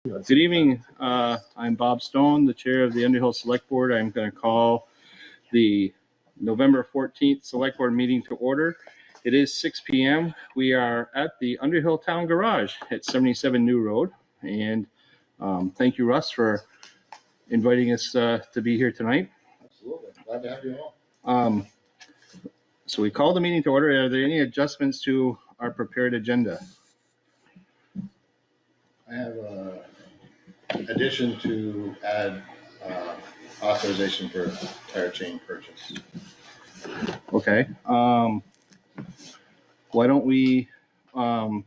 Good evening. I'm Bob Stone, the chair of the Underhill Selectboard. I'm going to call the November 14th Selectboard meeting to order. It is 6 p.m. We are at the Underhill Town Garage at 77 New Road. And thank you, Russ, for inviting us to be here tonight. Absolutely. Glad to have you all. So we called the meeting to order. Are there any adjustments to our prepared agenda? I have an addition to add authorization for tire chain purchase. Okay. Why don't we, do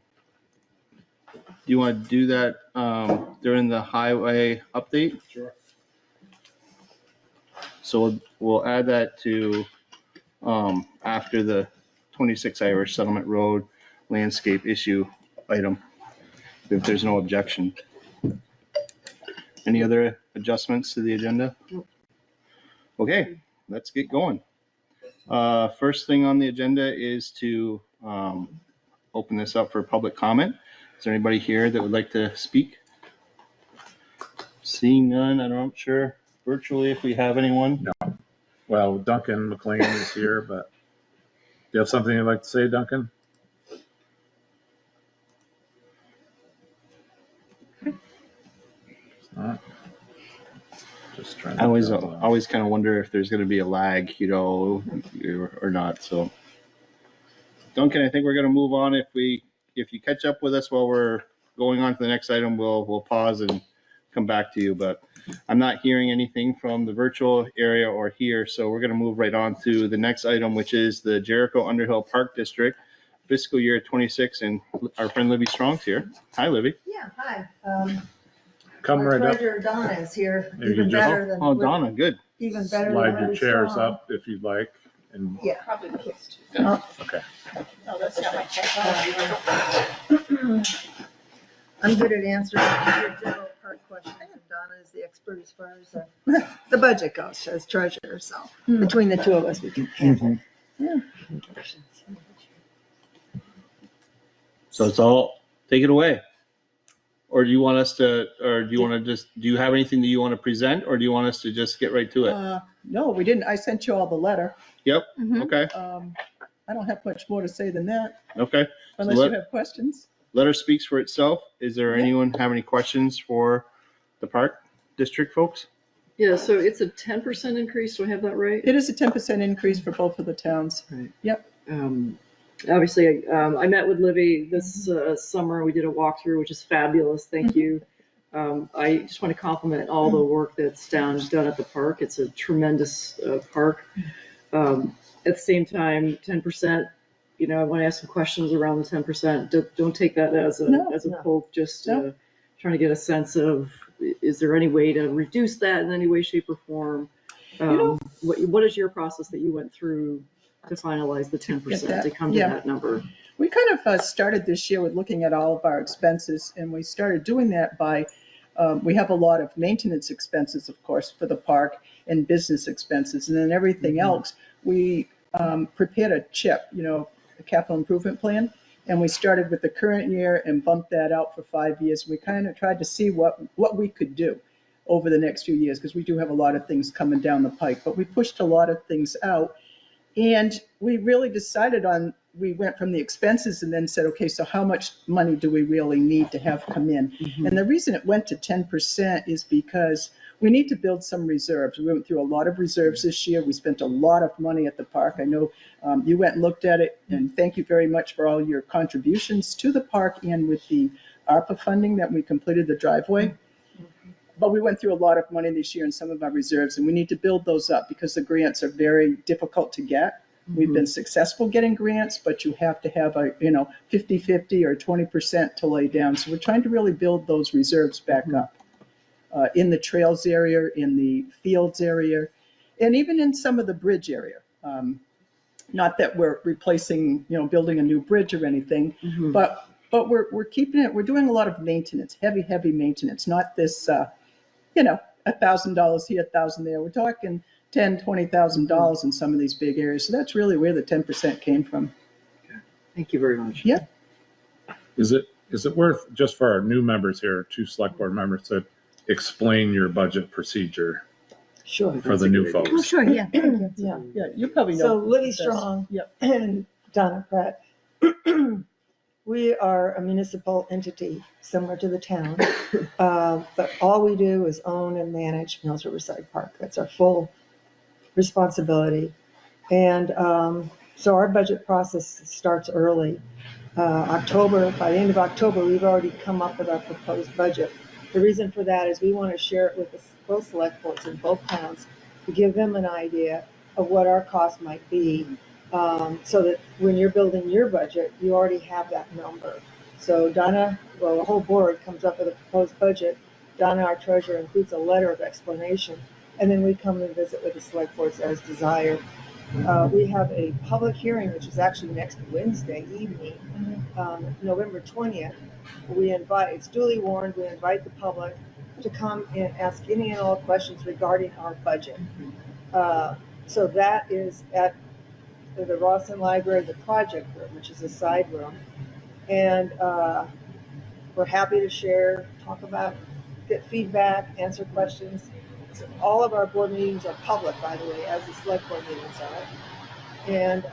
you want to do that during the highway update? Sure. So we'll add that to after the 26 Irish Settlement Road landscape issue item, if there's no objection. Any other adjustments to the agenda? Okay, let's get going. First thing on the agenda is to open this up for public comment. Is there anybody here that would like to speak? Seeing none, I'm not sure virtually if we have anyone. No. Well, Duncan McLean is here, but do you have something you'd like to say, Duncan? Just trying to I always kind of wonder if there's going to be a lag, you know, or not. So, Duncan, I think we're going to move on. If you catch up with us while we're going on to the next item, we'll pause and come back to you. But I'm not hearing anything from the virtual area or here, so we're going to move right on to the next item, which is the Jericho-Underhill Park District, fiscal year 26, and our friend Libby Strong's here. Hi, Libby. Yeah, hi. come right up. Treasurer Donna is here, Maybe even just- better than. Oh, Donna, good. Even better Slide than your Libby chairs Strong. up if you'd like. And Yeah. Probably the kids too. okay. Oh, that's not my I'm good at answering your general part questions, and Donna is the expert as far as the budget goes as treasurer, so between the two of us, we can handle it. Yeah. So it's all, take it away. Or do you want us to, or do you want to just, do you have anything that you want to present, or do you want us to just get right to it? No, we didn't. I sent you all the letter. Yep, Mhm. okay, I don't have much more to say than that, okay. unless let- you have questions. Letter speaks for itself. Is there Yeah. anyone have any questions for the Park District folks? Yeah, so it's a 10% increase, do I have that right? It is a 10% increase for both of the towns. Obviously, I met with Libby this summer, we did a walkthrough, which is fabulous, thank you. I just want to compliment all the work that's done at the park, it's a tremendous park. At the same time, 10%, you know, I want to ask some questions around the 10%. Don't take that as No, a no. poke, just No. trying to get a sense of, is there any way to reduce that in any way, shape, or form? know- What is your process that you went through to finalize the 10%, to come to Yeah. that number? We kind of started this year with looking at all of our expenses, and we started doing that by, we have a lot of maintenance expenses, of course, for the park, and business expenses, and then everything else. We prepared a CHIP, you know, a capital improvement plan, and we started with the current year and bumped that out for 5 years. We kind of tried to see what we could do over the next few years, because we do have a lot of things coming down the pike, but we pushed a lot of things out. And we really decided on, we went from the expenses and then said, okay, so how much money do we really need to have come in? And the reason it went to 10% is because we need to build some reserves. We went through a lot of reserves this year. We spent a lot of money at the park. I know you went and looked at it, and thank you very much for all your contributions to the park and with the ARPA funding that we completed the driveway. But we went through a lot of money this year in some of our reserves, and we need to build those up because the grants are very difficult to get. We've been successful getting grants, but you have to have a, 50-50 or 20% to lay down. So we're trying to really build those reserves back up in the trails area, in the fields area, and even in some of the bridge area. Not that we're replacing, building a new bridge or anything, but we're keeping it, we're doing a lot of maintenance, heavy maintenance, not this, $1,000 here, $1,000 there. We're talking $10,000, $20,000 in some of these big areas. So that's really where the 10% came from. Thank you very much. Yeah. Is it is it worth, just for our new members here, 2 select board members, to explain your budget procedure Sure. for the new folks? Oh, sure, yeah, thank you. Yeah, yeah, you probably know. So Libby best. Strong Yep. and Donna Pratt, we are a municipal entity similar to the town, but all we do is own and manage Mills Riverside Park. That's our full responsibility. And so our budget process starts early. October, by the end of October, we've already come up with our proposed budget. The reason for that is we want to share it with both select boards in both towns to give them an idea of what our cost might be, so that when you're building your budget, you already have that number. So Donna, well, the whole board comes up with a proposed budget. Donna, our treasurer, includes a letter of explanation, and then we come and visit with the select boards as desired. We have a public hearing, which is actually next Wednesday evening, November 20th. It's duly warned, we invite the public to come and ask any and all questions regarding our budget. So that is at the Rawson Library, the project room, which is a side room. And we're happy to share, talk about, get feedback, answer questions. So all of our board meetings are public, by the way, as the select board meetings are. And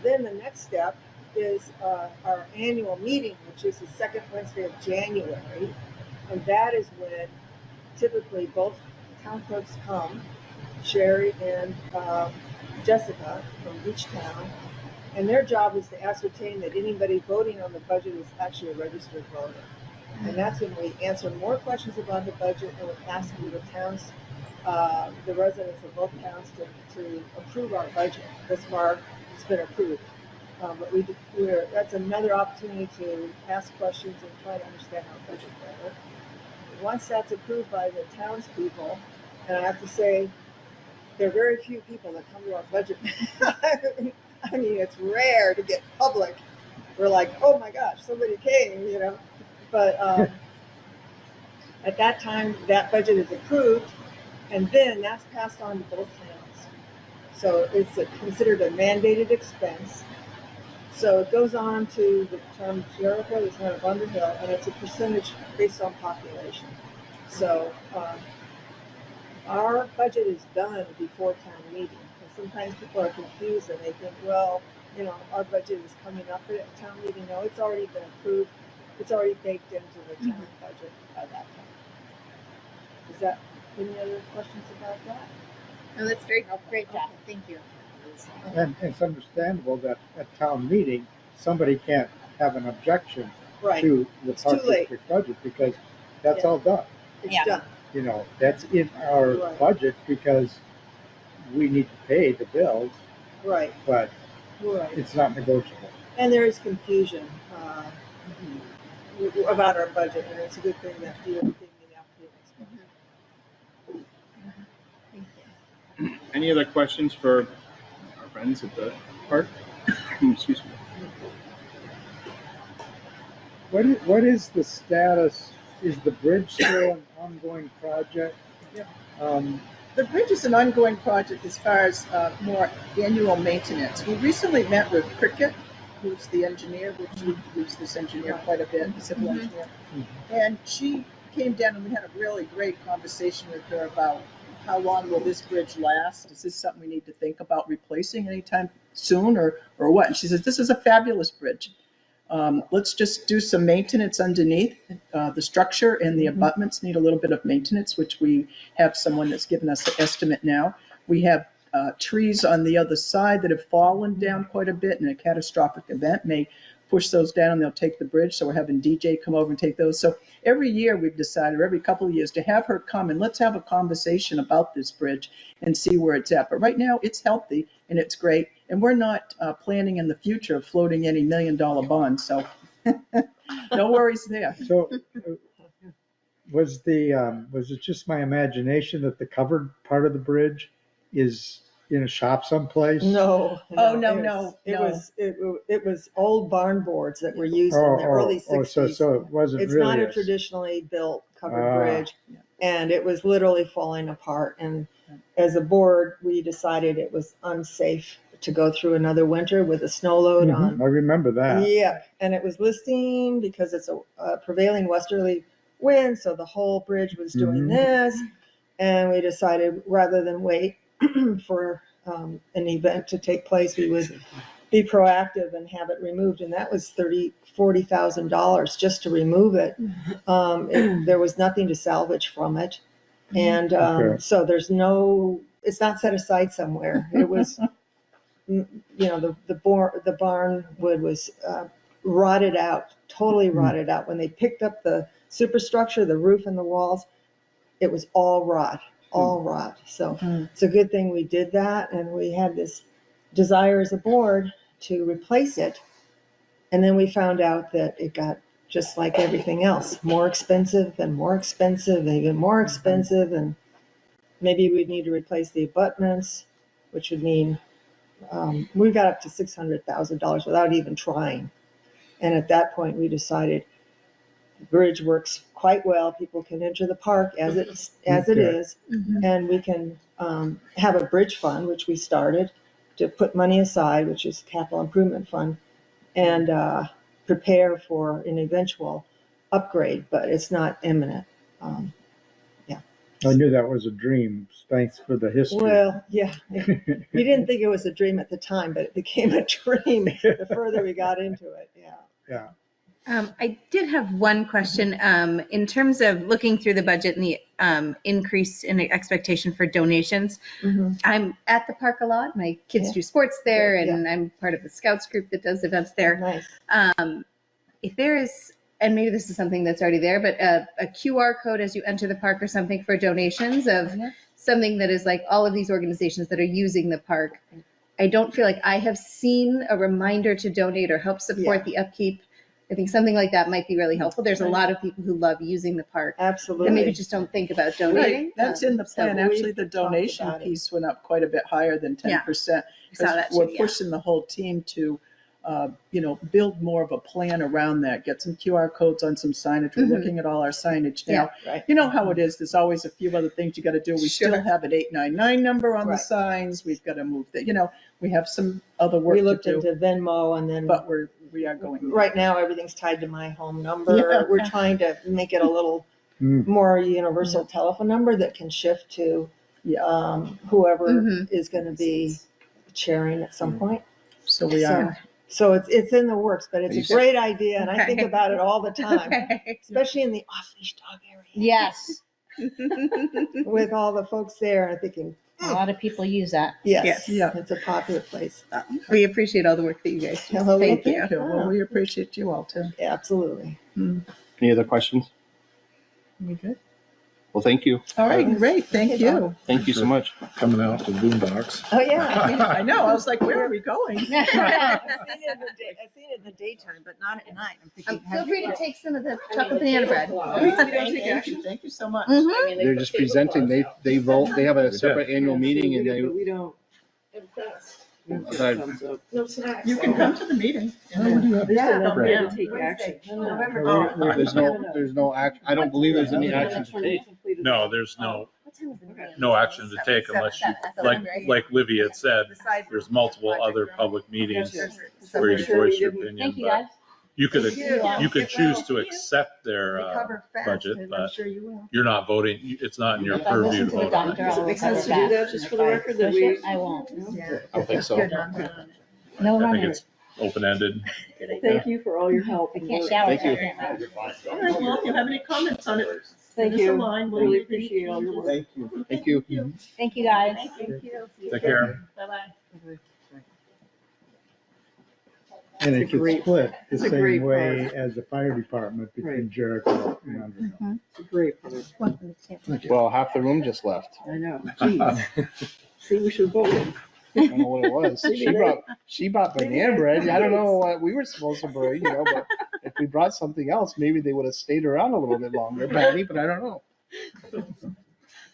then the next step is our annual meeting, which is the second Wednesday of January. And that is when typically both town clerks come, Sherry and Jessica from each town. And their job is to ascertain that anybody voting on the budget is actually a registered voter. And that's when we answer more questions about the budget and we ask the towns, the residents of both towns to approve our budget. Thus far, it's been approved. But that's another opportunity to ask questions and try to understand our budget better. Once that's approved by the townspeople, and I have to say, there are very few people that come to our budget. I mean, it's rare to get public. We're like, oh my gosh, somebody came, you know. But at that time, that budget is approved, and then that's passed on to both towns. So it's considered a mandated expense. So it goes on to the town of Jericho, the town of Underhill, and it's a percentage based on population. So our budget is done before town meeting. And sometimes people are confused and they think, well, you know, our budget is coming up at town meeting. No, it's already been approved. It's already baked into the town budget by that time. Is that, any other questions about that? No, that's great. Great job. Thank you. And it's understandable that at town meeting, somebody can't have an objection Right, to the It's park too late. district budget because that's Yeah. all done. it's Yeah. done. You know, that's in our Right. budget because we need to pay the bills, Right, but right. it's not negotiable. And there is confusion about our budget, and it's a good thing that you gave me the opportunity to explain. Thank you. Any other questions for our friends at the park? Excuse me. What is the status? Is the bridge still an ongoing project? Yeah. The The bridge is an ongoing project as far as more annual maintenance. We recently met with Cricket, who's the engineer, which we use this engineer quite a bit, the civil engineer. And she came down and we had a really great conversation with her about how long will this bridge last? Is this something we need to think about replacing anytime soon or what? And she says, this is a fabulous bridge. Let's just do some maintenance underneath. The structure and the abutments need a little bit of maintenance, which we have someone that's given us an estimate now. We have trees on the other side that have fallen down quite a bit, and a catastrophic event may push those down and they'll take the bridge. So we're having DJ come over and take those. So every year we've decided, or every couple of years, to have her come and let's have a conversation about this bridge and see where it's at. But right now it's healthy and it's great. And we're not planning in the future of floating any $1 million bonds. So no worries there. So was it just my imagination that the covered part of the bridge is in a shop someplace? No. Oh, no. It was old barn boards that were used in the early 60s. So it wasn't It's really. not a traditionally built covered bridge, Yeah. and it was literally falling apart. And as a board, we decided it was unsafe to go through another winter with a snow load on. I remember that. Yeah, and it was listing because it's a prevailing westerly wind, so the whole bridge was doing this. And we decided rather than wait for an event to take place, we would be proactive and have it removed. And that was $40,000 just to remove it. There was nothing to salvage from it. And so it's not set aside somewhere. It was, the barn wood was rotted out, totally rotted out. When they picked up the superstructure, the roof and the walls, it was all rot. So it's a good thing we did that. And we had this desire as a board to replace it. And then we found out that it got, just like everything else, more expensive and more expensive, and even more expensive. And maybe we'd need to replace the abutments, which would mean we got up to $600,000 without even trying. And at that point, we decided the bridge works quite well. People can enter the park as it is, and we can have a bridge fund, which we started to put money aside, which is capital improvement fund, and prepare for an eventual upgrade, but it's not imminent. I knew that was a dream. Thanks for the history. Well, yeah, you didn't think it was a dream at the time, but it became a dream the further we got into it. Yeah. I did have one question. In terms of looking through the budget and the increase in the expectation for donations, I'm at the park a lot. My kids do sports there, and I'm part of the Scouts group that does events there. Nice. If there is, and maybe this is something that's already there, but a QR code as you enter the park or something for donations of something that is like all of these organizations that are using the park. I don't feel like I have seen a reminder to donate or help support the upkeep. I think something like that might be really helpful. There's a lot of people who love using the park. Absolutely. And maybe just don't think about donating. Right, that's in the plan. So Actually, the we've talked donation about it. piece went up quite a bit higher than 10%. I saw that We're too, yeah. pushing the whole team to, build more of a plan around that, get some QR codes on some signage. We're looking at all our signage now. Right. You know how it is. There's always a few other things you got to do. We still have an 899 number on the Right. signs. We've got to move that, we have some other work We to looked do, into Venmo, and then but we are going. right now everything's tied to my home number. Yeah. We're trying to make it a little more universal telephone number that can shift to whoever is going to be chairing at some point. So we are. So it's in the works, but it's a great idea, and I think Okay. about it all the time, Okay. especially in the off-leash dog area. Yes. With all the folks there, I'm thinking, A lot of people use that. yes, Yeah. it's a popular place. We appreciate all the work that you guys do. Hello, Thank you. Thank you. Well, we appreciate you all too. Yeah, absolutely. Any other questions? We good? Well, thank you. All right, great. Thank you. Thank you so much. Coming out to Boondocks. Oh, yeah. I know. I was like, where are we going? I've seen it in the daytime, but not at night. I'm thinking, Feel free to take some of the chocolate banana bread. Thank you so much. They're just presenting, they vote, they have a separate annual meeting, and they, We don't. You can come to the meeting. Yeah. To take action. there's no action, I don't believe there's any action to take. No, there's no action to take unless you, like Livy had said, there's multiple other public meetings where you voice your opinion. Thank you, But guys. you could choose to accept their budget, but you're not voting. It's not in your purview to vote on it. Does it make sense to do that, just for the record, that we? I won't. I don't think so. No, I think it's open-ended. Thank you for all your help. I can't shower. Thank you. All right, well, if you have any comments on it, Thank send us a you. line. We'll Really appreciate all your work. Thank you. Thank you. Thank you, guys. Take care. Bye-bye. And it It's a gets great- split the it's a great same way park. as the fire department between Right. Jericho and Underhill. It's a great part. Well, half the room just left. I know. Jeez. See, we should vote. I don't know what it was. She brought banana bread. I don't know what we were supposed to bring, but if we brought something else, maybe they would have stayed around a little bit longer, Patty, but I don't know. We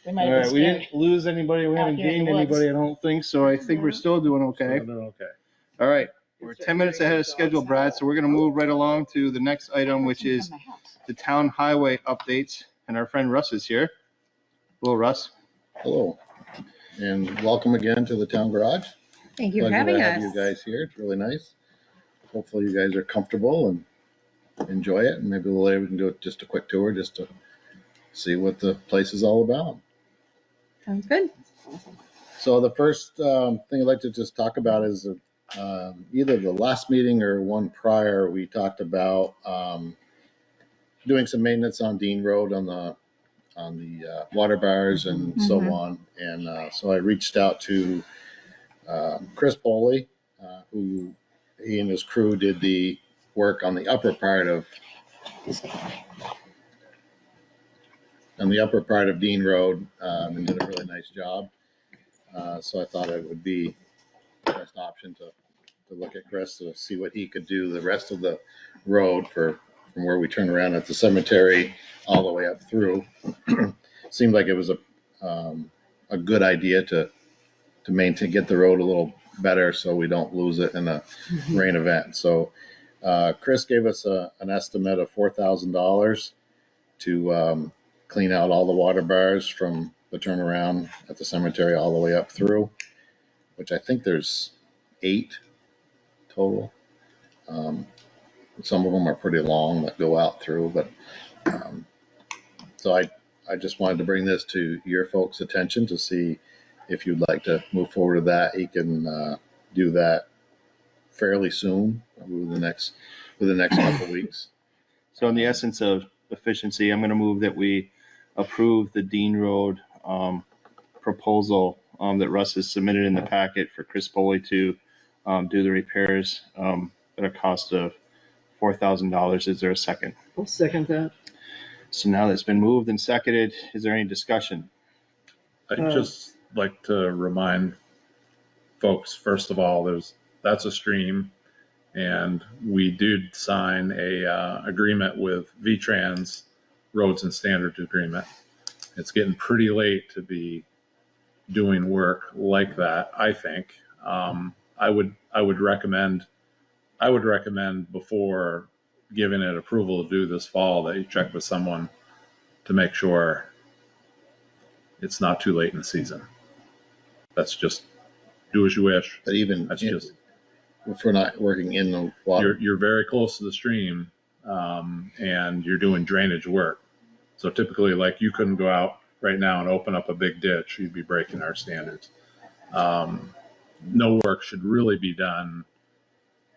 All might right, have we been didn't lose anybody. We Out haven't here in the gained woods. anybody, I don't think, so I think we're still doing okay. So they're okay. All right, we're 10 minutes ahead of schedule, Brad, so we're gonna move right along to the next item, which is the town highway updates, and our friend Russ is here. Hello, Russ. Hello, and welcome again to the town garage. Thank you for Pleasure having to have you us. guys here. It's really nice. Hopefully you guys are comfortable and enjoy it. And maybe later we can do just a quick tour just to see what the place is all about. Sounds good. So the first thing I'd like to just talk about is either the last meeting or one prior, we talked about doing some maintenance on Deane Road on the water bars and so on. And so I reached out to Chris Poley, who he and his crew did the work on the upper part of Deane Road and did a really nice job. So I thought it would be the best option to look at Chris to see what he could do the rest of the road from where we turn around at the cemetery all the way up through. Seemed like it was a good idea to get the road a little better so we don't lose it in a rain event. So Chris gave us an estimate of $4,000 to clean out all the water bars from the turnaround at the cemetery all the way up through, which I think there's 8 total. Some of them are pretty long that go out through, but so I just wanted to bring this to your folks' attention to see if you'd like to move forward with that. He can do that fairly soon, within the next couple of weeks. So in the essence of efficiency, I'm going to move that we approve the Deane Road proposal that Russ has submitted in the packet for Chris Foley to do the repairs at a cost of $4,000. Is there a second? I'll second that. So now that's been moved and seconded, is there any discussion? I'd just like to remind folks, first of all, that's a stream, and we did sign a agreement with VTrans Roads and Standards Agreement. It's getting pretty late to be doing work like that, I think. I would recommend before giving it approval to do this fall that you check with someone to make sure it's not too late in the season. That's just do as you wish. But even That's just if we're not working in the water, you're very close to the stream, and you're doing drainage work. So typically, like, you couldn't go out right now and open up a big ditch. You'd be breaking our standards. No work should really be done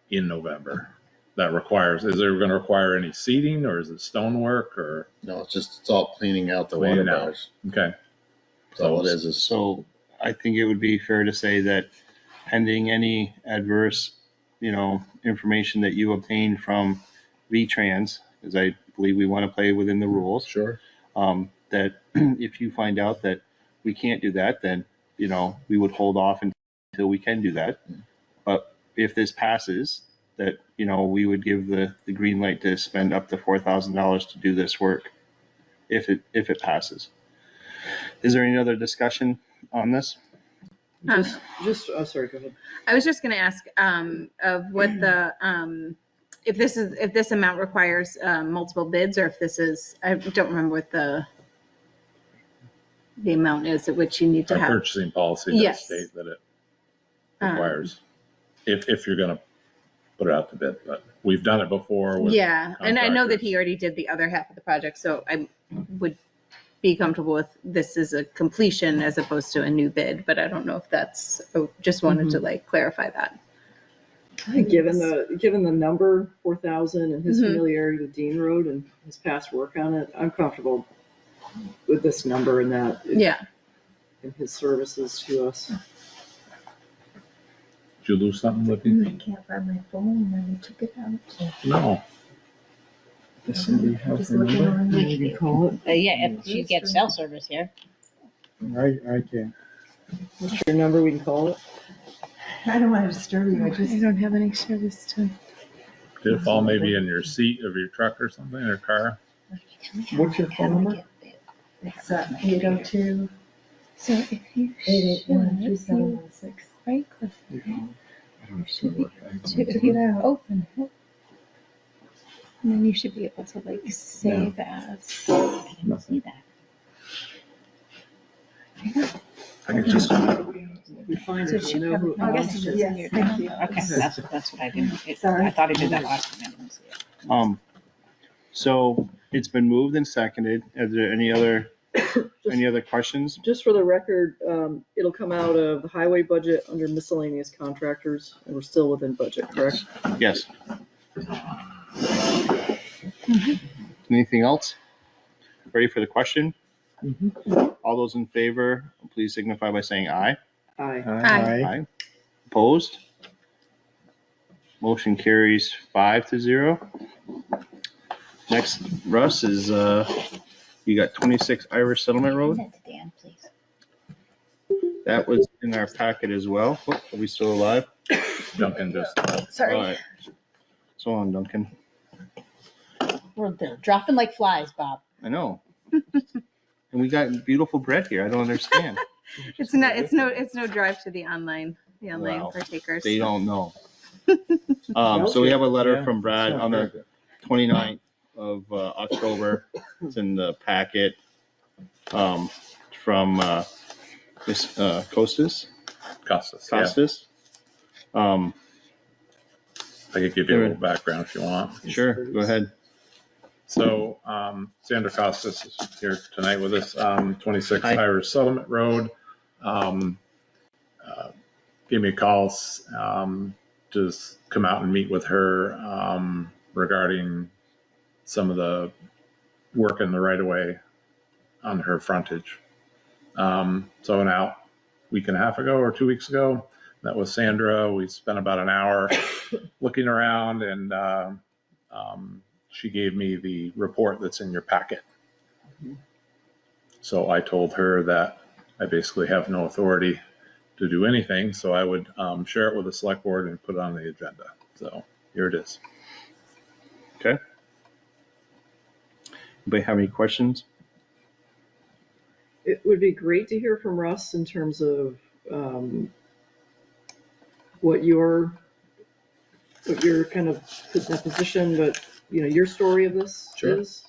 in November. Is there going to require any seeding, or is it stonework, or? no, it's all cleaning out the water Cleaning out. bars. Okay. That's all it is. So I think it would be fair to say that pending any adverse, information that you obtain from VTrans, because I believe we want to play within the rules. Sure. That if you find out that we can't do that, then, we would hold off until we can do that. But if this passes, that, we would give the green light to spend up to $4,000 to do this work if it passes. Is there any other discussion on this? Sorry, go ahead. I was just going to ask of what the if this amount requires multiple bids, or if this is, I don't remember what the amount is at which you need to Our have. purchasing policy does Yes. state that it requires, if you're going to put it out to bid, but we've done it before with Yeah, and I know that contractors. he already did the other half of the project, so I would be comfortable with this as a completion as opposed to a new bid, but I don't know if that's, I just wanted to clarify that. I think given the number 4,000 and his Mhm. familiarity with Deane Road and his past work on it, I'm comfortable with this number and that Yeah. and his services to us. Did you lose something, Libby? I can't find my phone and I took it out. No. Does somebody have Just her looking number? on. Maybe you can call it. Yeah, if you get cell service here. I can't. What's your number? We can call it. I don't want to disturb you, I just. don't have any service to. Did it fall maybe in your seat of your truck or something, or car? What's your phone number? It's 802 So if you 881 3716. right click, I don't should know. if you open it, and then you should be able to save as. See that? I could just. We find So it, she we'll know who. probably- it belongs to. Yes, Yeah. Okay, that's what I didn't. Sorry. I thought he did that last time. I didn't see it. So it's been moved and seconded. Is there any other questions? Just for the record, it'll come out of the highway budget under miscellaneous contractors, and we're still within budget, correct? Yes. Anything else? Ready for the question? All those in favor, please signify by saying aye. Aye. Aye. Opposed? Motion carries 5-0. Next, Russ, is you got 26 Irish Settlement Road. Send it to Dan, please. That was in our packet as well. Whoop, are we still alive? Duncan just, Sorry. All right. So on, Duncan. They're dropping like flies, Bob. I know. And we got beautiful bread here. I don't understand. It's no drive to the online Wow. partakers. They don't know. So we have a letter Yeah, from Brad sounds on very the good. 29th of October. It's in the packet from Miss Costas. Costas, yeah. Costas. I could give you a little background if you want. Sure, go ahead. So Sandra Costas is here tonight with us, 26 Hi. Irish Settlement Road. Gave me a call, just come out and meet with her regarding some of the work in the right of way on her frontage. So I went out a week and a half ago or 2 weeks ago, met with Sandra. We spent about an hour looking around, and she gave me the report that's in your packet. So I told her that I basically have no authority to do anything, so I would share it with the select board and put it on the agenda. So here it is. Okay. Anybody have any questions? It would be great to hear from Russ in terms of what your kind of put in that position, but your story of this Sure. is.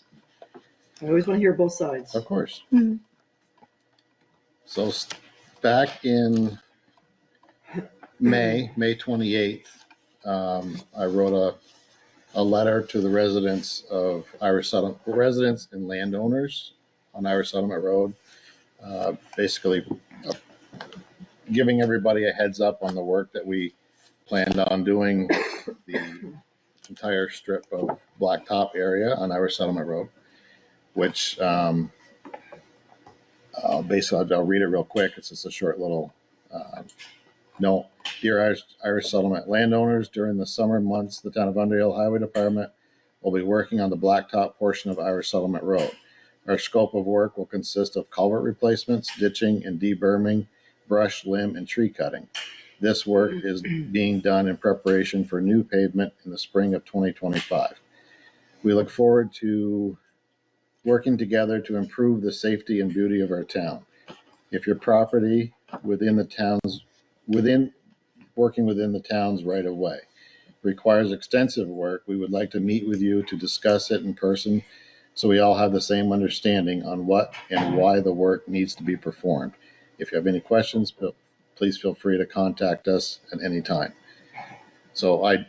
I always want to hear both sides. Of course. Mhm. So back in May 28th, I wrote a letter to the residents of residents and landowners on Irish Settlement Road, basically giving everybody a heads up on the work that we planned on doing the entire strip of blacktop area on Irish Settlement Road, which basically I'll read it real quick. It's just a short little note. Dear Irish Settlement landowners, during the summer months, the Town of Underhill Highway Department will be working on the blacktop portion of Irish Settlement Road. Our scope of work will consist of culvert replacements, ditching and deberming, brush, limb, and tree cutting. This work is being done in preparation for new pavement in the spring of 2025. We look forward to working together to improve the safety and beauty of our town. If your property working within the town's right of way requires extensive work, we would like to meet with you to discuss it in person so we all have the same understanding on what and why the work needs to be performed. If you have any questions, please feel free to contact us at any time. So I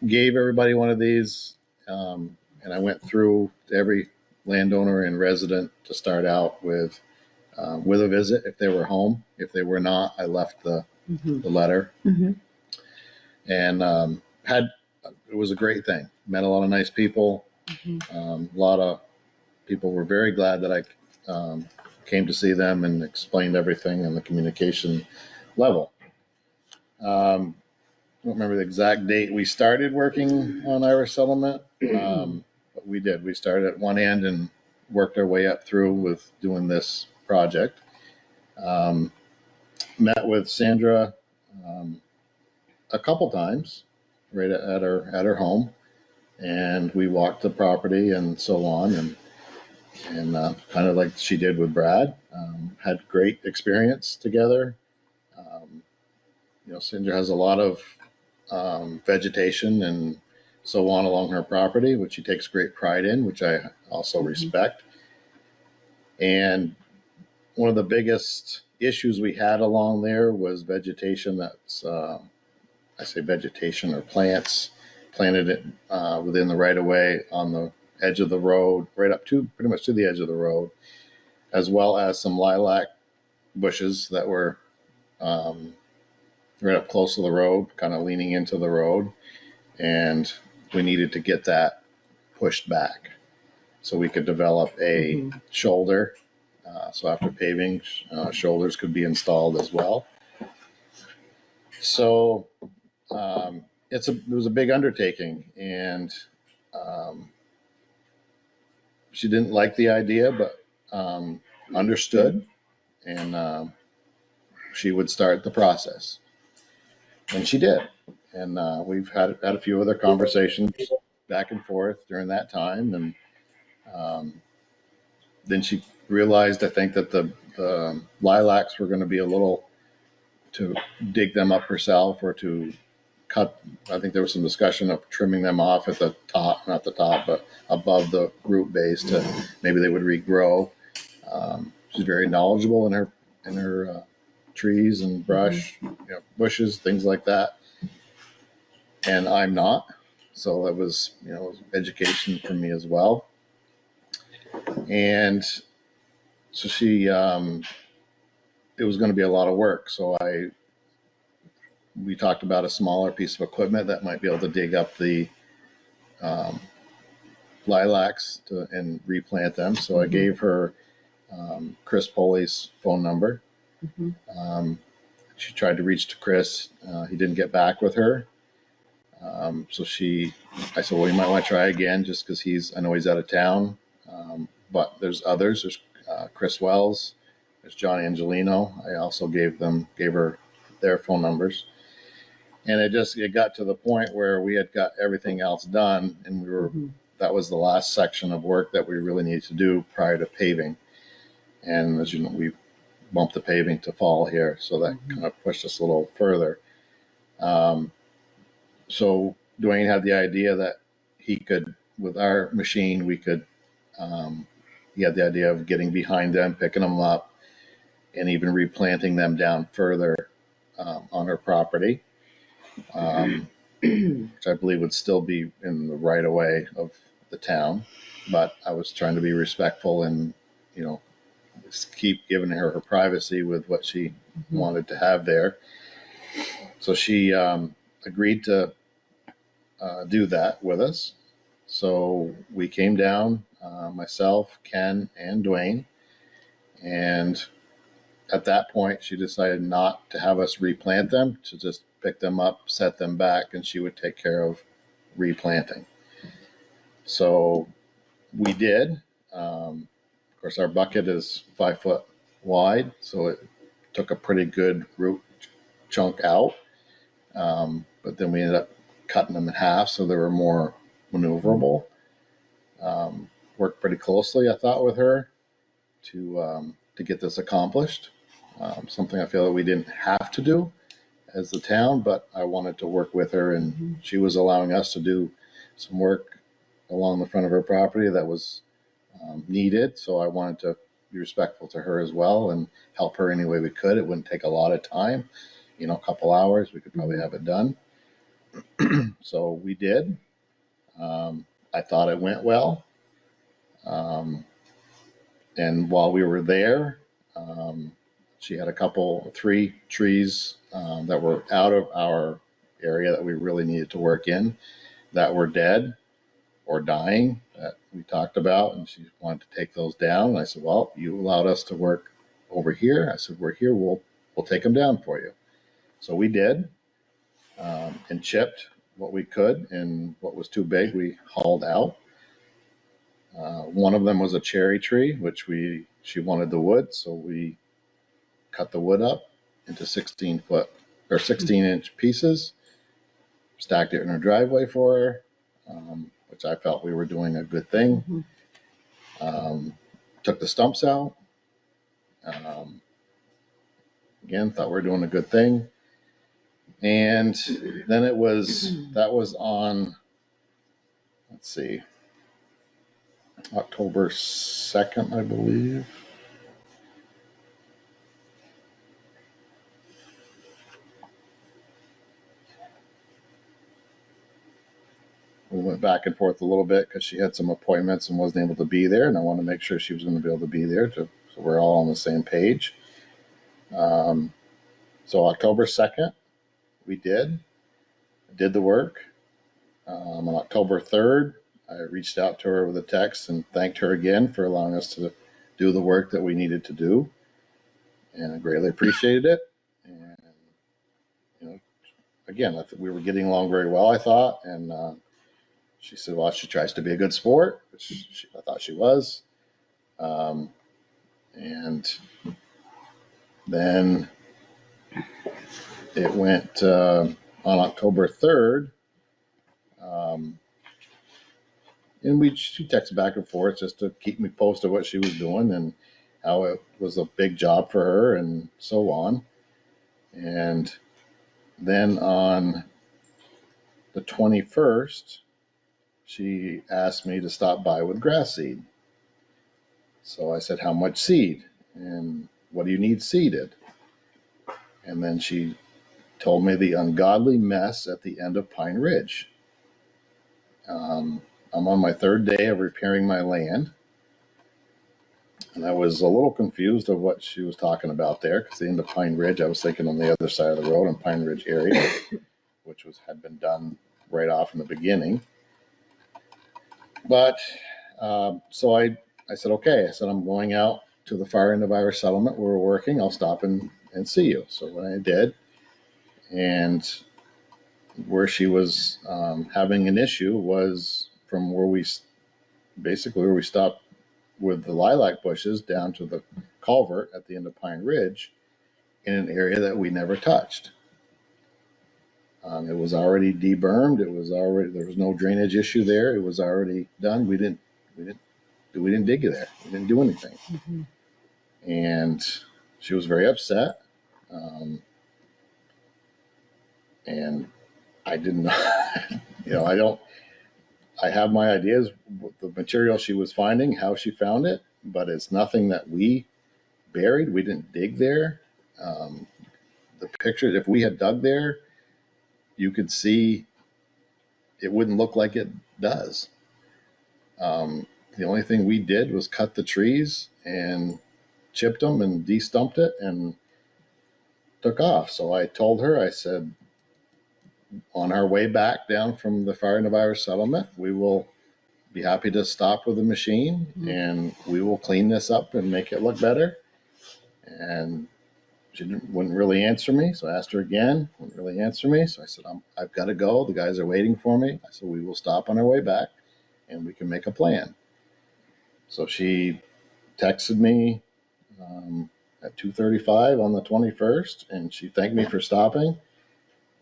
gave everybody one of these, and I went through every landowner and resident to start out with a visit if they were home. If they were not, I left the letter. And it was a great thing. Met a lot of nice people. A lot of people were very glad that I came to see them and explained everything on the communication level. I don't remember the exact date we started working on Irish Settlement, but we did. We started at one end and worked our way up through with doing this project. Met with Sandra a couple times right at her home, and we walked the property and so on, and kind of like she did with Brad. Had great experience together. Sandra has a lot of vegetation and so on along her property, which she takes great pride in, which I also respect. And one of the biggest issues we had along there was vegetation that's, I say vegetation or plants planted it within the right of way on the edge of the road, right up to pretty much to the edge of the road, as well as some lilac bushes that were right up close to the road, kind of leaning into the road. And we needed to get that pushed back so we could develop a shoulder. So after paving, shoulders could be installed as well. So it was a big undertaking, and she didn't like the idea, but understood, and she would start the process, and she did. And we've had a few other conversations back and forth during that time, and then she realized, I think, that the lilacs were going to be a little to dig them up herself or to cut. I think there was some discussion of trimming them off at the top, not the top, but above the root base to maybe they would regrow. She's very knowledgeable in her trees and brush, bushes, things like that. And I'm not, so that was education for me as well. And so it was going to be a lot of work. So we talked about a smaller piece of equipment that might be able to dig up the lilacs and replant them. So I gave her Chris Poley's phone number. She tried to reach to Chris. He didn't get back with her. So I said, well, you might want to try again just because I know he's out of town. But there's others. There's Chris Wells. There's John Angelino. I also gave her their phone numbers. And it got to the point where we had got everything else done, and that was the last section of work that we really needed to do prior to paving. And as you know, we bumped the paving to fall here, so that kind of pushed us a little further. So Dwayne had the idea that he could, with our machine, he had the idea of getting behind them, picking them up, and even replanting them down further on her property, which I believe would still be in the right of way of the town. But I was trying to be respectful and, just keep giving her privacy with what she wanted to have there. So she agreed to do that with us. So we came down, myself, Ken, and Dwayne. And at that point, she decided not to have us replant them, to just pick them up, set them back, and she would take care of replanting. So we did. Of course, our bucket is 5 foot wide, so it took a pretty good root chunk out. But then we ended up cutting them in half so they were more maneuverable. Worked pretty closely, I thought, with her to get this accomplished. Something I feel that we didn't have to do as the town, but I wanted to work with her, and she was allowing us to do some work along the front of her property that was needed. So I wanted to be respectful to her as well and help her any way we could. It wouldn't take a lot of time, a couple hours, we could probably have it done. So we did. I thought it went well. And while we were there, she had 3 trees that were out of our area that we really needed to work in that were dead or dying that we talked about, and she wanted to take those down. And I said, well, you allowed us to work over here. I said, we're here, we'll take them down for you. So we did, and chipped what we could, and what was too big we hauled out. One of them was a cherry tree, which she wanted the wood, so we cut the wood up into 16-inch pieces, stacked it in her driveway for her, which I felt we were doing a good thing. Took the stumps out. Again, thought we were doing a good thing. And then that was on, let's see, October 2nd, I believe. went back and forth a little bit because she had some appointments and wasn't able to be there, and I wanted to make sure she was going to be able to be there, so we're all on the same page. So October 2nd, we did the work. On October 3rd, I reached out to her with a text and thanked her again for allowing us to do the work that we needed to do, and I greatly appreciated it. And you know, again, we were getting along very well, I thought, and she said, well, she tries to be a good sport, which I thought she was. And then it went on October 3rd. And she texted back and forth just to keep me posted what she was doing and how it was a big job for her and so on. And then on the 21st, she asked me to stop by with grass seed. So I said, how much seed? And what do you need seeded? And then she told me the ungodly mess at the end of Pine Ridge. I'm on my third day of repairing my land. And I was a little confused of what she was talking about there, because the end of Pine Ridge, I was thinking on the other side of the road in Pine Ridge area, which had been done right off in the beginning. But so I said, okay. I said, I'm going out to the far end of our settlement where we're working. I'll stop and see you. So when I did, and where she was having an issue was from where we stopped with the lilac bushes down to the culvert at the end of Pine Ridge in an area that we never touched. It was already debermed. There was no drainage issue there. It was already done. We didn't dig it there. We didn't do anything. Mm-hmm. And she was very upset. And I didn't, I have my ideas, the material she was finding, how she found it, but it's nothing that we buried. We didn't dig there. The picture, if we had dug there, you could see it wouldn't look like it does. The only thing we did was cut the trees and chipped them and de-stumped it and took off. So I told her, I said, on our way back down from the far end of our settlement, we will be happy to stop with the machine and we will clean this up and make it look better. And she wouldn't really answer me. So I asked her again, wouldn't really answer me. So I said, I've got to go. The guys are waiting for me. I said, we will stop on our way back and we can make a plan. So she texted me at 2:35 on the 21st, and she thanked me for stopping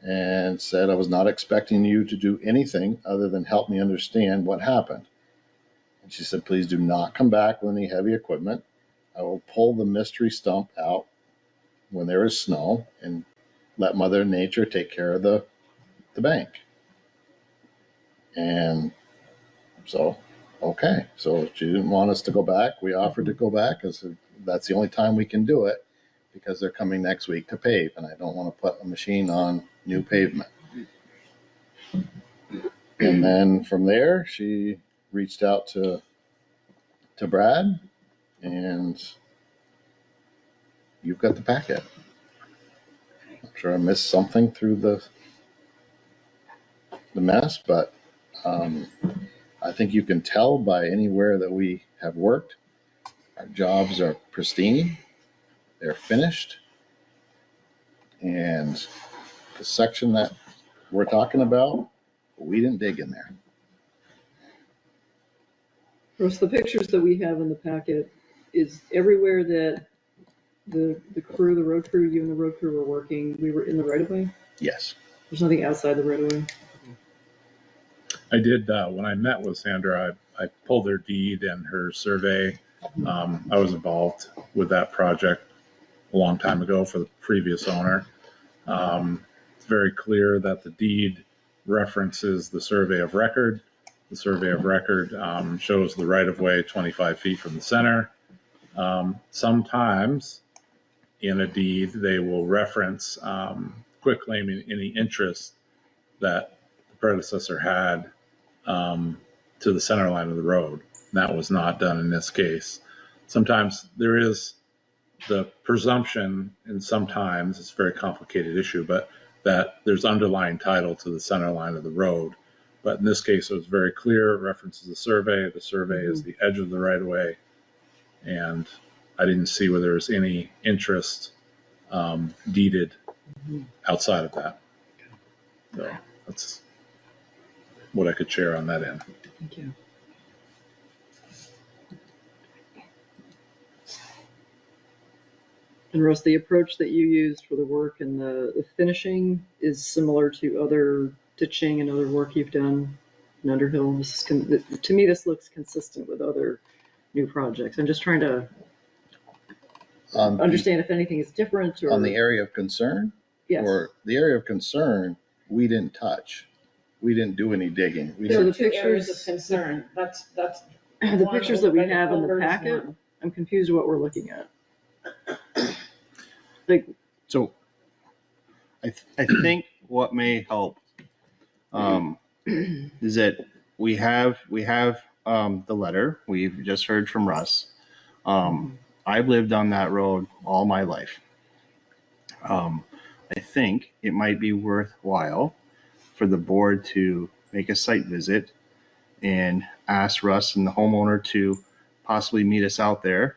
and said, I was not expecting you to do anything other than help me understand what happened. And she said, please do not come back with any heavy equipment. I will pull the mystery stump out when there is snow and let Mother Nature take care of the bank. And so, okay. So she didn't want us to go back. We offered to go back. I said, that's the only time we can do it because they're coming next week to pave. And I don't want to put a machine on new pavement. And then from there, she reached out to Brad, and you've got the packet. I'm sure I missed something through the mess, but I think you can tell by anywhere that we have worked, our jobs are pristine, they're finished, and the section that we're talking about, we didn't dig in there. Bruce, the pictures that we have in the packet is everywhere that the crew, the road crew, you and the road crew were working, we were in the right of way? Yes. There's nothing outside the right of way? I did, when I met with Sandra, I pulled her deed and her survey. I was involved with that project a long time ago for the previous owner. It's very clear that the deed references the survey of record. The survey of record shows the right-of-way 25 feet from the center. Sometimes in a deed, they will reference quitclaiming any interest that the predecessor had to the center line of the road. That was not done in this case. Sometimes there is the presumption, and sometimes it's a very complicated issue, but that there's underlying title to the center line of the road. But in this case, it was very clear. It references the survey. The survey is the edge of the right of way. And I didn't see where there was any interest deeded outside of that. So that's what I could share on that end. Thank you. And Russ, the approach that you used for the work and the finishing is similar to other ditching and other work you've done in Underhill. This is to me, this looks consistent with other new projects. I'm just trying to understand if anything is different or On the area of concern? yes. Or the area of concern, we didn't touch. We didn't do any digging. We So didn't, the Two areas pictures, of concern, that's. the pictures that we have in the One. packet, I'm confused what we're looking at. Like, So I think what may help is that we have the letter. We've just heard from Russ. I've lived on that road all my life. I think it might be worthwhile for the board to make a site visit and ask Russ and the homeowner to possibly meet us out there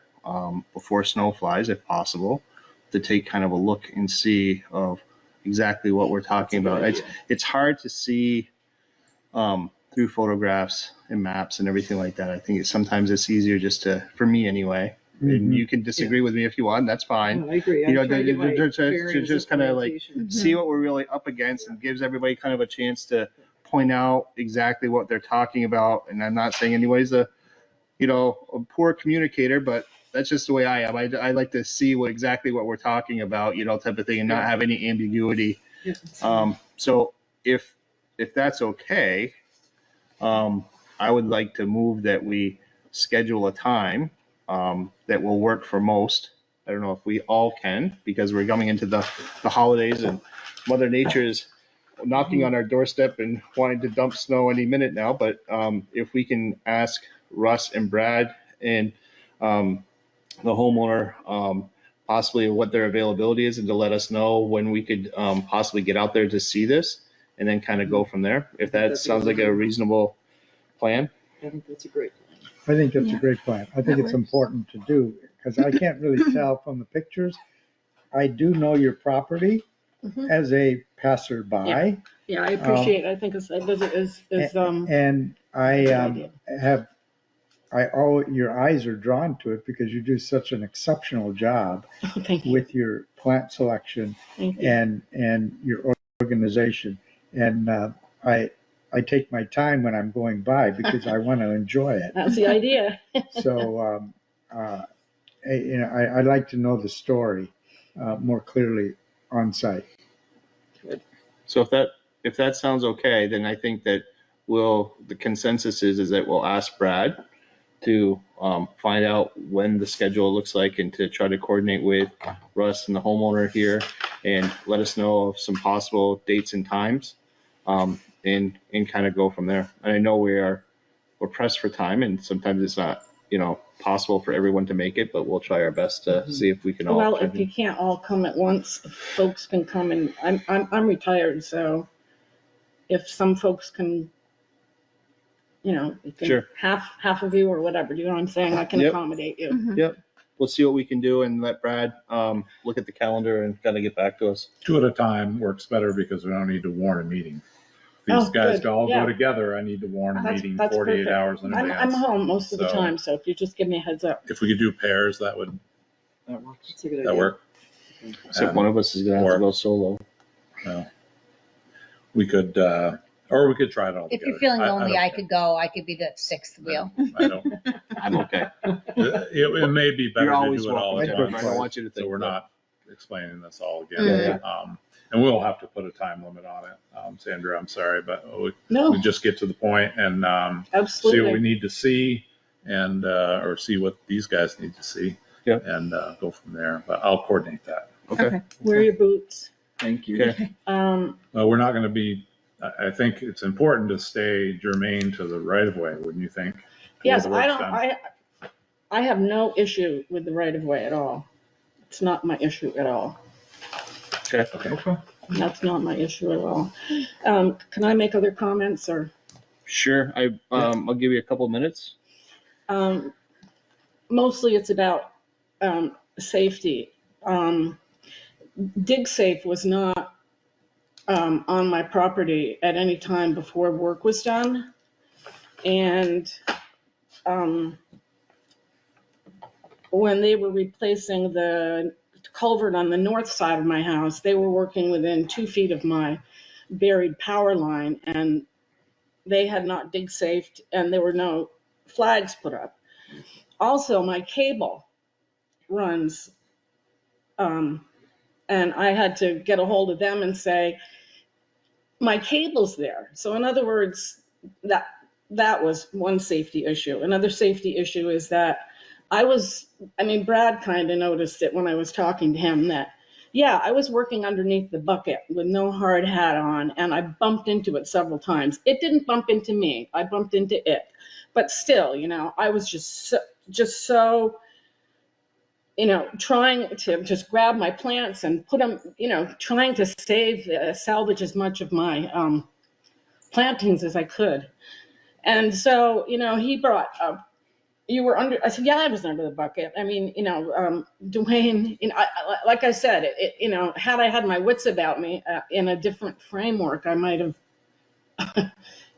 before snow flies, if possible, to take kind of a look and see of exactly what we're talking about. It's hard to see through photographs and maps and everything like that. I think sometimes it's easier just to, for me anyway, and you can disagree with me if you want, that's fine. no, I agree. You know, I'm trying to get my just bearings kind of of like orientation. see what we're really up against and gives everybody kind of a chance to point out exactly what they're talking about. And I'm not saying anybody's a poor communicator, but that's just the way I am. I like to see exactly what we're talking about, type of thing, and not have any ambiguity. Yeah. So if that's okay, I would like to move that we schedule a time that will work for most. I don't know if we all can, because we're coming into the holidays and Mother Nature is knocking on our doorstep and wanting to dump snow any minute now. But if we can ask Russ and Brad and the homeowner possibly what their availability is and to let us know when we could possibly get out there to see this and then kind of go from there. If that sounds like a reasonable plan. I think that's a great plan. I think that's a great plan. I think it's important to do, because I can't really tell from the pictures. I do know your property as a passerby. Yeah, I appreciate, I think a visit is And I your eyes are drawn to it because you do such an exceptional job thank you, with your plant selection thank you. and your organization. And I take my time when I'm going by because I want to enjoy it. That's the idea. So, I'd like to know the story more clearly on site. So if that sounds okay, then I think that the consensus is that we'll ask Brad to find out when the schedule looks like and to try to coordinate with Russ and the homeowner here and let us know of some possible dates and times and kind of go from there. And I know we're pressed for time and sometimes it's not, possible for everyone to make it, but we'll try our best to see if we can all. Well, if you can't all come at once, folks can come, and I'm retired, so if some folks can, Sure. half of you or whatever, you know what I'm saying? I can Yep. accommodate you. Yep. We'll see what we can do and let Brad look at the calendar and kind of get back to us. 2 at a time works better because we don't need to warn a meeting. If these Oh, guys good. all Yeah. go together, I need to warn a That's- meeting that's 48 perfect. hours in I'm advance. home most of the So- time, so if you just give me a heads up. If we could do pairs, that would That's a good that idea. work. Except one of us is going to have to go solo. Well, we could, or we could try it all If together. you're feeling lonely, don't I care. could go. I could be the sixth wheel. I don't. I'm okay. It may be better You're to always do it all welcome, at Jennifer. once. I don't want you to think So we're that. not explaining this all Yeah, again. And we'll have to put a time limit on it. Sandra, I'm sorry, but we No, just get to the point and see what we absolutely. need to see and, or see what these guys need to see. Yep. And go from there. But I'll coordinate that. Okay. Wear your boots. Thank you. Okay. Well, we're not going to be I think it's important to stay germane to the right of way, wouldn't you think? Yes, Where the I work's don't, done. I have no issue with the right of way at all. It's not my issue at all. Okay. That's not my issue at all. Can I make other comments or? Sure, I'll give you a couple minutes. Mostly it's about safety. Dig Safe was not on my property at any time before work was done. And when they were replacing the culvert on the north side of my house, they were working within 2 feet of my buried power line, and they had not dig safed, and there were no flags put up. Also, my cable runs, and I had to get a hold of them and say, my cable's there. So in other words, that was one safety issue. Another safety issue is that Brad kind of noticed it when I was talking to him that, yeah, I was working underneath the bucket with no hard hat on, and I bumped into it several times. It didn't bump into me. I bumped into it. But still, I was just so, trying to just grab my plants and put them, trying to salvage as much of my plantings as I could. And so, he brought up, you were under, I said, yeah, I was under the bucket. Dwayne, like I said, had I had my wits about me in a different framework, I might have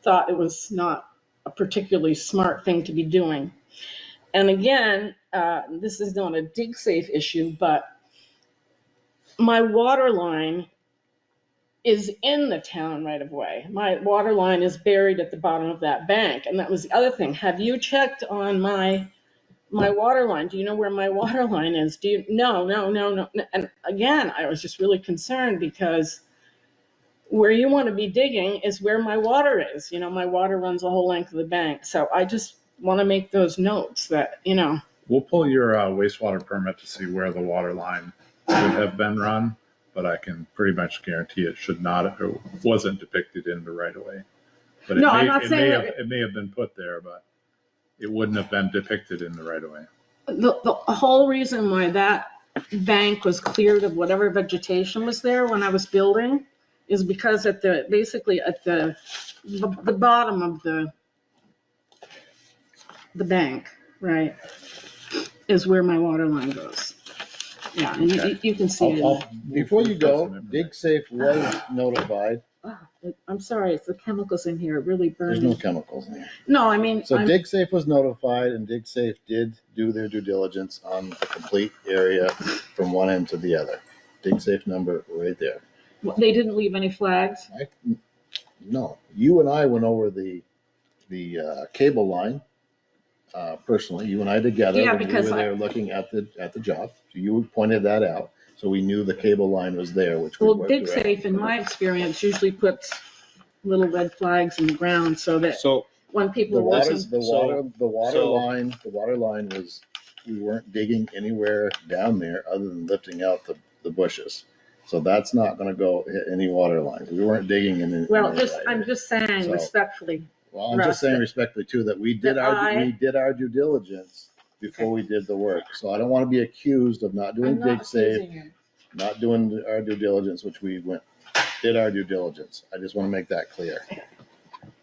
thought it was not a particularly smart thing to be doing. And again, this is not a dig safe issue, but my water line is in the town right of way. My water line is buried at the bottom of that bank. And that was the other thing. Have you checked on my water line? Do you know where my water line is? No. And again, I was just really concerned because where you want to be digging is where my water is. My water runs the whole length of the bank. So I just want to make those notes that, We'll pull your wastewater permit to see where the water line should have been run, but I can pretty much guarantee it should not, it wasn't depicted in the right of way. But No, I'm not saying that. It may have been put there, but it wouldn't have been depicted in the right of way. The whole reason why that bank was cleared of whatever vegetation was there when I was building is because basically at the bottom of the bank, right, is where my water line goes. Yeah, and you can see it. Before you go, Dig Safe was notified. I'm sorry, it's the chemicals in here, it really burns. There's no chemicals in here. No, Dig Safe was notified, and Dig Safe did do their due diligence on the complete area from one end to the other. Dig Safe number right there. They didn't leave any flags? No, you and I went over the cable line. Personally, you and I together, Yeah, when we because were there looking at the job. You pointed that out, so we knew the cable line was there, which we Well, worked Dig around. Safe, in my experience, usually puts little red flags in the ground so that when people The are water working. the water line was, we weren't digging anywhere down there other than lifting out the bushes. So that's not gonna go hit any water lines. We weren't digging in. Well, I'm just saying respectfully. Well, I'm just saying respectfully too, that we did our due diligence before we did the work. So I don't want to be accused of not doing Dig Safe, not doing our due diligence, which we did our due diligence. I just want to make that clear.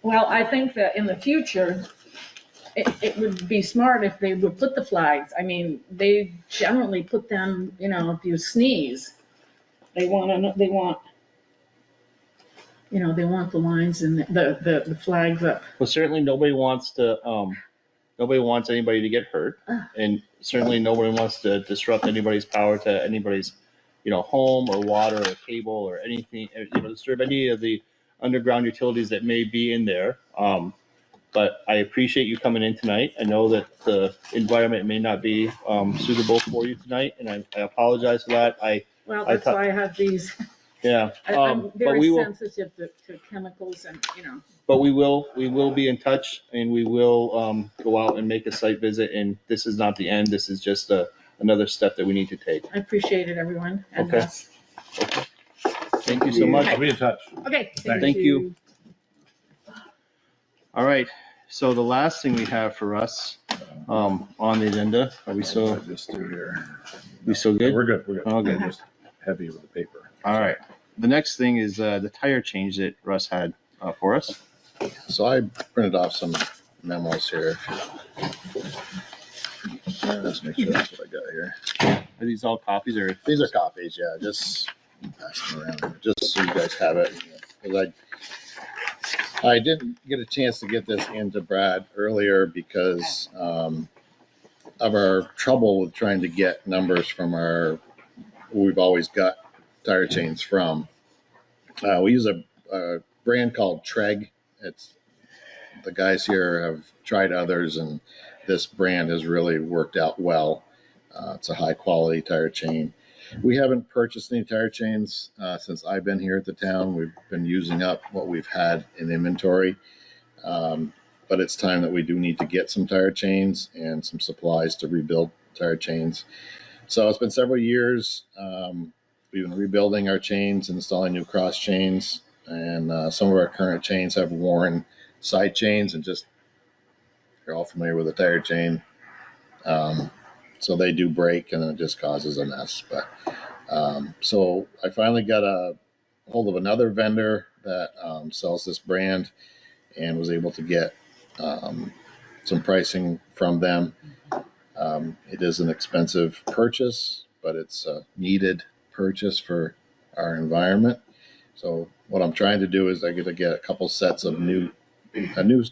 Well, I think that in the future, it would be smart if they would put the flags. They generally put them, if you sneeze, they want the lines and the flags up. Well, certainly nobody wants anybody to get hurt, and certainly nobody wants to disrupt anybody's power to anybody's, home or water or cable or anything, disturb any of the underground utilities that may be in there. But I appreciate you coming in tonight. I know that the environment may not be suitable for you tonight, and I apologize for that. That's why I have these. Yeah. I'm very sensitive to chemicals and, But we will be in touch, and we will go out and make a site visit, and this is not the end. This is just another step that we need to take. I appreciate it, everyone. And Okay. Thank you so much. I'll be in touch. Okay. Thank you. All right, so the last thing we have for us on the agenda, are we I still just through here. good? We're good. We're good. Oh, good. I'm just heavy with the paper. All right. The next thing is the tire change that Russ had for us. So I printed off some memos here. Let's make sure that's what I got here. Are these all copies or? These are copies, yeah, just pass them around, just so you guys have it. Because I didn't get a chance to get this into Brad earlier because of our trouble with trying to get numbers from we've always got tire chains from. We use a brand called Treg. The guys here have tried others, and this brand has really worked out well. It's a high quality tire chain. We haven't purchased any tire chains since I've been here at the town. We've been using up what we've had in inventory. But it's time that we do need to get some tire chains and some supplies to rebuild tire chains. So it's been several years. We've been rebuilding our chains, installing new cross chains, and some of our current chains have worn side chains, and just, you're all familiar with a tire chain. So they do break, and it just causes a mess. But so I finally got a hold of another vendor that sells this brand, and was able to get some pricing from them. It is an expensive purchase, but it's a needed purchase for our environment. So what I'm trying to do is I get to get a couple sets of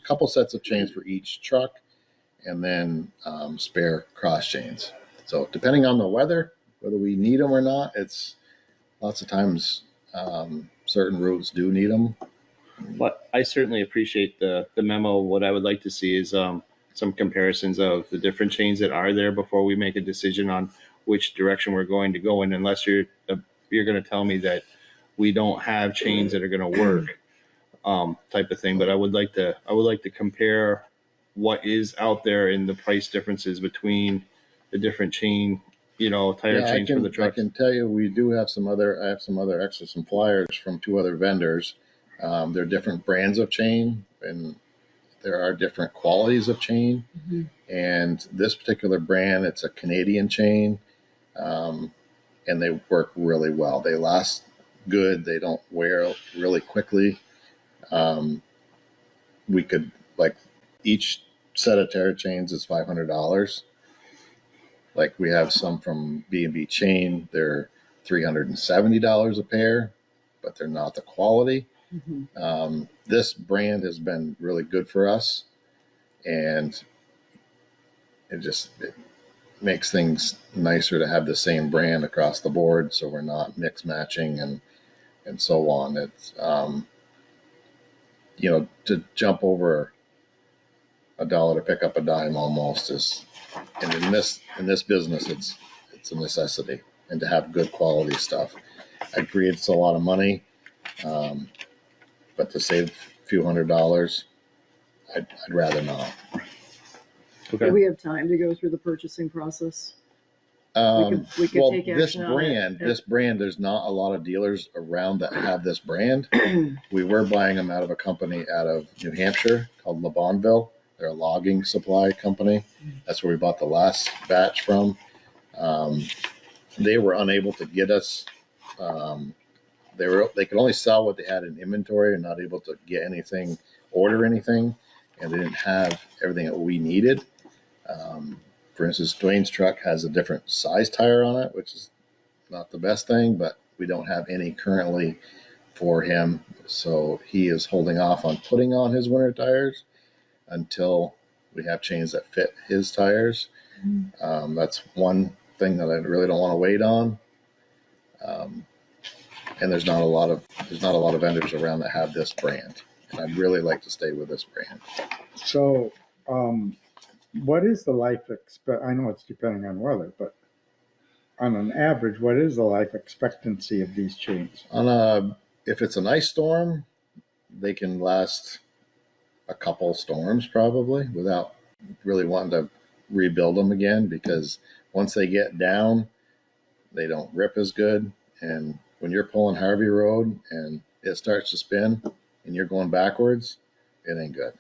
couple sets of chains for each truck, and then spare cross chains. So depending on the weather, whether we need them or not, it's lots of times certain routes do need them. But I certainly appreciate the memo. What I would like to see is some comparisons of the different chains that are there before we make a decision on which direction we're going to go in, unless you're going to tell me that we don't have chains that are going to work, type of thing. But I would like to compare what is out there and the price differences between the different chain, tire chains for the trucks. I can tell you, we do have I have some other extra flyers from 2 other vendors. They're different brands of chain, and there are different qualities of chain. Mm-hmm. And this particular brand, it's a Canadian chain, and they work really well. They last good. They don't wear really quickly. We could, each set of tire chains is $500. Like, we have some from B&B Chain. They're $370 a pair, but they're not the quality. Mm-hmm. This brand has been really good for us, and it makes things nicer to have the same brand across the board, so we're not mix matching and so on. It's to jump over $1 to pick up a dime almost is, and in this business, it's a necessity, and to have good quality stuff. I agree it's a lot of money, but to save a few $100s, I'd rather not. Okay. Do we have time to go through the purchasing process? We could take action on it. This brand, there's not a lot of dealers around that have this brand. We were buying them out of a company out of New Hampshire called Landfill. They're a logging supply company. That's where we bought the last batch from. They were unable to get us. They could only sell what they had in inventory, and not able to get anything, order anything, and they didn't have everything that we needed. For instance, Dwayne's truck has a different size tire on it, which is not the best thing, but we don't have any currently for him. So he is holding off on putting on his winter tires until we have chains that fit his tires. That's one thing that I really don't want to wait on. And there's not a lot of vendors around that have this brand, and I'd really like to stay with this brand. So, what is the life I know it's depending on weather, but on an average, what is the life expectancy of these chains? If it's an ice storm, they can last a couple storms probably without really wanting to rebuild them again, because once they get down, they don't rip as good. And when you're pulling Harvey Road and it starts to spin and you're going backwards, it ain't good.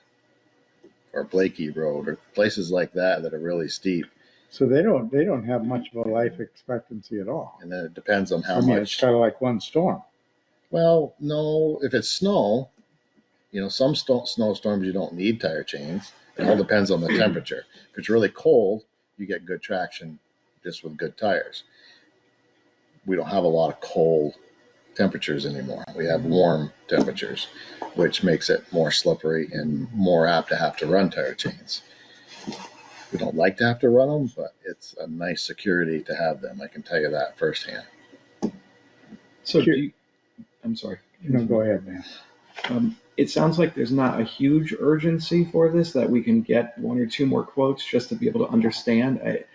or Blakey Road or places like that that are really steep. So they don't have much of a life expectancy at all. And then it depends on how I mean, much. it's kind of like one storm. Well, no, if it's snow, some snowstorms you don't need tire chains. It all depends on the temperature. If it's really cold, you get good traction just with good tires. We don't have a lot of cold temperatures anymore. We have warm temperatures, which makes it more slippery and more apt to have to run tire chains. We don't like to have to run them, but it's a nice security to have them. I can tell you that firsthand. So I'm sorry. No, go ahead, man. It sounds like there's not a huge urgency for this, that we can get 1 or 2 more quotes just to be able to understand. I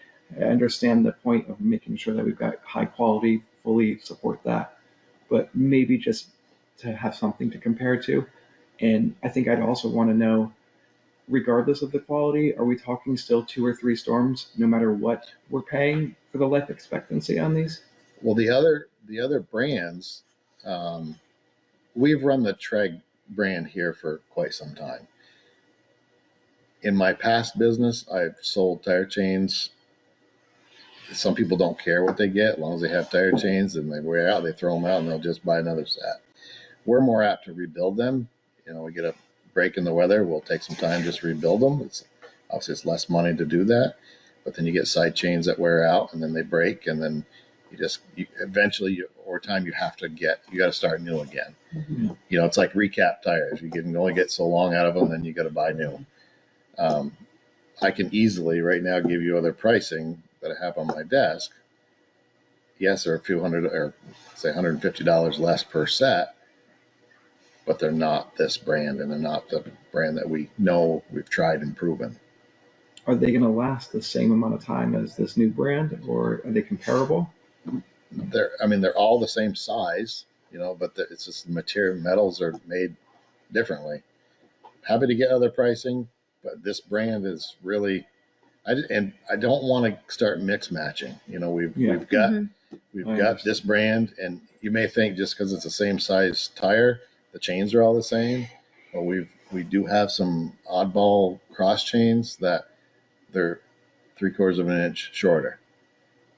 understand the point of making sure that we've got high quality, fully support that, but maybe just to have something to compare to. And I think I'd also want to know, regardless of the quality, are we talking still 2 or 3 storms, no matter what we're paying for the life expectancy on these? Well, the other brands, we've run the Treg brand here for quite some time. In my past business, I've sold tire chains. Some people don't care what they get, as long as they have tire chains and they wear out, they throw them out and they'll just buy another set. We're more apt to rebuild them. We get a break in the weather, we'll take some time just to rebuild them. Obviously it's less money to do that, but then you get side chains that wear out and then they break, and then eventually over time you got to start new again. Mm-hmm. It's like recap tires. You can only get so long out of them, then you got to buy new. I can easily right now give you other pricing that I have on my desk. Yes, they're a few hundred, or say $150 less per set, but they're not this brand, and they're not the brand that we know we've tried and proven. Are they going to last the same amount of time as this new brand, or are they comparable? They're all the same size, but it's just the metals are made differently. Happy to get other pricing, but this brand is really, I don't want to start mix matching. We've got this brand, and you may think just because it's the same size tire, the chains are all the same. But we do have some oddball cross chains that they're 3/4 of an inch shorter,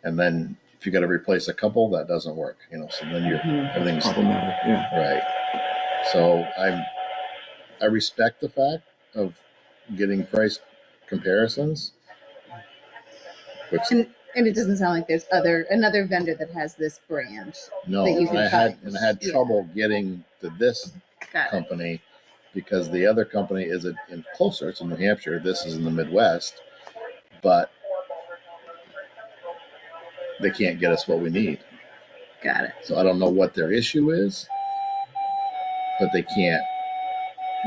and then if you got to replace a couple, that doesn't work. So then everything's problematic. Yeah. Right. So I respect the fact of getting price comparisons, And it doesn't sound like there's another vendor that has this brand. No, that you can I had find. trouble getting to this Got it. company because the other company is closer. It's in New Hampshire. This is in the Midwest, but they can't get us what we need. Got it. So I don't know what their issue is, but they can't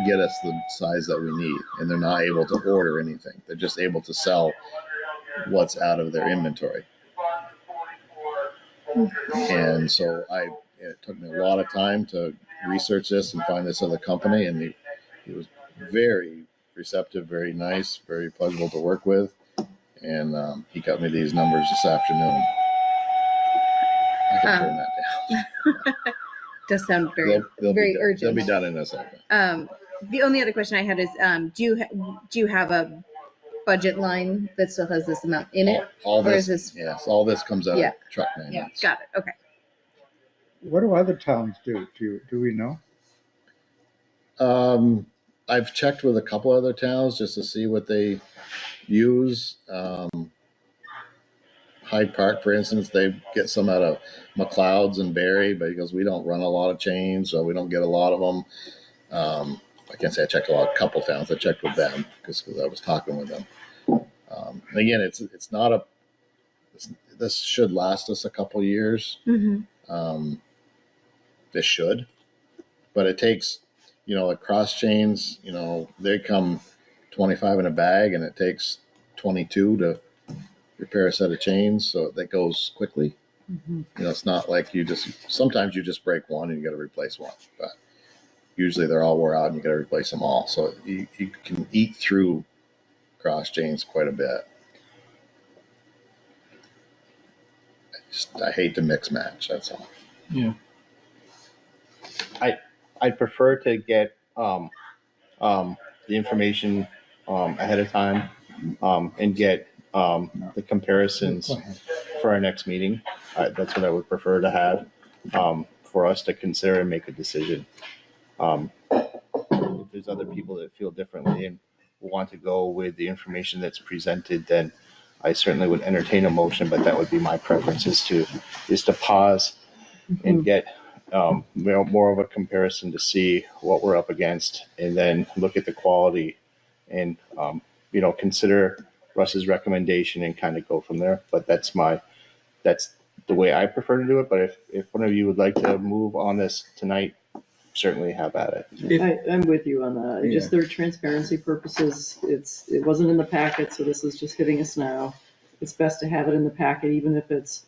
get us the size that we need, and they're not able to order anything. They're just able to sell what's out of their inventory. And so it took me a lot of time to research this and find this other company, and he was very receptive, very nice, very pleasurable to work with, and he got me these numbers this afternoon. I can turn that down. Does sound very very urgent. They'll be done in a second. The only other question I had is, do you have a budget line that still has this amount in it? All Or this, is this- yes, all this comes out Yeah. of truck maintenance. Got it. Okay. What do other towns do? Do we know? I've checked with a couple other towns just to see what they use. Hyde Park, for instance, they get some out of McLeod's and Barry, but because we don't run a lot of chains, so we don't get a lot of them. I can't say I checked a couple towns. I checked with them because I was talking with them. Again, it's not this should last us a couple years. Mm-hmm. This should, but it takes, like cross chains, they come 25 in a bag, and it takes 22 to repair a set of chains, so that goes quickly. Mm-hmm. It's not like sometimes you just break one and you got to replace one, but usually they're all wore out and you got to replace them all. So you can eat through cross chains quite a bit. I hate to mix match. That's all. Yeah. I'd prefer to get the information ahead of time, and get, the comparisons for our next meeting. That's what I would prefer to have, for us to consider and make a decision. If there's other people that feel differently and want to go with the information that's presented, then I certainly would entertain a motion, but that would be my preference, is to pause and get, more of a comparison to see what we're up against, and then look at the quality and, consider Russ's recommendation and kind of go from there. But that's the way I prefer to do it. But if one of you would like to move on this tonight, certainly have at it. I'm with you on that. Just for transparency purposes, it wasn't in the packet, so this is just hitting us now. It's best to have it in the packet, even if it's,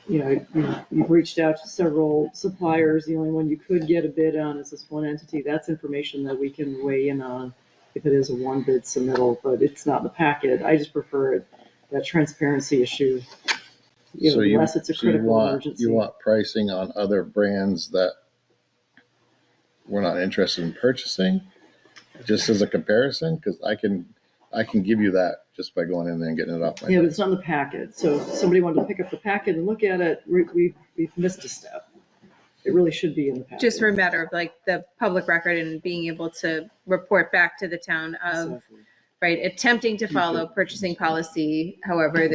you've reached out to several suppliers. The only one you could get a bid on is this one entity. That's information that we can weigh in on if it is a one bid submittal, but it's not in the packet. I just prefer that transparency issue, unless it's a critical emergency. You want pricing on other brands that we're not interested in purchasing, just as a comparison? Because I can give you that just by going in there and getting it off my. Yeah, but it's not in the packet. So if somebody wanted to pick up the packet and look at it, we've missed a step. It really should be in the packet. Just for a matter of like the public record and being able to report back to the town of, Exactly. right, attempting to follow purchasing policy. However,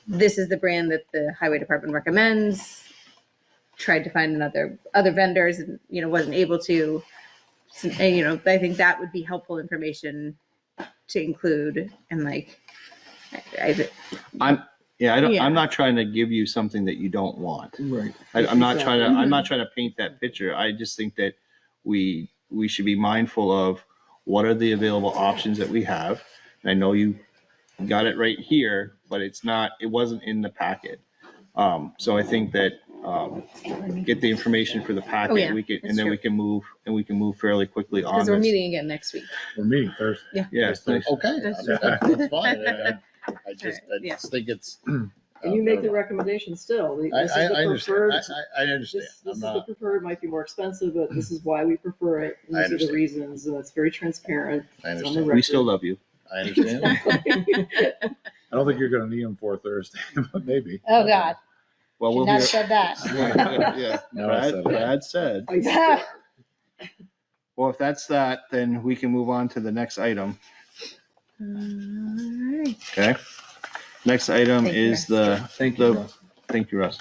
this is the brand that the highway department recommends. Tried to find other vendors and, wasn't able to. And, I think that would be helpful information to include. And I'm not trying to give you something that you don't want. Right. I'm not trying to paint that picture. I just think that we should be mindful of what are the available options that we have. And I know you got it right here, but it wasn't in the packet. So I think that, get the information for the packet. Oh, yeah, we that's can move fairly quickly on because we're this. meeting again next week. We're meeting Thursday. Yeah. Okay, That's that's fine. I just Yeah. think it's. And you make the recommendation still. This is the I preferred. understand. I understand. This is the preferred, might be more expensive, but this is why we prefer it. And I these are the understand. reasons, and it's very transparent. I It's on the understand. record. We still love you. I understand. I don't think you're gonna need them for Thursday, but maybe. Oh, God. Well, Should we'll not be. have said that. Yeah. No, I said that. Brad said. Well, if that's that, then we can move on to the next item. Alright. Okay. Next item Thank you, is Thank you, Russ. thank you, Russ.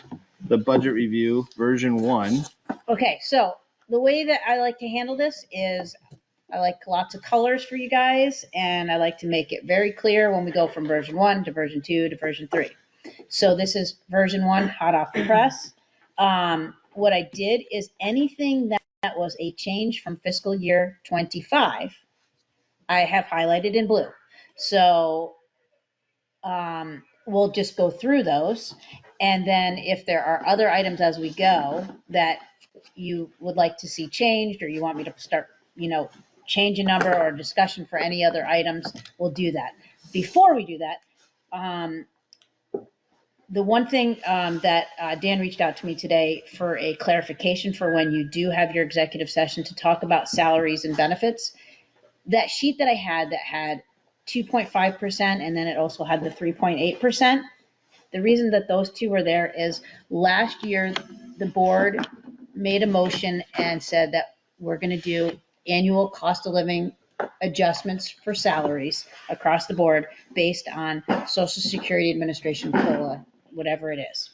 The budget review, version 1. Okay, so the way that I like to handle this is I like lots of colors for you guys, and I like to make it very clear when we go from version 1 to version 2 to version 3. So this is version 1, hot off the press. What I did is anything that was a change from fiscal year 25, I have highlighted in blue. So we'll just go through those. And then if there are other items as we go that you would like to see changed, or you want me to start, change a number or discussion for any other items, we'll do that. Before we do that, the one thing that Dan reached out to me today for a clarification for when you do have your executive session to talk about salaries and benefits, that sheet that I had that had 2.5% and then it also had the 3.8%. The reason that those two were there is last year the board made a motion and said that we're going to do annual cost of living adjustments for salaries across the board based on Social Security Administration COLA, whatever it is.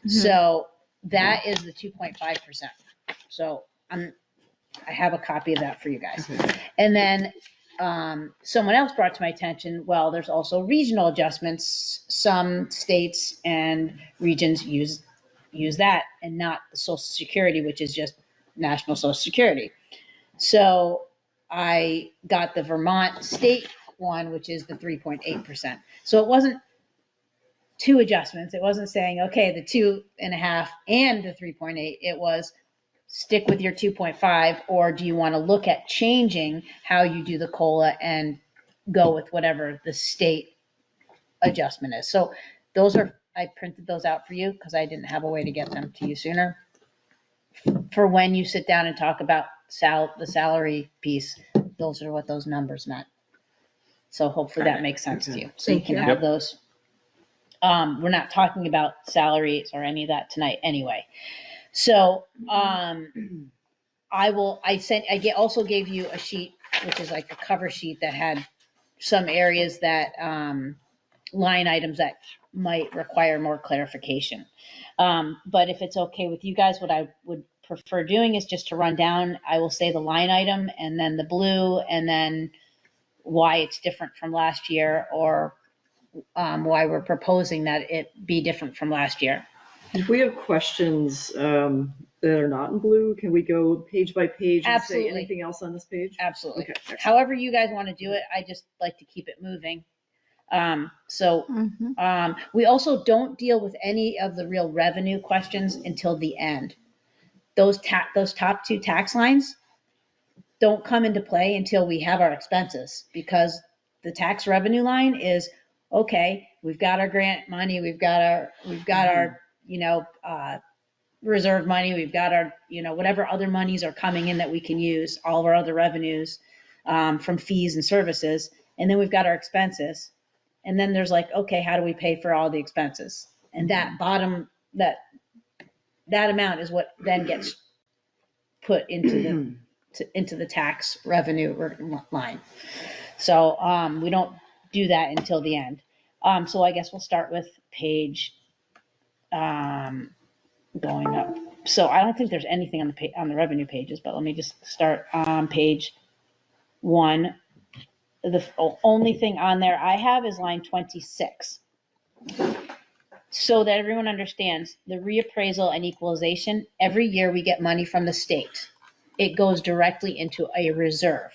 So that is the 2.5%. So I have a copy of that for you guys. And then someone else brought to my attention, well, there's also regional adjustments. Some states and regions use that and not the Social Security, which is just national Social Security. So I got the Vermont state one, which is the 3.8%. So it wasn't two adjustments. It wasn't saying, okay, the 2.5 and the 3.8. It was stick with your 2.5, or do you want to look at changing how you do the COLA and go with whatever the state adjustment is. So those are, I printed those out for you because I didn't have a way to get them to you sooner. For when you sit down and talk about the salary piece, those are what those numbers meant. So hopefully that makes sense to you. So you Thank can you. have those. We're not talking about salaries or any of that tonight anyway. So, also gave you a sheet, which is like a cover sheet that had some areas that, line items that might require more clarification. But if it's okay with you guys, what I would prefer doing is just to run down, I will say the line item and then the blue and then why it's different from last year, or why we're proposing that it be different from last year. If we have questions that are not in blue, can we go page by page and say Absolutely. anything else on this page? Absolutely. Okay. However you guys want to do it, I just like to keep it moving. We also don't deal with any of the real revenue questions until the end. Those top two tax lines don't come into play until we have our expenses, because the tax revenue line is, okay, we've got our grant money, we've got our, reserve money, we've got our, whatever other monies are coming in that we can use, all of our other revenues, from fees and services. And then we've got our expenses. And then there's like, okay, how do we pay for all the expenses? And that bottom, that amount is what then gets put into the tax revenue line. So, we don't do that until the end. So I guess we'll start with page, going up. So I don't think there's anything on the revenue pages, but let me just start on page 1. The only thing on there I have is line 26. So that everyone understands, the reappraisal and equalization, every year we get money from the state. It goes directly into a reserve.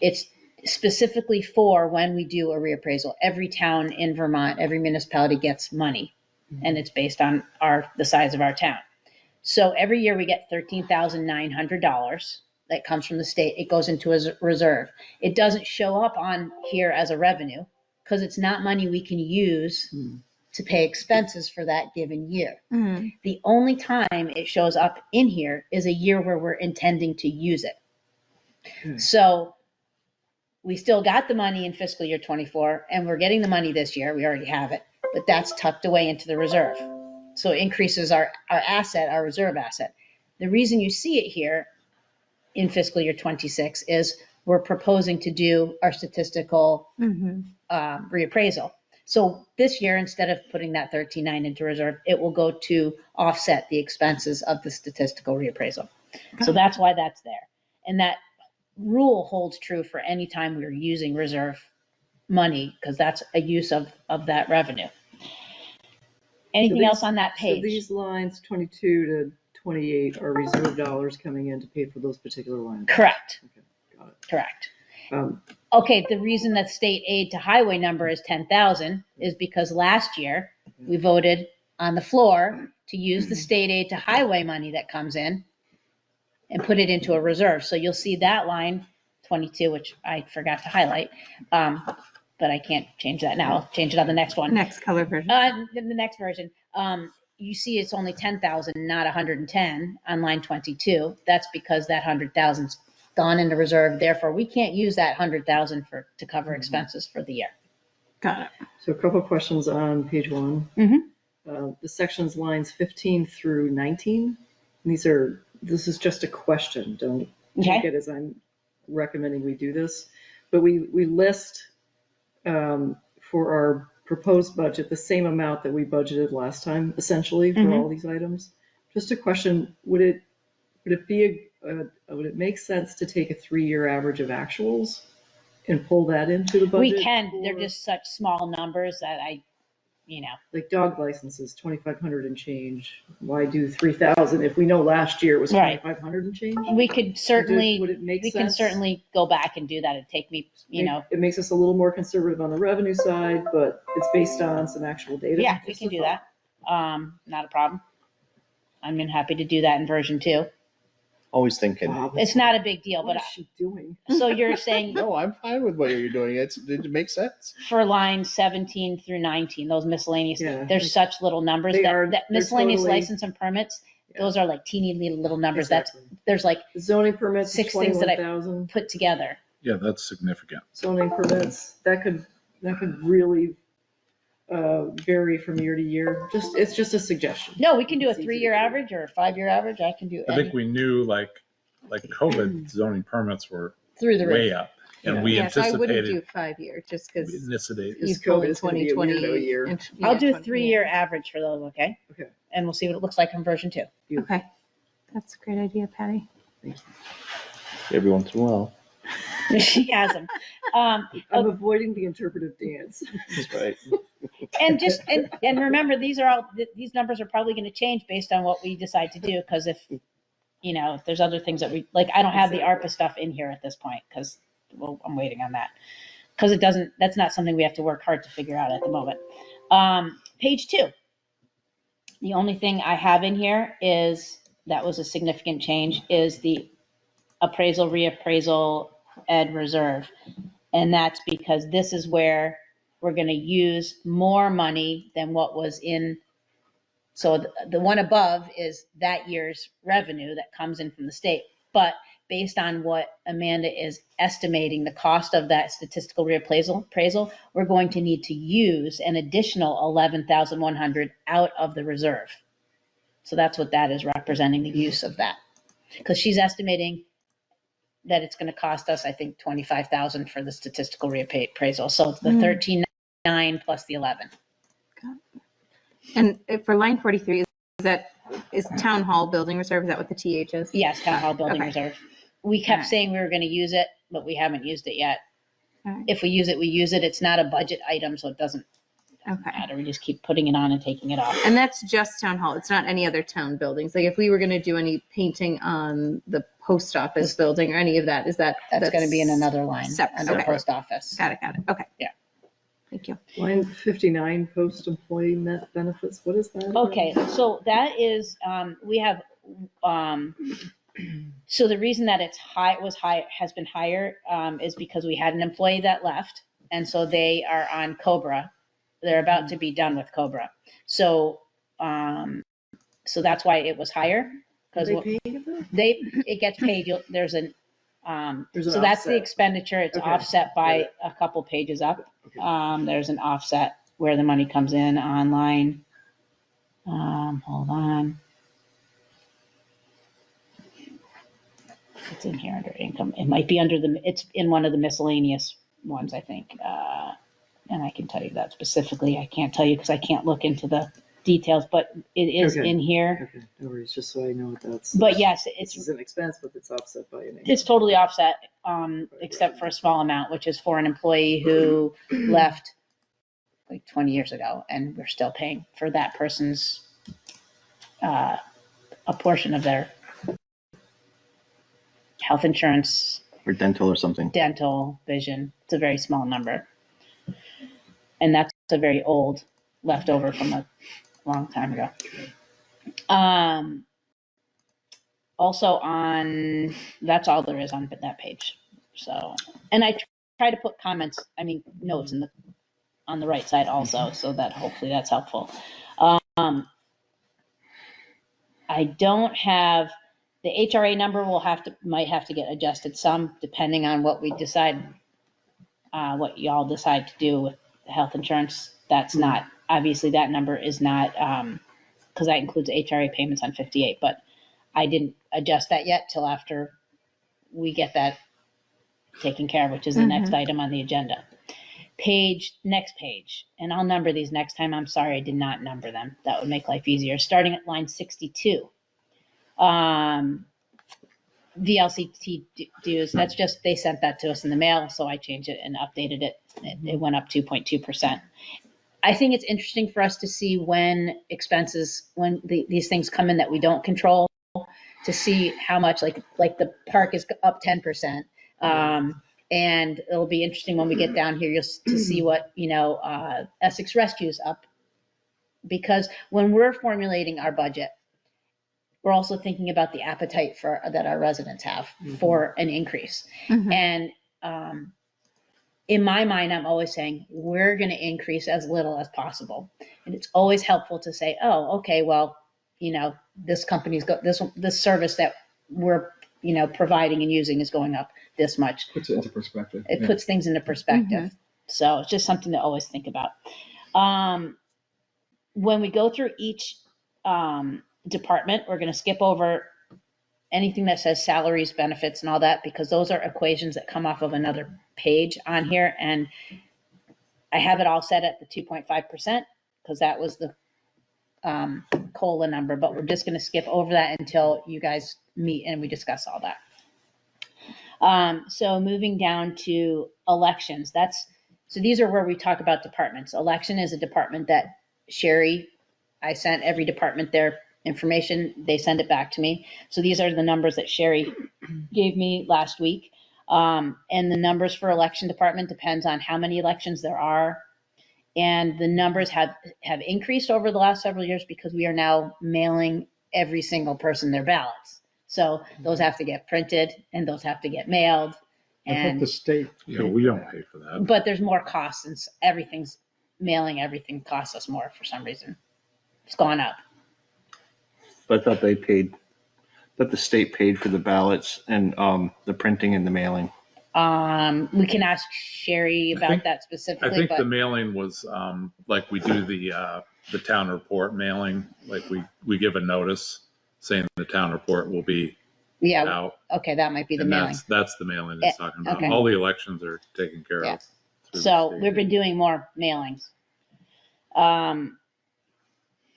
It's specifically for when we do a reappraisal. Every town in Vermont, every municipality gets money, and it's based on the size of our town. So every year we get $13,900 that comes from the state. It goes into a reserve. It doesn't show up on here as a revenue because it's not money we can use to pay expenses for that given year. The only time it shows up in here is a year where we're intending to use it. So we still got the money in fiscal year 24, and we're getting the money this year. We already have it, but that's tucked away into the reserve. So it increases our asset, our reserve asset. The reason you see it here in fiscal year 26 is we're proposing to do our statistical reappraisal. So this year, instead of putting that 13.9 into reserve, it will go to offset the expenses of the statistical reappraisal. So that's why that's there. And that rule holds true for any time we're using reserve money, because that's a use of that revenue. Anything else on that page? So these lines 22 to 28 are reserve dollars coming in to pay for those particular lines. Correct. Okay, got it. Correct. Um, Okay, the reason that state aid to highway number is 10,000 is because last year we voted on the floor to use the state aid to highway money that comes in and put it into a reserve. So you'll see that line 22, which I forgot to highlight, but I can't change that now. I'll change it on the next one. Next color version. The next version. You see it's only 10,000, not 110 on line 22. That's because that 100,000's gone into reserve. Therefore, we can't use that 100,000 to cover expenses for the year. Got it. So a couple of questions on page 1. The sections lines 15 through 19. This is just a question. Don't take it as I'm recommending we do this. But we list for our proposed budget the same amount that we budgeted last time, essentially, for all these items. Just a question: would it make sense to take a 3-year average of actuals and pull that into the budget? We can. They're just such small numbers that like dog licenses, 2,500 and change. Why do 3,000 if we know last year it was 2,500 and change? We could certainly, would it make sense? can certainly go back and do that. It'd take me, It makes us a little more conservative on the revenue side, but it's based on some actual data. Yeah, we can do that. Not a problem. I'm happy to do that in version 2. Always thinking. Wow, It's not a big deal, what but is she doing? so you're saying No, I'm fine with what you're doing. It makes sense. for lines 17 through 19, those miscellaneous, Yeah. there's such little numbers They that are- they're miscellaneous totally- license and permits, those are like teeny little numbers. Exactly. There's like Zoning permits, 6 things that I 21,000. put together. Yeah, that's significant. Zoning permits, that could really vary from year to year. It's just a suggestion. No, we can do a It's easy 3-year to do. average or a 5-year average. I can do I any think we knew like COVID zoning permits were through the way roof. up. And we Yes, I wouldn't do anticipated, 5-year just we because anticipated, Because he's pulling COVID is gonna be a 2020. weirdo year. and- I'll yeah, do a 20, 3-year average for those, okay? Okay. And we'll see what it looks like in version 2. yeah. Okay, that's a great idea, Patty. Every once in a while. She has them. I'm avoiding the interpretive dance. That's right. And just, and remember, these numbers are probably going to change based on what we decide to do. Because if there's other things that I don't have the ARPA stuff in here at this point because I'm waiting on that. Because that's not something we have to work hard to figure out at the moment. Page 2. The only thing I have in here that was a significant change is the appraisal, reappraisal, ed reserve. And that's because this is where we're going to use more money than what was in. So the one above is that year's revenue that comes in from the state. But based on what Amanda is estimating the cost of that statistical reappraisal, we're going to need to use an additional 11,100 out of the reserve. So that's what that is representing, the use of that. Because she's estimating that it's going to cost us, I think, 25,000 for the statistical reappraisal. So it's the 13,900 plus the 11. And for line 43, is town hall building reserve, is that what the TH is? Yes, town hall building Okay. reserve. We kept Alright. saying we were going to use it, but we haven't used it yet. Alright. If we use it, we use it. It's not a budget item, so it doesn't Okay. matter. We just keep putting it on and taking it off. And that's just town hall. It's not any other town buildings. Like if we were going to do any painting on the post office building or any of that, That's going to be in another line separate. under Okay. post office. Got it. Okay. Yeah. Thank you. Line 59, post-employee net benefits, what is that? Okay, so that is, we have, so the reason that has been higher, is because we had an employee that left. And so they are on COBRA. They're about to be done with COBRA. So, so that's why it was higher. Are Because they paying it though? it gets paid, There's an so that's the offset. expenditure. It's Okay. offset by a couple pages up. Okay. There's an offset where the money comes in online. Hold on. It's in here under income. It might be it's in one of the miscellaneous ones, I think. And I can tell you that specifically. I can't tell you because I can't look into the details, but it is Okay. in here. Okay, no worries, just so I know what that's. But yes, This is an expense, but it's offset by an income. it's totally offset, except for a small amount, which is for an employee who left like 20 years ago, and we're still paying for that person's, a portion of their health insurance, Or dental or something. dental, vision. It's a very small number. And that's a very old leftover from a long time ago. Also that's all there is on that page. So, and I try to put notes on the right side also, so that hopefully that's helpful. I don't have, the HRA number might have to get adjusted some depending on what we decide, what y'all decide to do with the health insurance. That's not, obviously that number is not, because that includes HRA payments on 58, but I didn't adjust that yet till after we get that taken care of, which is the next item on the agenda. Next page, and I'll number these next time. I'm sorry I did not number them. That would make life easier. Starting at line 62. VLCT dues, that's just, they sent that to us in the mail, so I changed it and updated it. It went up 2.2%. I think it's interesting for us to see when these things come in that we don't control, to see how much, like the park is up 10%. And it'll be interesting when we get down here to see what, Essex Rescue's up. Because when we're formulating our budget, we're also thinking about the appetite that our residents have for an increase. And in my mind, I'm always saying we're going to increase as little as possible. And it's always helpful to say, oh, okay, well, this company's this service that we're, providing and using is going up this much. Puts it into perspective. It Yeah. puts things into perspective. So it's just something to always think about. When we go through each department, we're going to skip over anything that says salaries, benefits, and all that, because those are equations that come off of another page on here. And I have it all set at the 2.5% because that was the COLA number, but we're just going to skip over that until you guys meet and we discuss all that. So moving down to elections, so these are where we talk about departments. Election is a department that I sent every department their information. They send it back to me. So these are the numbers that Sherry gave me last week. And the numbers for election department depends on how many elections there are. And the numbers have increased over the last several years because we are now mailing every single person their ballots. So those have to get printed and those have to get mailed. I thought And the state. Yeah, we don't pay for that. but there's more costs and everything costs us more for some reason. It's gone up. But I thought the state paid for the ballots and the printing and the mailing. We can ask Sherry about that I specifically, think but the mailing was, like we do the town report mailing, like we give a notice saying the town report will be yeah, out. okay, that might be the And mailing. that's the mailing it's talking about. okay. All the elections are taken care Yeah. of. through the So state. we've been doing more mailings.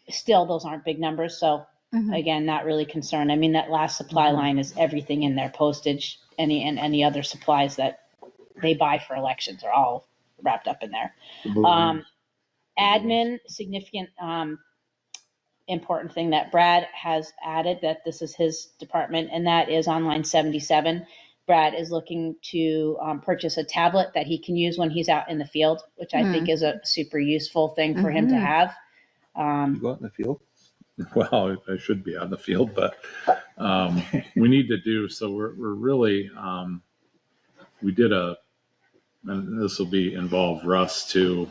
Still, those aren't big numbers, so again, not really concerned. I mean, that last supply line is everything in there, postage, any other supplies that they buy for elections are all wrapped up in there. Admin, significant, important thing that Brad has added, that this is his department, and that is on line 77. Brad is looking to purchase a tablet that he can use when he's out in the field, which I think is a super useful thing for him to have. You go out in the field? Well, I should be out in the field, but we need to do, so we're really, we did and this will involve Russ too,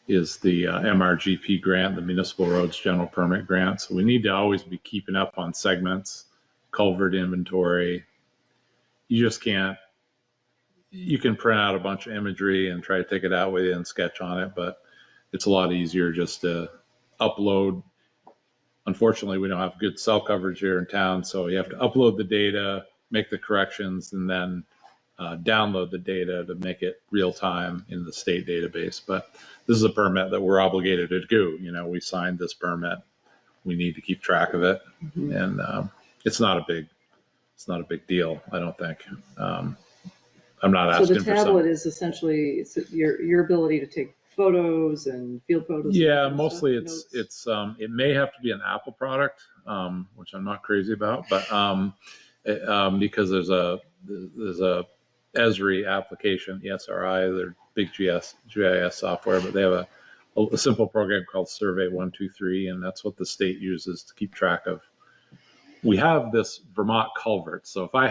is the MRGP grant, the Municipal Roads General Permit Grant. So we need to always be keeping up on segments, culvert inventory. You just can't, you can print out a bunch of imagery and try to take it out with you and sketch on it, but it's a lot easier just to upload. Unfortunately, we don't have good cell coverage here in town, so you have to upload the data, make the corrections, and then download the data to make it real time in the state database. But this is a permit that we're obligated to do. We signed this permit. We need to keep track of it, and it's not a big deal, I don't think. I'm not So asking the for tablet something. is essentially your ability to take photos and field photos. Yeah, and mostly stuff, it's it may have to be an Apple product, which I'm not crazy about, but because there's a Esri application, ESRI, they're big GIS software, but they have a simple program called Survey 123, and that's what the state uses to keep track of. We have this Vermont culvert, so if I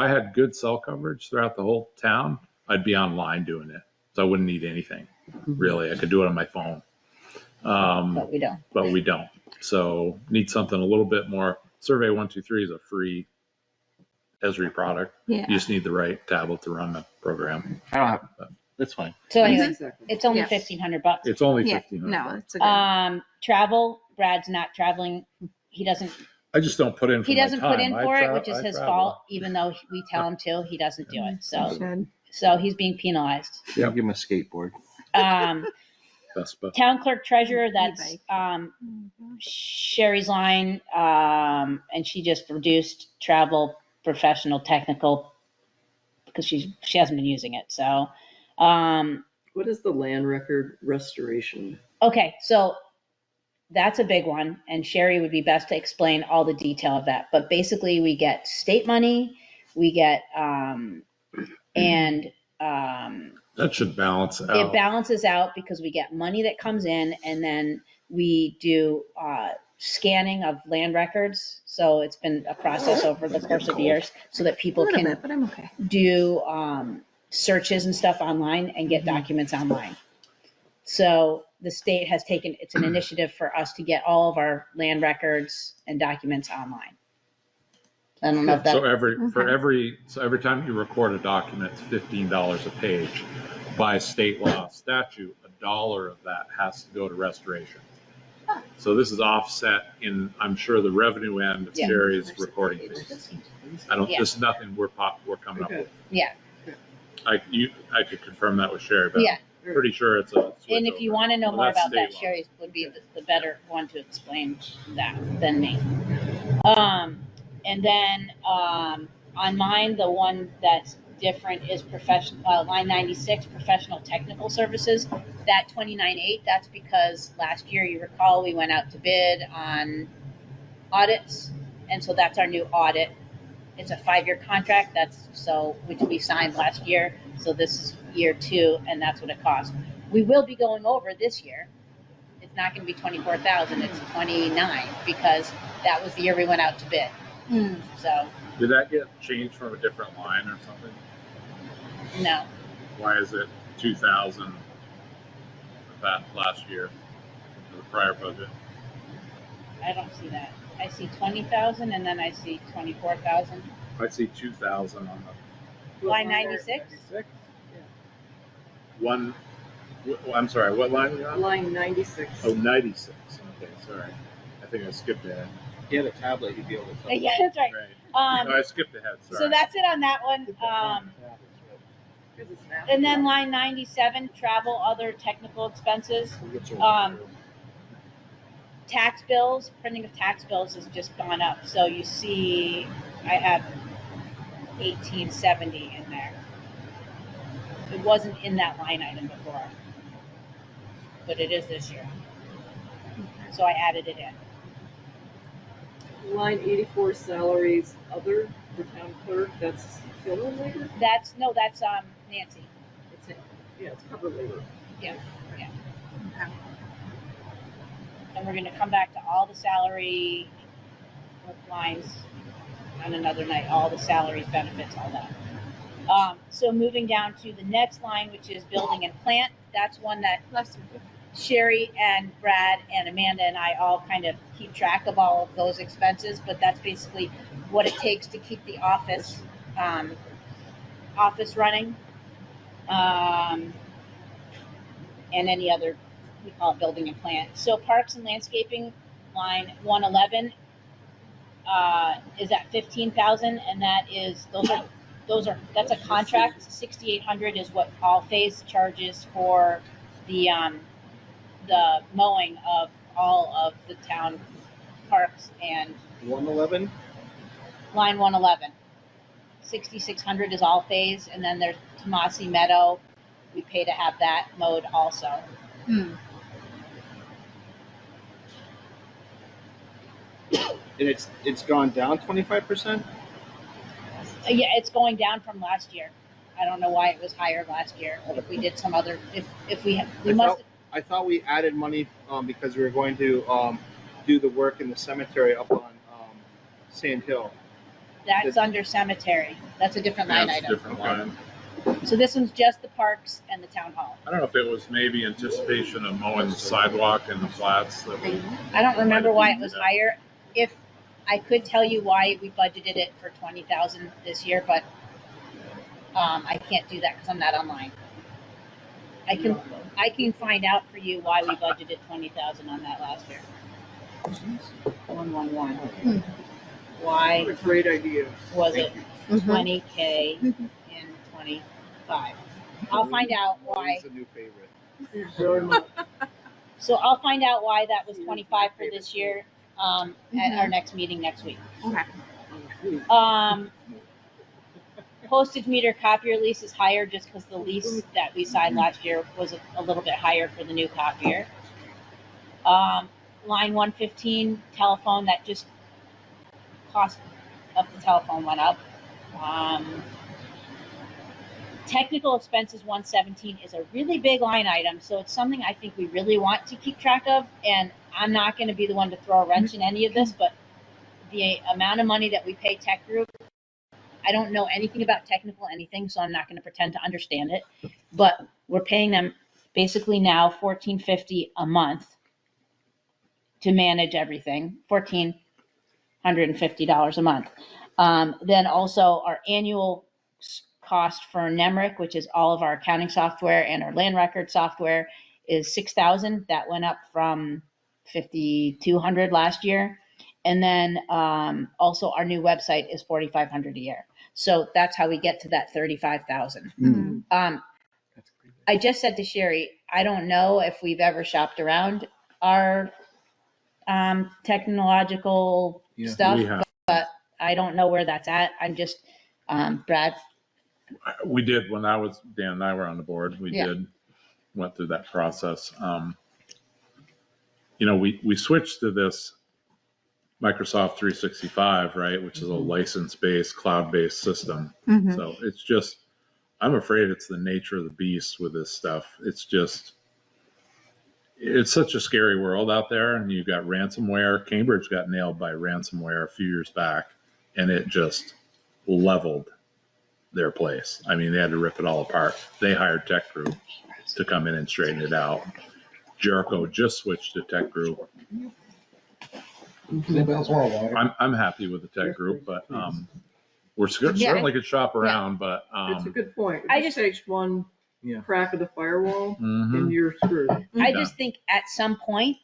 had good cell coverage throughout the whole town, I'd be online doing it, so I wouldn't need anything. Really, I could do it on my phone. But we don't. So need something a little bit more. Survey 123 is a free Esri product. Yeah. You just need the right tablet to run the program. I don't have, that's fine. So anyway, Exactly. it's only Yeah. $1,500. It's only Yeah, $1,500. no, it's a good. Travel, Brad's not traveling. He doesn't I just don't put in for He my doesn't put time. in I for it, tra- which is I his travel. fault, even though we tell him to, he doesn't do it. Should. So he's being penalized. Yeah, give him a skateboard. Vespa. Town clerk treasurer, that's E-bike. Sherry's line, and she just reduced travel, professional, technical, because she hasn't been using it. So, What is the land record restoration? okay, so that's a big one, and Sherry would be best to explain all the detail of that. But basically, we get state money, we get, That should balance out. it balances out because we get money that comes in, and then we do scanning of land records. So it's been a process over the course of years so that A people little can bit, but I'm okay. do searches and stuff online and get documents online. So the state has taken, it's an initiative for us to get all of our land records and documents online. I don't know if So that, every time you record a document, it's $15 a page. By state law statute, $1 of that has to go to restoration. So this is offset in, I'm sure, the revenue end of Yeah. Sherry's recording fees. Yeah. This is nothing we're coming up with. yeah, I could confirm that with Sherry, but yeah. I'm pretty sure it's a switch And if you over. want to know Well, more that's about that, state law. Sherry would be the better one to explain that than me. And then, on mine, the one that's different is line 96, professional technical services. That 29.8, that's because last year, you recall, we went out to bid on audits. And so that's our new audit. It's a 5-year contract. Which we signed last year. So this is year 2, and that's what it costs. We will be going over this year. It's not going to be 24,000. It's 29 because that was the year we went out to bid. So Did that get changed from a different line or something? no, Why is it 2,000 that last year, the prior budget? I don't see that. I see 20,000 and then I see 24,000. I see 2,000 on the Line 96. one. I'm sorry, what line are you on? Line 96. Oh, 96. Okay, sorry. I think I skipped ahead. He had a tablet, he'd be able to tell. Yeah, that's right. No, I skipped ahead. Sorry. So that's it on that one. And then line 97, travel, other technical expenses. Tax bills, printing of tax bills has just gone up. So you see, I have 1870 in there. It wasn't in that line item before, but it is this year. So I added it in. Line 84, salaries, other, the town clerk, that's fill-in labor? That's Nancy. It's cover labor. Yeah. And we're gonna come back to all the salary lines on another night, all the salaries, benefits, all that. So moving down to the next line, which is building and plant, that's one that Sherry and Brad and Amanda and I all kind of keep track of all of those expenses, but that's basically what it takes to keep the office running. And any other, we call it building and plant. So parks and landscaping, line 111, is at 15,000, and that's a contract. 6,800 is what All Phase charges for the mowing of all of the town parks. And 111? line 111, 6,600 is All Phase, and then there's Tomasi Meadow. We pay to have that mowed also. And it's gone down 25%? Yeah, it's going down from last year. I don't know why it was higher last year. If we did some other, I thought we added money because we were going to do the work in the cemetery up on Sand Hill. That's under cemetery. That's a different line That's a item. different line. So this one's just the parks and the town hall. I don't know if it was maybe anticipation of mowing the sidewalk and the flats. I don't remember why it was higher. If I could tell you why we budgeted it for 20,000 this year, but I can't do that because I'm not online. I can find out for you why we budgeted 20,000 on that last year. 111. Why What a great idea. was it 20K in 25? I'll find out why. It's a new favorite. So I'll find out why that was 25 for this year at our next meeting next week. Okay. Postage meter copier lease is higher just because the lease that we signed last year was a little bit higher for the new copier. Line 115, telephone, that just cost of the telephone went up. Technical expenses 117 is a really big line item, so it's something I think we really want to keep track of, and I'm not going to be the one to throw a wrench in any of this, but the amount of money that we pay tech group, I don't know anything about technical anything, so I'm not going to pretend to understand it, but we're paying them basically now $1,450 a month to manage everything, $1,450 a month. Then also our annual cost for NEMRIC, which is all of our accounting software and our land record software, is $6,000. That went up from $5,200 last year. And then also our new website is $4,500 a year. So that's how we get to that $35,000. I just said to Sherry, I don't know if we've ever shopped around our technological stuff, but I don't know where that's at. I'm just, Brad. We did when Dan and I were on the board. We went through that process. We switched to this Microsoft 365, right, which is a license-based, cloud-based system. So it's just, I'm afraid it's the nature of the beast with this stuff. It's such a scary world out there, and you've got ransomware. Cambridge got nailed by ransomware a few years back, and it just leveled their place. I mean, they had to rip it all apart. They hired Tech Group to come in and straighten it out. Jericho just switched to Tech Group. I'm happy with the Tech Group, but we're certainly could shop around. But It's a good point. I It just takes one crack of the firewall, and you're screwed. I just think at some point,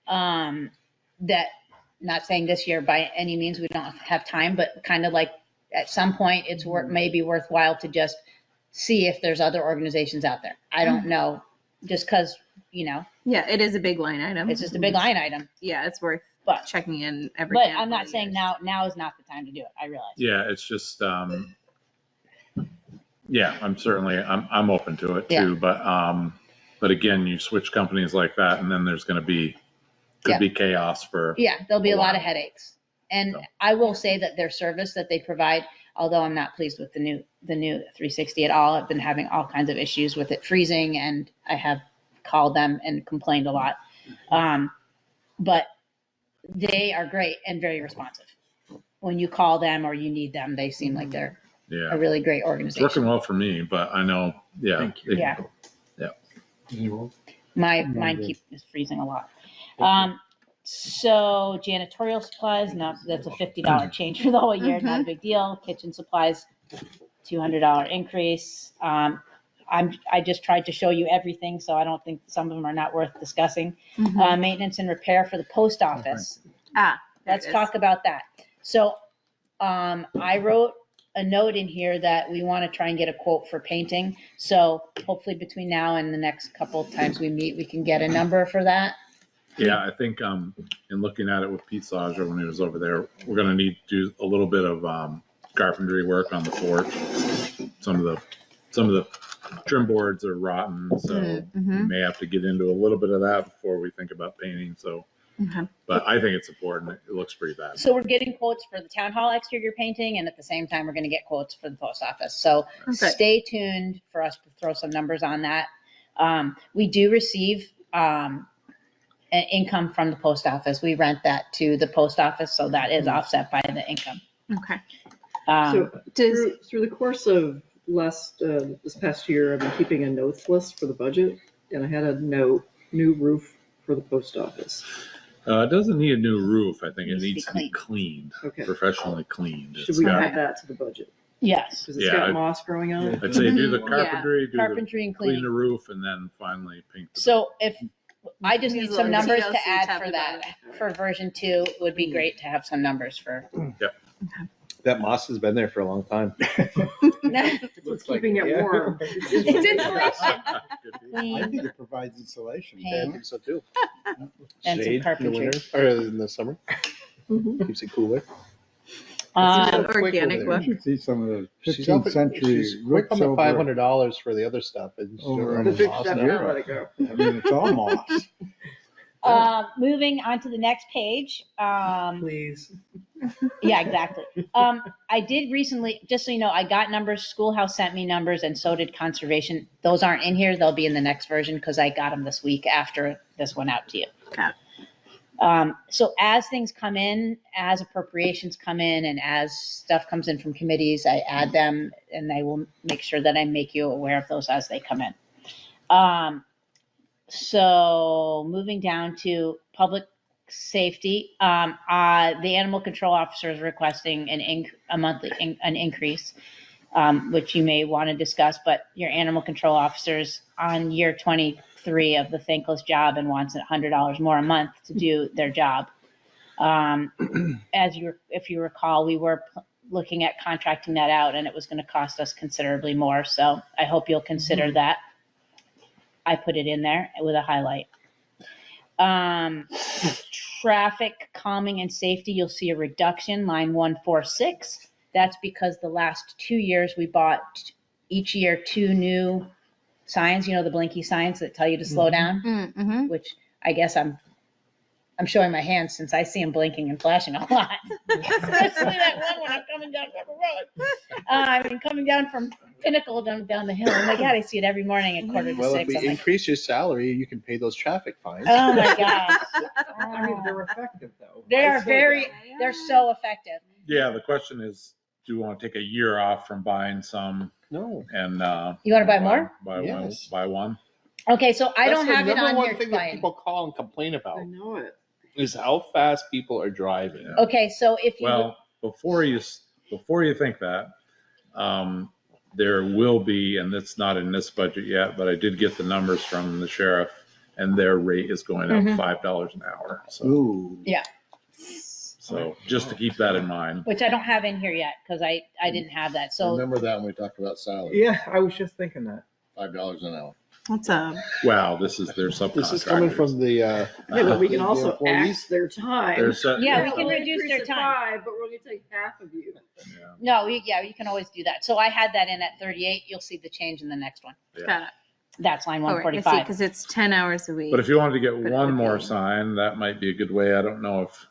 that, not saying this year by any means, we don't have time, but kind of like at some point it's maybe worthwhile to just see if there's other organizations out there. I don't know, just because, Yeah, it is a big line item. it's just a big line item. Yeah, it's worth But checking in every. But I'm not saying now is not the time to do it. I realize. yeah, it's just, I'm open to it too. But again, you switch companies like that, and then there's going to be chaos for. Yeah, there'll be a lot of headaches. And I will say that their service that they provide, although I'm not pleased with the new 360 at all, I've been having all kinds of issues with it freezing, and I have called them and complained a lot. But they are great and very responsive. When you call them or you need them, they seem like they're a really great It's organization. working well for me, but I know, Mine is freezing a lot. So janitorial supplies, that's a $50 change for the whole year, not a big deal. Kitchen supplies, $200 increase. I just tried to show you everything, so I don't think some of them are not worth discussing. Maintenance and repair for the post office. Let's talk about that. So I wrote a note in here that we want to try and get a quote for painting. So hopefully between now and the next couple of times we meet, we can get a number for that. Yeah, I think in looking at it with Pete Saja when he was over there, we're going to need to do a little bit of carpentry work on the porch. Some of the trim boards are rotten, so we may have to get into a little bit of that before we think about painting. So, but I think it's important. It looks pretty bad. So we're getting quotes for the town hall exterior painting, and at the same time, we're going to get quotes for the post office. So stay tuned for us to throw some numbers on that. We do receive an income from the post office. We rent that to the post office, so that is offset by the income. Okay. So through the course of this past year, I've been keeping a notes list for the budget, and I had a note, new roof for the post office. It doesn't need a new roof. I think it needs to be cleaned, professionally cleaned. Should we add that to the budget? Yes. Because it's got moss growing on it. I'd say do the carpentry, and clean the roof, and then finally paint. So if I just need some numbers to add for that, for version 2, it would be great to have some numbers for. Yep. That moss has been there for a long time. It's keeping it warm. It's insulation. I think it provides insulation. Yeah, I think so too. And some Shade in the carpentry. winter or in the summer. Keeps it cooler. Organic You look. should see some of the She's 15th century quick on the roofs $500 for the other stuff. And over in Let Europe. it go. I mean, it's all moss. Moving on to the next page. Please. Yeah, exactly. I did recently, just so you know, I got numbers. Schoolhouse sent me numbers, and so did Conservation. Those aren't in here. They'll be in the next version because I got them this week after this went out to you. Got So as things come in, as appropriations come in, and as stuff comes in from committees, I add them, and I will make sure that I make you aware of those as they come in. So moving down to public safety, the animal control officer is requesting a monthly an increase, which you may want to discuss, but your animal control officer's on year 23 of the thankless job and wants $100 more a month to do their job. If you recall, we were looking at contracting that out and it was going to cost us considerably more. So I hope you'll consider that. I put it in there with a highlight. Traffic calming and safety, you'll see a reduction, line 146. That's because the last 2 years we bought each year 2 new signs, the blinky signs that tell you to slow down, which I guess I'm showing my hands since I see them blinking and flashing a lot. Especially that one when I'm coming down River Road. I've been coming down from Pinnacle down the hill. Oh my God, I see it every morning at 5:45. Well, if we I'm like, increase your salary, you can pay those traffic fines. oh my gosh. I mean, they're effective though. They are they're so effective. Yeah, the question is, do you want to take a year off from buying some No. and, You want to buy more? Yes. Buy one? Okay, so I don't have it That's the on number here one thing that explained. people call and complain about I know it. is how fast people are driving. Okay, so if you. Well, before you think that, there will be, and it's not in this budget yet, but I did get the numbers from the sheriff, and their rate is going up $5 an hour. So, Ooh. Yeah. so just to keep that in mind. Which I don't have in here yet because I didn't have that. So Remember that when we talked about salary, Yeah, I was just thinking that. $5 an hour. What's up? Wow, this is their subcontractor. This is coming from the, Yeah, but we can the also employees. axe their time. yeah, we We'll can reduce increase their it time. 5, but we're going to take half of you. No, you can always do that. So I had that in at 38. You'll see the change in the next one. Got it. That's line Oh, right, I see, 145. because it's 10 hours a week. But if you wanted to get But it one would more be- sign, that might be a good way. I don't know if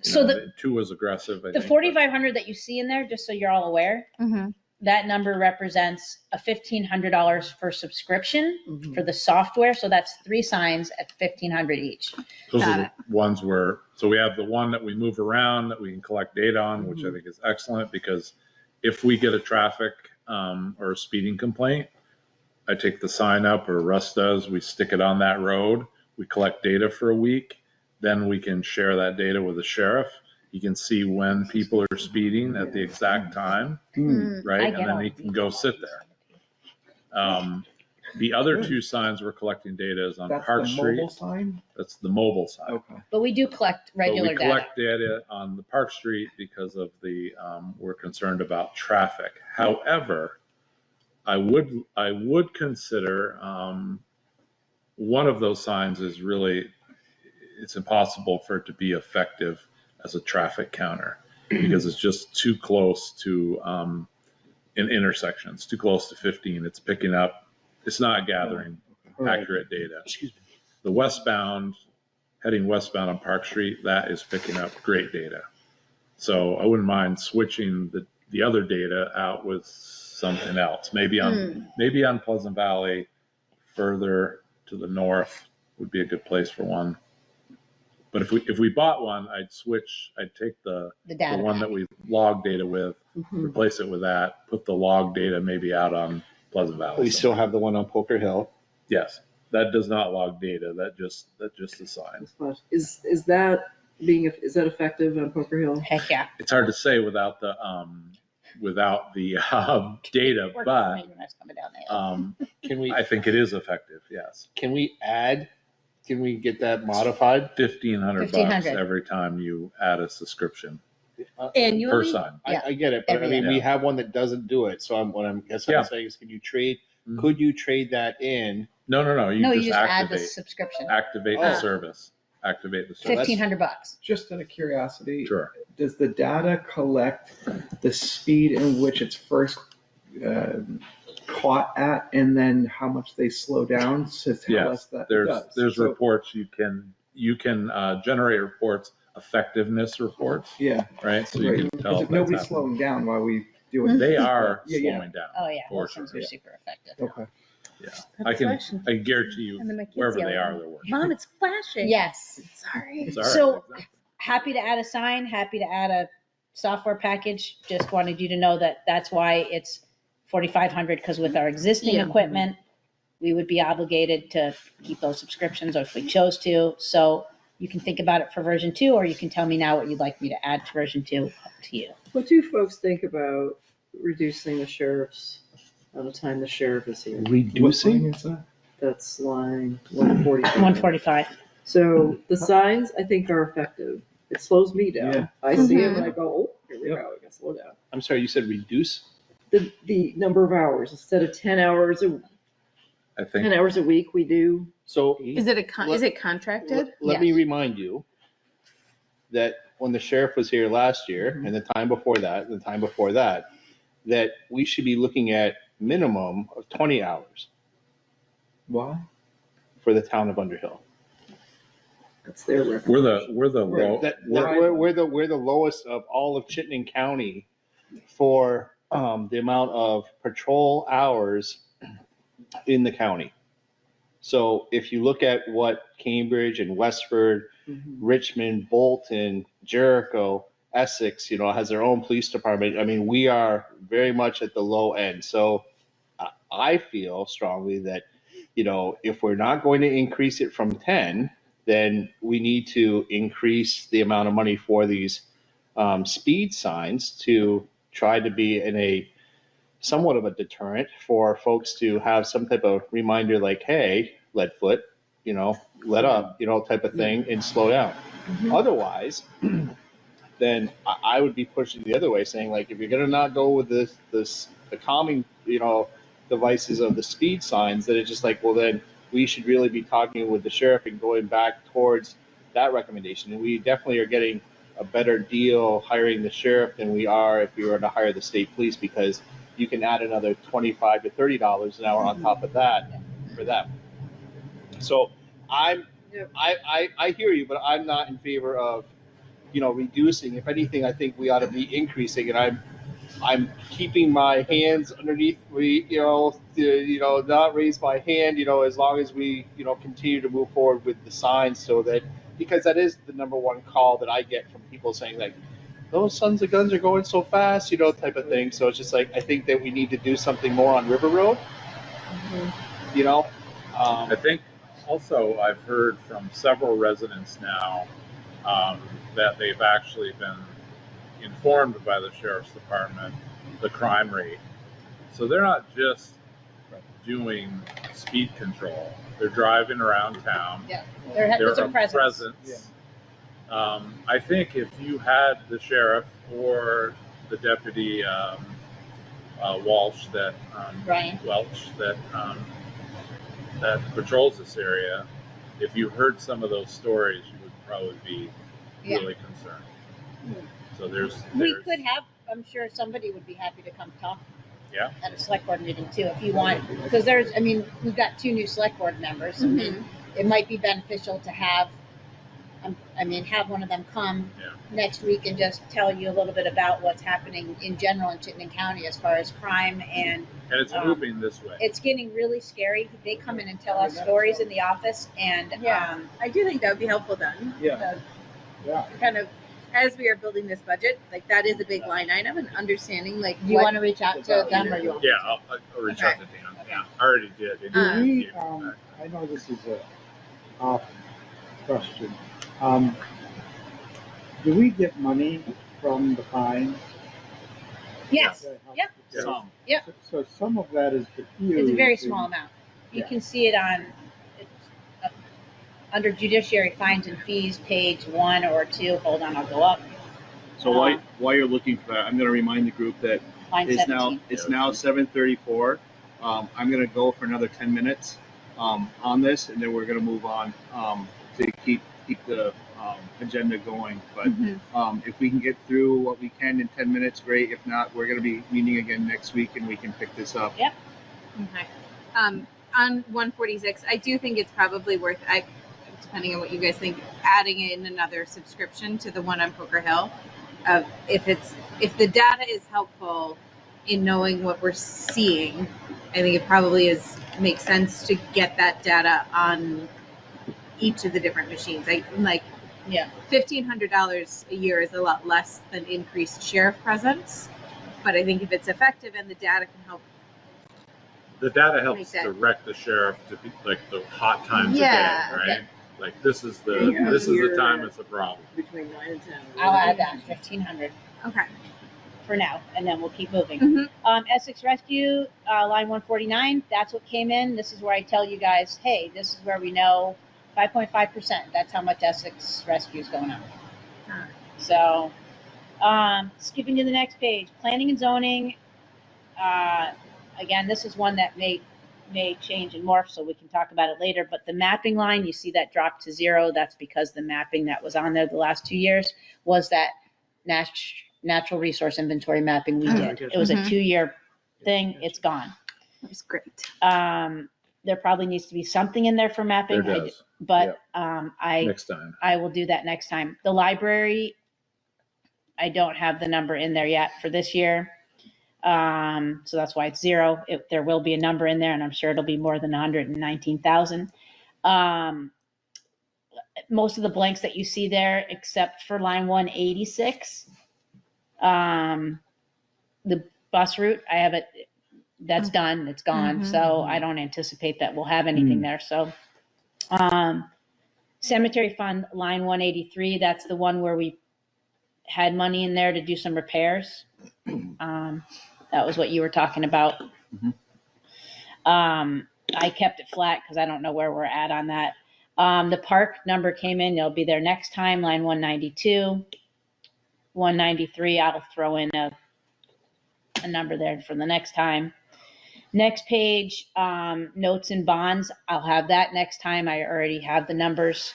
So two was aggressive. I the think, 4,500 that you see in there, just so you're all aware, Mhm. that number represents a $1,500 for subscription for the software. So that's 3 signs at $1,500 each. Those Got are the ones where, so we have the one that we move around that we can collect data on, which I think is excellent because if we get a traffic or a speeding complaint, I take the sign up, or Russ does, we stick it on that road, we collect data for a week, then we can share that data with the sheriff. You can see when people are speeding at the exact time, right? And then he can go sit there. The other 2 signs we're collecting data is on That's Park the Street. mobile sign? That's the mobile sign. Okay. But we do collect regular But we data. collect data on the Park Street because of the, we're concerned about traffic. However, I would consider, one of those signs is really, it's impossible for it to be effective as a traffic counter because it's just too close to, in intersections, too close to 15. It's picking up, it's not gathering accurate data. The westbound, heading westbound on Park Street, that is picking up great data. So I wouldn't mind switching the other data out with something else. Maybe on Pleasant Valley, further to the north would be a good place for one. But if we bought one, I'd take the data one that we log data with, replace it with that, put the log data maybe out on Pleasant Valley. We still have the one on Poker Hill. Yes, that does not log data. That just the sign. Is that effective on Poker Hill? Heck yeah. It's hard to say without the data, but Can we, I think it is effective. Yes, can we get that modified? $1,500 every time you add a subscription per Annually? sign. I get it, but I mean, we have one that doesn't do it. So what I'm saying is, could you trade that in? No. No, You you just just add the activate subscription. the service. Activate the service. $1,500. Just out of curiosity, Sure. does the data collect the speed in which it's first caught at, and then how much they slow down to tell us Yes, that it there's does? So- reports you can generate reports, effectiveness reports, Yeah. right? So Right. you can tell. If if nobody's that's slowing down while we do happening. it. They are Yeah. slowing down. Oh yeah, For those sure. things are super effective. Okay. I guarantee you, And then my kids wherever they yelling, are, they're working. Mom, it's flashing. Yes. Sorry. It's all right. So- Exactly. Happy to add a sign, happy to add a software package. Just wanted you to know that that's why it's 4,500, because with our existing Yeah. equipment, we would be obligated to keep those subscriptions or if we chose to. So you can think about it for version 2, or you can tell me now what you'd like me to add to version 2, up to you. What do folks think about reducing the sheriff's, the time the sheriff is here? Reducing? What line is that? That's line 145. 145. So the signs, I think, are effective. It slows me down. Yeah. I see them and I go, oh, here we go, I gotta slow down. I'm sorry, you said reduce? The number of hours, instead of 10 hours, I think 10 hours a week, we do. So. Is it contracted? Let me remind you that when the sheriff was here last year and the time before that, and the time before that, that we should be looking at minimum of 20 hours Why? for the town of Underhill. That's their reference. we're the low. We're the lowest of all of Chittenden County for the amount of patrol hours in the county. So if you look at what Cambridge and Westford, Richmond, Bolton, Jericho, Essex, has their own police department. I mean, we are very much at the low end. So I feel strongly that, if we're not going to increase it from 10, then we need to increase the amount of money for these speed signs to try to be in a somewhat of a deterrent for folks to have some type of reminder like, hey, Leadfoot, let up, type of thing, and slow down. Otherwise, then I would be pushing the other way, saying, like, if you're going to not go with the calming, devices of the speed signs, then it's just like, well, then we should really be talking with the sheriff and going back towards that recommendation. And we definitely are getting a better deal hiring the sheriff than we are if we were to hire the state police, because you can add another $25 to $30 an hour on top of that for them. So I hear you, but I'm not in favor of, reducing. If anything, I think we ought to be increasing, and I'm keeping my hands underneath me, not raise my hand, as long as we, continue to move forward with the signs, so that, because that is the number one call that I get from people saying, like, those sons of guns are going so fast, type of thing. So it's just like, I think that we need to do something more on River Road, I think also I've heard from several residents now that they've actually been informed by the sheriff's department the crime rate. So they're not just doing speed control. They're driving around town. Yeah, They're there's a a presence. presence. I think if you had the sheriff or the deputy Walsh that Ryan. Welch that patrols this area, if you heard some of those stories, you would probably be really concerned. So We could have, I'm sure somebody would be happy to come talk at a select board meeting too, if you want, because we've got 2 new select board members. It might be beneficial to have one of them come next week and just tell you a little bit about what's happening in general in Chittenden County as far as crime, and it's moving this way. It's getting really scary. They come in and tell us stories in the office, and I do think that would be helpful then. Kind of, as we are building this budget, like, that is a big line item, and understanding, like, do you want to reach out to them, or you want? Yeah, I'll reach out to Dan. Yeah, I already did. I know this is a off question. Do we get money from the fines? Yes. Yep. Some. Yep. So some of that is diffused. It's a very small amount. You can see it on under judiciary fines and fees, page 1 or 2. Hold on, I'll go up. So while you're looking for that, I'm going to remind the group that it's now 7:34. I'm going to go for another 10 minutes on this, and then we're going to move on to keep the agenda going. But if we can get through what we can in 10 minutes, great. If not, we're going to be meeting again next week, and we can pick this up. Yep. Okay. On 146, I do think it's probably worth, depending on what you guys think, adding in another subscription to the one on Poker Hill. If the data is helpful in knowing what we're seeing, I think it probably makes sense to get that data on each of the different machines. $1,500 a year is a lot less than increased sheriff presence, but I think if it's effective and the data can help the data helps Make that- direct the sheriff to be like the hot times Yeah, of day, right? yeah. Like this is Yeah, the time here. it's a problem. Between 9 and 10. I'll add that 1,500 Okay. for now, and then we'll keep moving. Mhm. Essex Rescue, line 149, that's what came in. This is where I tell you guys, hey, this is where we know 5.5%. That's how much Essex Rescue is going up. Alright. So, skipping to the next page, planning and zoning. Again, this is one that may change and morph, so we can talk about it later. But the mapping line, you see that drop to 0. That's because the mapping that was on there the last 2 years was that natural resource inventory mapping we did. It was a 2-year thing. It's gone. That was great. There probably needs to be something in there for mapping. There does. But Next time. I will do that next time. The library, I don't have the number in there yet for this year. So that's why it's 0. There will be a number in there, and I'm sure it'll be more than 119,000. Most of the blanks that you see there, except for line 186, the bus route, I have it. That's done. It's gone. So I don't anticipate that we'll have anything there. So, cemetery fund, line 183, that's the one where we had money in there to do some repairs. That was what you were talking about. I kept it flat because I don't know where we're at on that. The park number came in. It'll be there next time, line 192. 193, I'll throw in a number there for the next time. Next page, notes and bonds. I'll have that next time. I already have the numbers.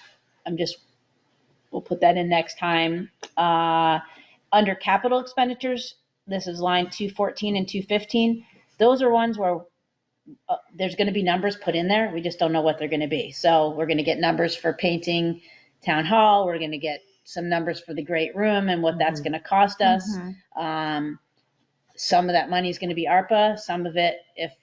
We'll put that in next time. Under capital expenditures, this is line 214 and 215. Those are ones where there's going to be numbers put in there. We just don't know what they're going to be. So we're going to get numbers for painting town hall. We're going to get some numbers for the great room and what that's going to cost us. Some of that money is going to be ARPA. Some of it, if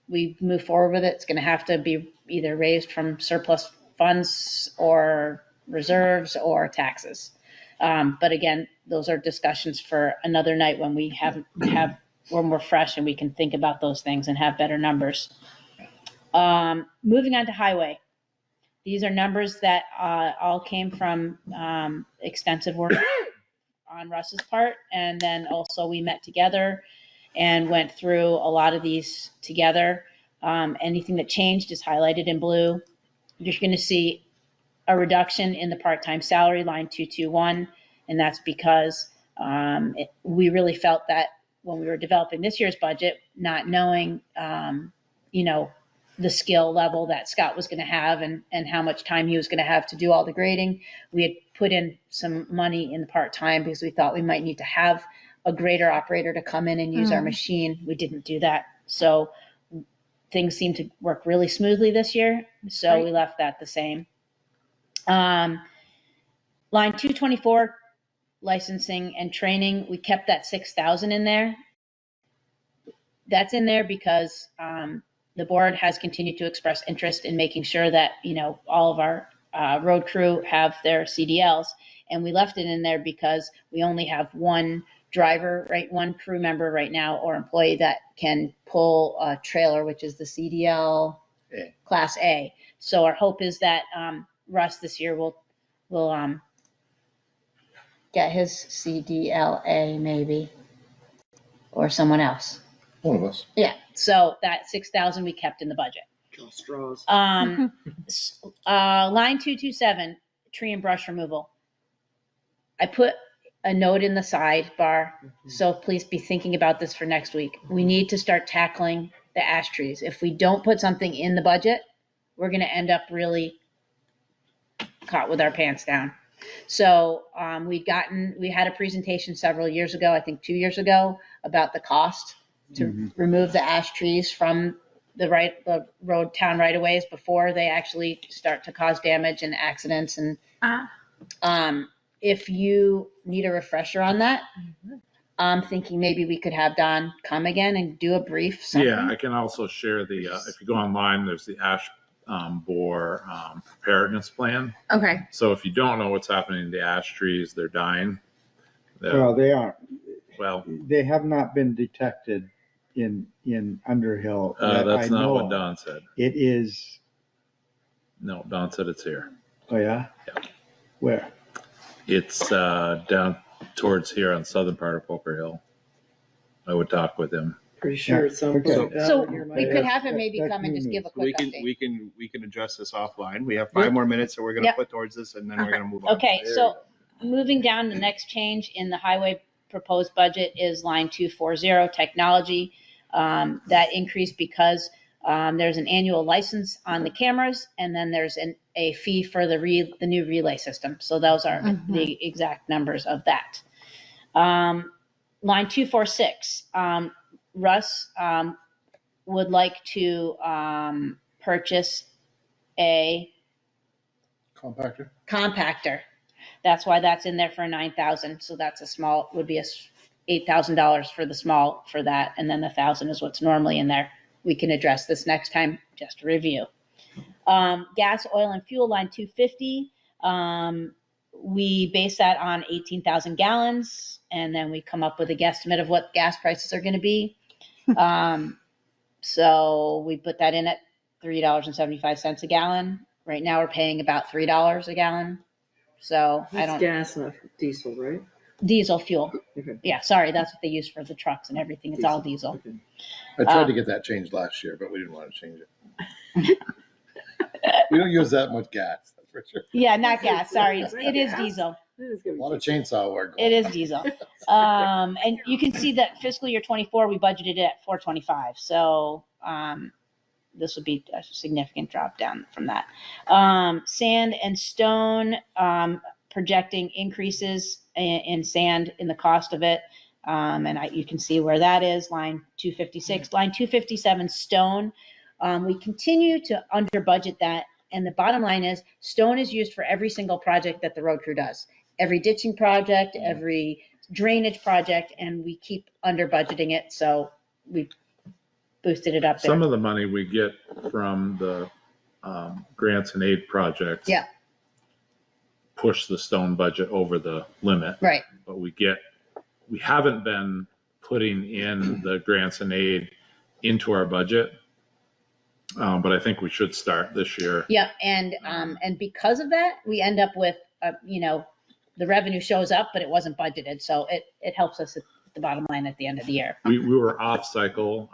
we move forward with it, it's going to have to be either raised from surplus funds or reserves or taxes. But again, those are discussions for another night when we when we're fresh and we can think about those things and have better numbers. Moving on to highway. These are numbers that all came from extensive work on Russ's part. And then also we met together and went through a lot of these together. Anything that changed is highlighted in blue. You're going to see a reduction in the part-time salary, line 221. And that's because we really felt that when we were developing this year's budget, not knowing, the skill level that Scott was going to have and how much time he was going to have to do all the grading, we had put in some money in the part-time because we thought we might need to have a grader operator to come in and use our machine. We didn't do that. So things seemed to work really smoothly this year. So we left that the same. Line 224, licensing and training, we kept that 6,000 in there. That's in there because the board has continued to express interest in making sure that, all of our road crew have their CDLs. And we left it in there because we only have one driver, one crew member right now or employee that can pull a trailer, which is the CDL Class A. So our hope is that Russ this year will get his CDLA maybe, or someone else. One of us. Yeah. So that 6,000 we kept in the budget. Straws. Line 227, tree and brush removal. I put a note in the sidebar, so please be thinking about this for next week. We need to start tackling the ash trees. If we don't put something in the budget, we're going to end up really caught with our pants down. So we had a presentation several years ago, I think 2 years ago, about the cost to remove the ash trees from the road town right of ways before they actually start to cause damage and accidents. And if you need a refresher on that, I'm thinking maybe we could have Don come again and do a brief something. Yeah, I can also share if you go online, there's the ash borer preparedness plan. Okay. So if you don't know what's happening to the ash trees, they're dying. Well, they aren't. Well, They have not been detected in Underhill. that I That's not know what of. Don said. It is, No, Don said it's here. oh yeah? Yeah. Where? It's down towards here on southern part of Poker Hill. I would talk with him. Pretty sure it's some Okay. point So down near my we house. could have him maybe That's come and new just give a news. quick We update. can address this offline. We have 5 more minutes, so we're gonna Yep. put towards this and then we're gonna move on. Okay, so moving down, the next change in the highway proposed budget is line 240, technology. That increased because there's an annual license on the cameras, and then there's a fee for the new relay system. So those are the exact numbers of that. Line 246, Russ would like to purchase a compactor. That's why that's in there for 9,000. So that's a small, would be $8,000 for the small for that. And then the 1,000 is what's normally in there. We can address this next time, just to review. Gas, oil, and fuel, line 250. We base that on 18,000 gallons, and then we come up with a guesstimate of what gas prices are going to be. So we put that in at $3.75 a gallon. Right now we're paying about $3 a gallon. So I It's don't, gas, not diesel, right? diesel fuel. Okay. Yeah, sorry, that's what they use for the trucks and everything. It's all diesel. Okay. I tried to get that changed last year, but we didn't want to change it. We don't use that much gas, that's for sure. Yeah, not gas, sorry. It is diesel. It is gonna A be lot of chainsaw work. It is diesel. And you can see that fiscal year 24, we budgeted it at 425. So this would be a significant drop down from that. Sand and stone, projecting increases in sand in the cost of it. And you can see where that is, line 256. Line 257, stone. We continue to under budget that. And the bottom line is stone is used for every single project that the road crew does. Every ditching project, every drainage project, and we keep under budgeting it. So we boosted it up there. Some of the money we get from the grants and aid projects. Yeah. Push the stone budget over the limit. Right. But we haven't been putting in the grants and aid into our budget. But I think we should start this year. Yeah, and because of that, we end up with, the revenue shows up, but it wasn't budgeted, so it helps us at the bottom line at the end of the year. We were off cycle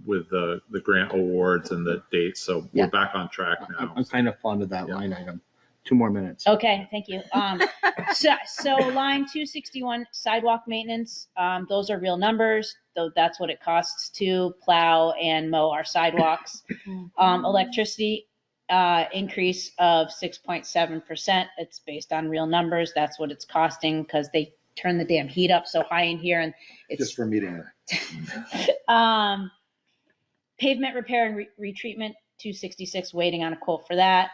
with the grant awards and the dates, so we're back on track now. I'm kind of fond of that line item. 2 more minutes. Okay, thank you. So line 261, sidewalk maintenance, those are real numbers, though that's what it costs to plow and mow our sidewalks. Electricity increase of 6.7%. It's based on real numbers. That's what it's costing because they turn the damn heat up so high in here, and it's Just for meeting her. Pavement repair and retreatment, 266, waiting on a quote for that.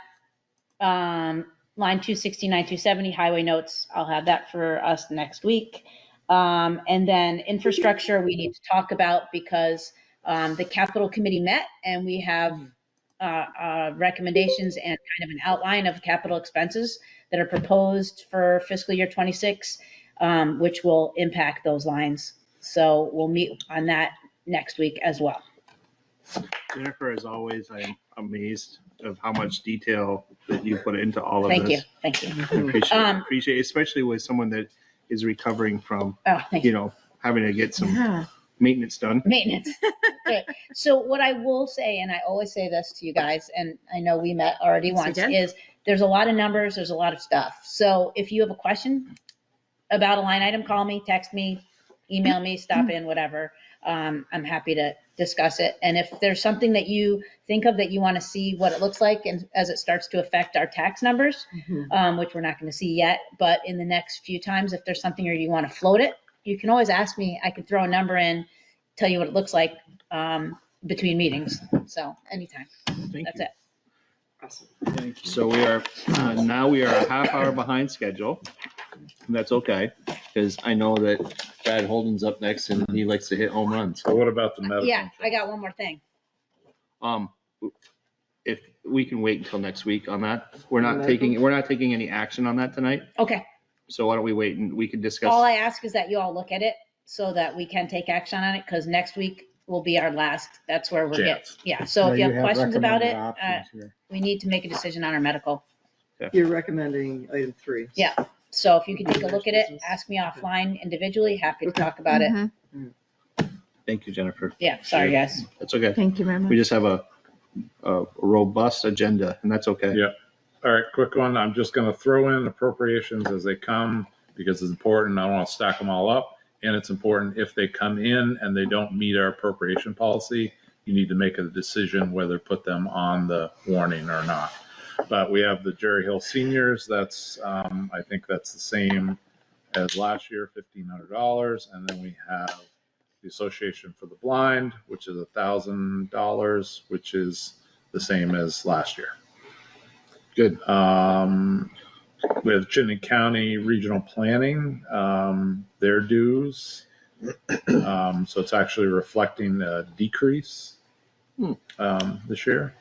Line 269, 270, highway notes. I'll have that for us next week. And then infrastructure, we need to talk about because the capital committee met and we have recommendations and kind of an outline of capital expenses that are proposed for fiscal year 26, which will impact those lines. So we'll meet on that next week as well. Jennifer, as always, I am amazed of how much detail that you put into all of this. Thank you. I appreciate it, especially with someone that is recovering from, Thank you. having to get some maintenance done. Maintenance. Okay. So what I will say, and I always say this to you guys, and I know we met already once, is there's a lot of numbers, there's a lot of stuff. So if you have a question about a line item, call me, text me, email me, stop in, whatever. I'm happy to discuss it. And if there's something that you think of that you want to see what it looks like and as it starts to affect our tax numbers, which we're not going to see yet, but in the next few times, if there's something or you want to float it, you can always ask me. I could throw a number in, tell you what it looks like between meetings. So anytime. That's it. awesome. So we are, now we are a half hour behind schedule. And that's okay, because I know that Brad Holden's up next and he likes to hit home runs. So what about the medical? Yeah, I got one more thing. If we can wait until next week on that, we're not taking any action on that tonight. Okay. So why don't we wait and we can discuss. All I ask is that you all look at it so that we can take action on it, because next week will be our last, that's where we're getting, Chance. yeah. So if you have questions about it, recommended options here. we need to make a decision on our medical. You're recommending item 3. Yeah. So if you can take a look at it, ask me offline individually, happy to talk about it. Mhm. Thank you, Jennifer. Yeah, sorry, guys. That's okay. Thank you very much. We just have a robust agenda, and that's okay. Yeah. All right, quick one. I'm just going to throw in appropriations as they come because it's important. I don't want to stack them all up. And it's important if they come in and they don't meet our appropriation policy, you need to make a decision whether put them on the warning or not. But we have the Jerry Hill seniors. That's, I think that's the same as last year, $1,500. And then we have the Association for the Blind, which is $1,000, which is the same as last year. Good. We have Chittenden County Regional Planning, their dues. So it's actually reflecting a decrease this year.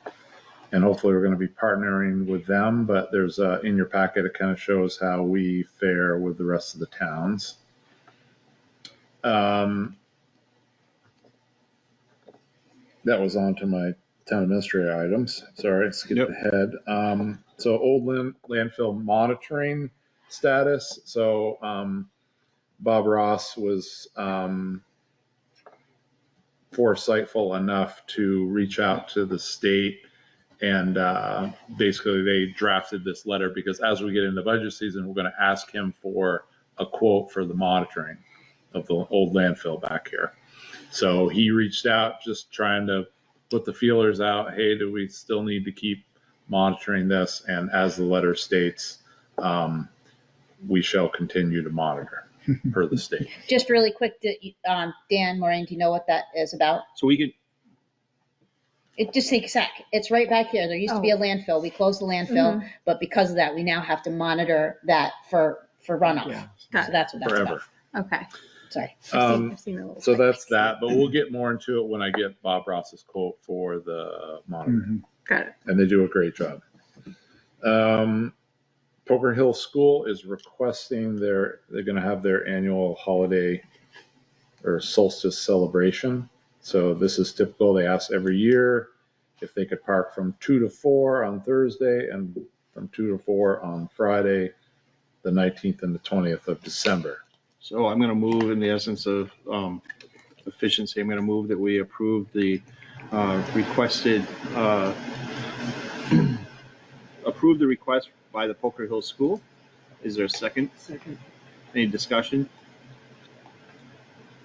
And hopefully we're going to be partnering with them. But there's in your packet, it kind of shows how we fare with the rest of the towns. That was on to my town administrator items. Sorry, skipped ahead. So old landfill monitoring status. So Bob Ross was foresightful enough to reach out to the state, and basically they drafted this letter because as we get into budget season, we're going to ask him for a quote for the monitoring of the old landfill back here. So he reached out just trying to put the feelers out. Hey, do we still need to keep monitoring this? And as the letter states, we shall continue to monitor per the state. Just really quick, Dan, Maureen, do you know what that is about? So we could, It just takes a sec. It's right back here. There used to be a landfill. We closed the landfill, but because of that, we now have to monitor that for runoff. Yeah. So that's what that's Forever. about. Okay. Sorry. I've seen the little So clip. that's that, but we'll get more into it when I get Bob Ross's quote for the monitoring. Got it. And they do a great job. Poker Hill School is requesting they're going to have their annual holiday or solstice celebration. So this is typical. They ask every year if they could park from 2 to 4 on Thursday and from 2 to 4 on Friday, the 19th and the 20th of December. so I'm going to move in the essence of efficiency. I'm going to move that we approve the requested, approve the request by the Poker Hill School. Is there a second? Second. Any discussion?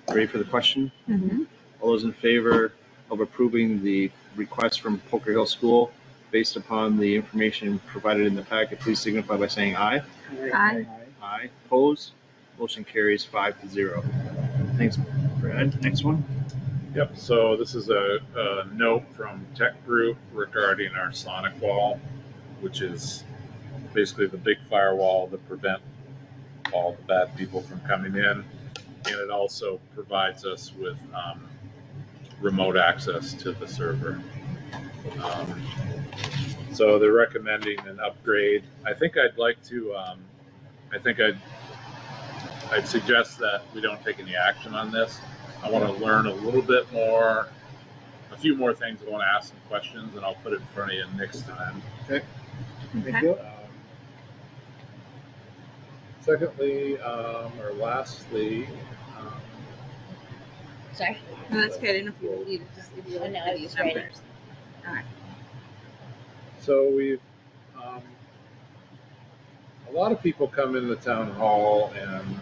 Ready for the question? Mhm. All those in favor of approving the request from Poker Hill School based upon the information provided in the packet, please signify by saying aye. Aye. Aye. Opposed? Motion carries 5-0. Thanks, Brad. Next one. Yep, so this is a note from Tech Group regarding our sonic wall, which is basically the big firewall that prevent all the bad people from coming in. And it also provides us with remote access to the server. So they're recommending an upgrade. I think I'd like to, I'd suggest that we don't take any action on this. I want to learn a little bit more, a few more things. I want to ask some questions, and I'll put it in front of you next time. Okay. Thank you. Secondly, or lastly, Sorry. No, that's good. I don't know if you need to just if you Oh, no, look at it's these ready. numbers. so we've, a lot of people come into the town hall and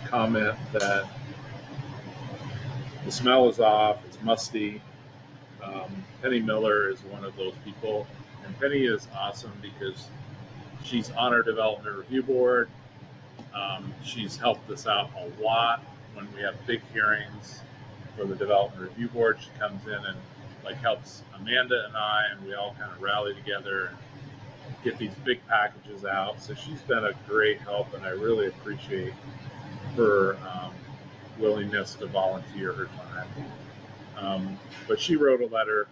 comment that the smell is off, it's musty. Penny Miller is one of those people, and Penny is awesome because she's on our development review board. She's helped us out a lot when we have big hearings for the development review board. She comes in and like helps Amanda and I, and we all kind of rally together and get these big packages out. So she's been a great help, and I really appreciate her willingness to volunteer her time. But she wrote a letter,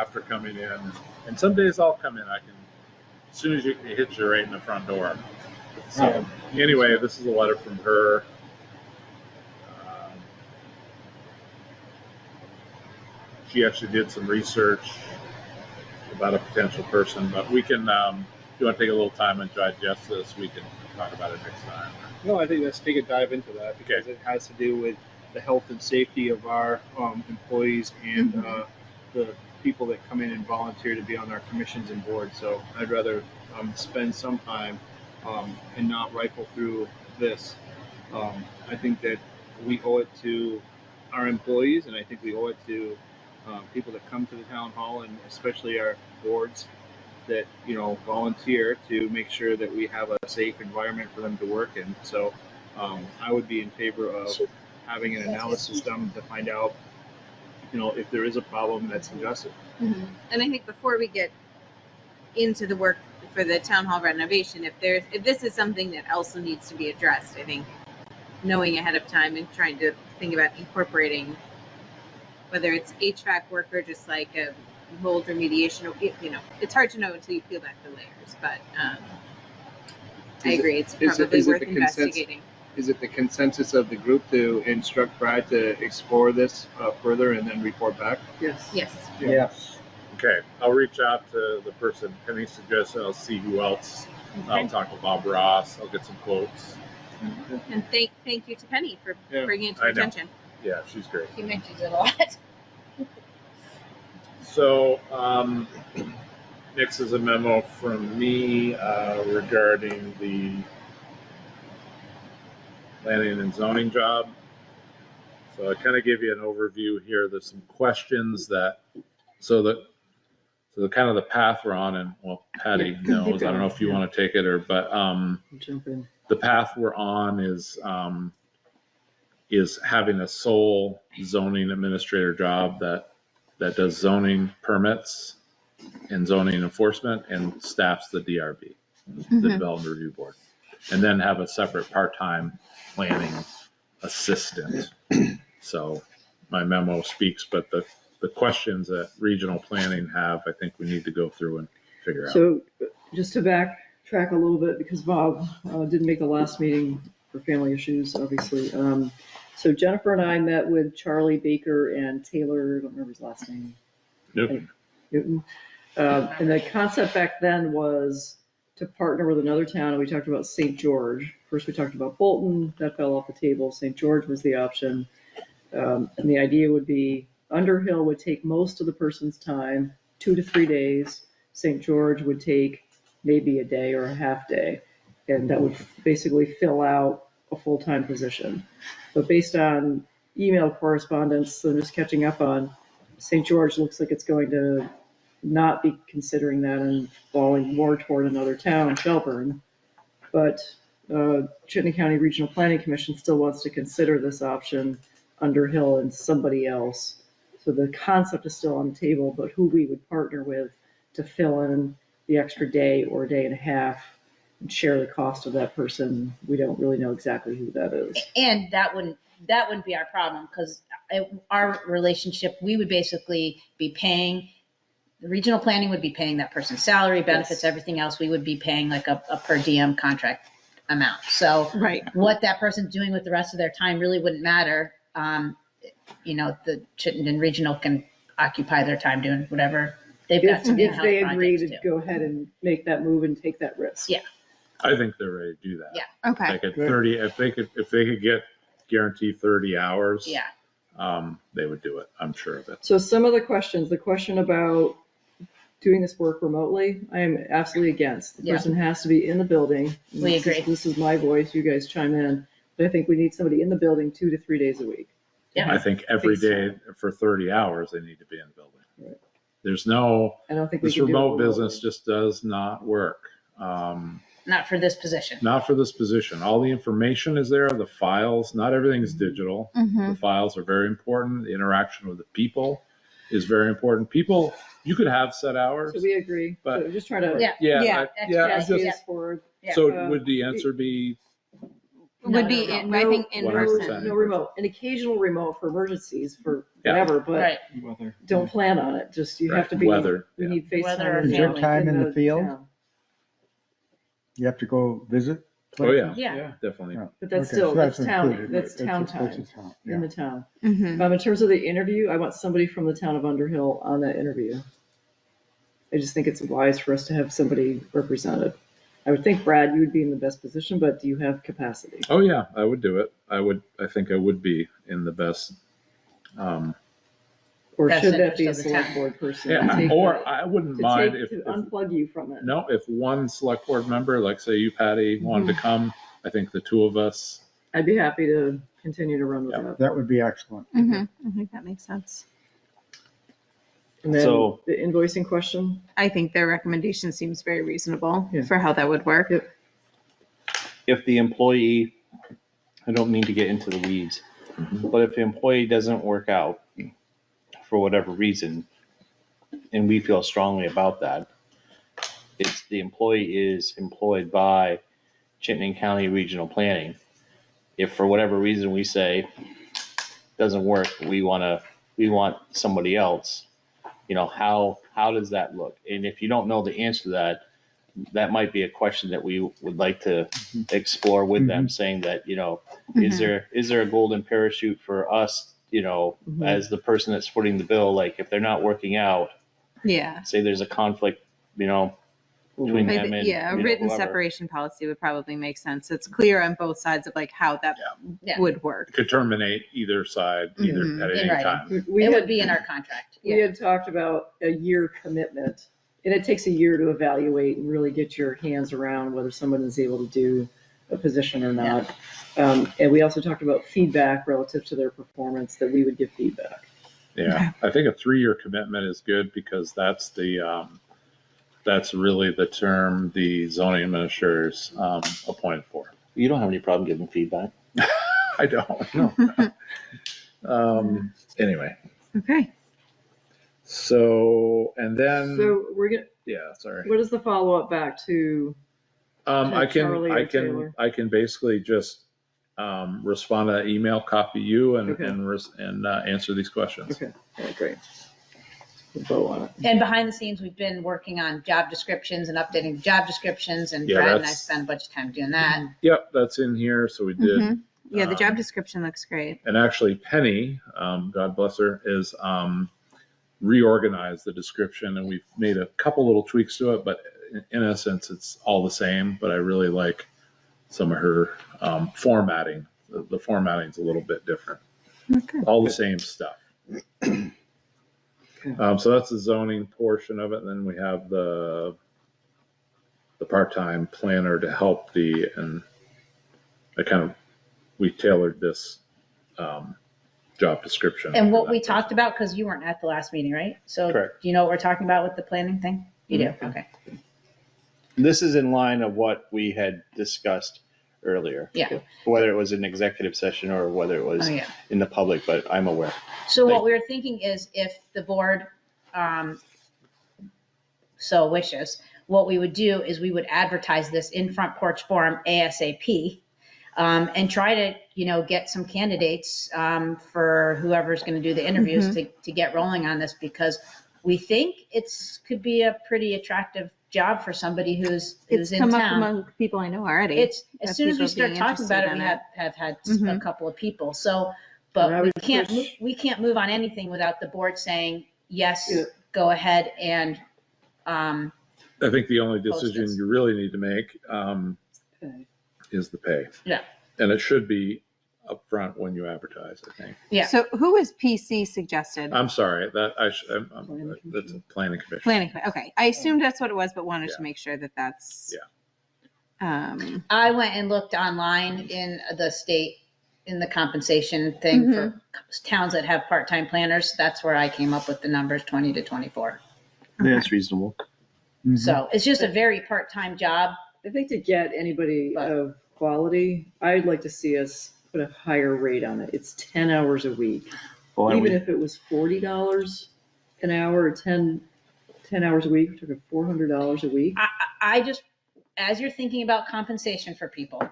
after coming in, and some days I'll come in. I can, as soon as it hits you right in the front door. So anyway, this is a letter from her. she actually did some research about a potential person, but we can, if you want to take a little time and digest this, we can talk about it next time. No, I think let's take a dive into that because it has to do with the health and safety of our employees and the people that come in and volunteer to be on our commissions and boards. So I'd rather spend some time and not rifle through this. I think that we owe it to our employees, and I think we owe it to people that come to the town hall, and especially our boards that volunteer to make sure that we have a safe environment for them to work in. So I would be in favor of having an analysis done to find out if there is a problem that's addressed. And I think before we get into the work for the town hall renovation, if this is something that also needs to be addressed, I think knowing ahead of time and trying to think about incorporating whether it's HVAC work or just like a mold remediation, it's hard to know until you peel back the layers, but I agree, it's probably worth investigating. Is it the consensus of the group to instruct Brad to explore this further and then report back? Yes. Yes. Okay, I'll reach out to the person Penny suggested. I'll see who else. I'll talk to Bob Ross. I'll get some quotes. And thank you to Penny for bringing it to I know. attention. Yeah, she's great. He mentions it a lot. So, next is a memo from me regarding the planning and zoning job. So I kind of give you an overview here. There's some questions so the kind of the path we're on, and well, Patty knows, I don't know if you want to take it but Jump in. the path we're on is having a sole zoning administrator job that does zoning permits and zoning enforcement and staffs the DRB, the Development Review Board, and then have a separate part-time planning assistant. So my memo speaks, but the questions that regional planning have, I think we need to go through and figure out. So just to backtrack a little bit, because Bob didn't make the last meeting for family issues, obviously. So Jennifer and I met with Charlie Baker and Taylor, I don't remember his last name. Newton. And the concept back then was to partner with another town, and we talked about St. George. First, we talked about Bolton, that fell off the table. St. George was the option. And the idea would be Underhill would take most of the person's time, 2 to 3 days. St. George would take maybe a day or a half day. And that would basically fill out a full-time position. But based on email correspondence, I'm just catching up on, St. George looks like it's going to not be considering that and falling more toward another town, Shelburne. But Chittenden County Regional Planning Commission still wants to consider this option, Underhill and somebody else. So the concept is still on the table, but who we would partner with to fill in the extra day or day and a half and share the cost of that person, we don't really know exactly who that is. And that wouldn't be our problem, because our relationship, we would basically be paying, the regional planning would be paying that person's salary, benefits, everything else. We would be paying like a per diem contract amount. So what that person's doing with the rest of their time really wouldn't matter. The Chittenden Regional can occupy their time doing whatever they've got. If they agree to go ahead and make that move and take that risk. Yeah. I think they're ready to do that. Yeah. Okay. Like at 30, if they could get guaranteed 30 hours, they would do it. I'm sure of it. So some of the questions, the question about doing this work remotely, I am absolutely against. The person has to be in the building. We agree. This is my voice. You guys chime in. But I think we need somebody in the building 2 to 3 days a week. Yeah. I think every day for 30 hours, they need to be in the building. Right. There's no, I don't think we this can do it remote remotely. business just does not work. Not for this position. Not for this position. All the information is there, the files, not everything is digital. The files are very important. The interaction with the people is very important. People, you could have set hours. So we agree. But- So just trying to. So would the answer be Would be, I think, in 100%. person. No remote, an occasional remote for emergencies, for whatever, but don't plan on it. Just, you have to be, weather? we need FaceTime. Weather or Is your family. time in the field? town. You have to go visit? Oh, yeah, Yeah. definitely. Yeah. But that's Okay, still, so that's town, included. that's town It's a time town, in yeah. the town. Mhm. In terms of the interview, I want somebody from the town of Underhill on that interview. I just think it's wise for us to have somebody represented. I would think, Brad, you would be in the best position, but do you have capacity? Oh, yeah, I would do it. I think I would be in the best. Or Best should that be a interest of the town. select board person? Yeah, to take or the- I wouldn't to mind take- if, To unplug you from it. no, if one select board member, like say you, Patty, wanted to come, I think the two of us, I'd be happy to continue to run with Yeah. that. That would be excellent. Mhm. I think that makes sense. And then So- the invoicing question, I think their recommendation seems very reasonable Yeah. for how that would work. Yep. If the employee, I don't mean to get into the weeds, but if the employee doesn't work out for whatever reason, and we feel strongly about that, it's the employee is employed by Chittenden County Regional Planning. If for whatever reason we say doesn't work, we want somebody else, how does that look? And if you don't know the answer to that, that might be a question that we would like to explore with them, saying that, is there a golden parachute for us, as the person that's footing the bill? Like if they're not working out, Yeah. say there's a conflict, between I them thi- and, yeah, a written whoever. separation policy would probably make sense. It's clear on both sides of like how that Yeah. would work. could terminate either side, either Mhm. at In any writing. time. we It would had, be in our contract. we had talked about a year commitment. And it takes a year to evaluate and really get your hands around whether someone is able to do a position or not. And we also talked about feedback relative to their performance, that we would give feedback. Yeah, I think a 3-year commitment is good because that's that's really the term the zoning administrator's appointed for. You don't have any problem giving feedback. I don't. Anyway, Okay. so, and then, So we're gonna, yeah, sorry. what is the follow-up back to? I Charlie or can, Taylor? I can basically just respond to that email, copy you and, Okay. and answer these questions. Okay, all right, great. We'll vote on it. And behind the scenes, we've been working on job descriptions and updating the job descriptions, and Yeah, Brad and I that's- spent a bunch of time doing that. Yep, that's in here. So we did. Mhm. Yeah, the job Um, description looks great. And actually Penny, God bless her, is reorganized the description and we've made a couple little tweaks to it, but in essence, it's all the same, but I really like some of her formatting. The formatting's a little bit different. Okay. All the same stuff. So that's the zoning portion of it. And then we have the part-time planner to help and we tailored this job description. And what for we that talked person. about, because you weren't at the last meeting, right? So Correct. do you know what we're talking about with the planning thing? You do, okay. This is in line of what we had discussed earlier. Yeah. Whether it was an executive session or whether it was Oh, yeah. in the public, but I'm aware. So what we were thinking is if the board so wishes, what we would do is we would advertise this in Front Porch Forum ASAP and try to, get some candidates for whoever's going to do the interviews to get rolling on this, because we think could be a pretty attractive job for somebody who's It's in come up town. among people I know already. It's as of soon as we people start being talking about it, we interested have had a Mhm. couple of people. So, And I but would push- we can't move on anything without the board saying, yes, Yeah. go ahead and, I think the only decision Posters. you really need to make Okay. is the pay. Yeah. And it should be upfront when you advertise, I think. Yeah. So who is PC suggested? I'm sorry, that's a planning commission. Planning, okay. I assumed that's what it was, but wanted Yeah. to make sure that that's. Yeah. I went and looked online in the state, in the compensation thing for towns that have part-time planners. That's where I came up with the numbers 20 to 24. Yeah, that's reasonable. So it's just a very part-time job. I think to get anybody But- of quality, I'd like to see us put a higher rate on it. It's 10 hours a week. Well, and Even we- if it was $40 an hour or 10 hours a week, we're talking $400 a week. I just, as you're thinking about compensation for people,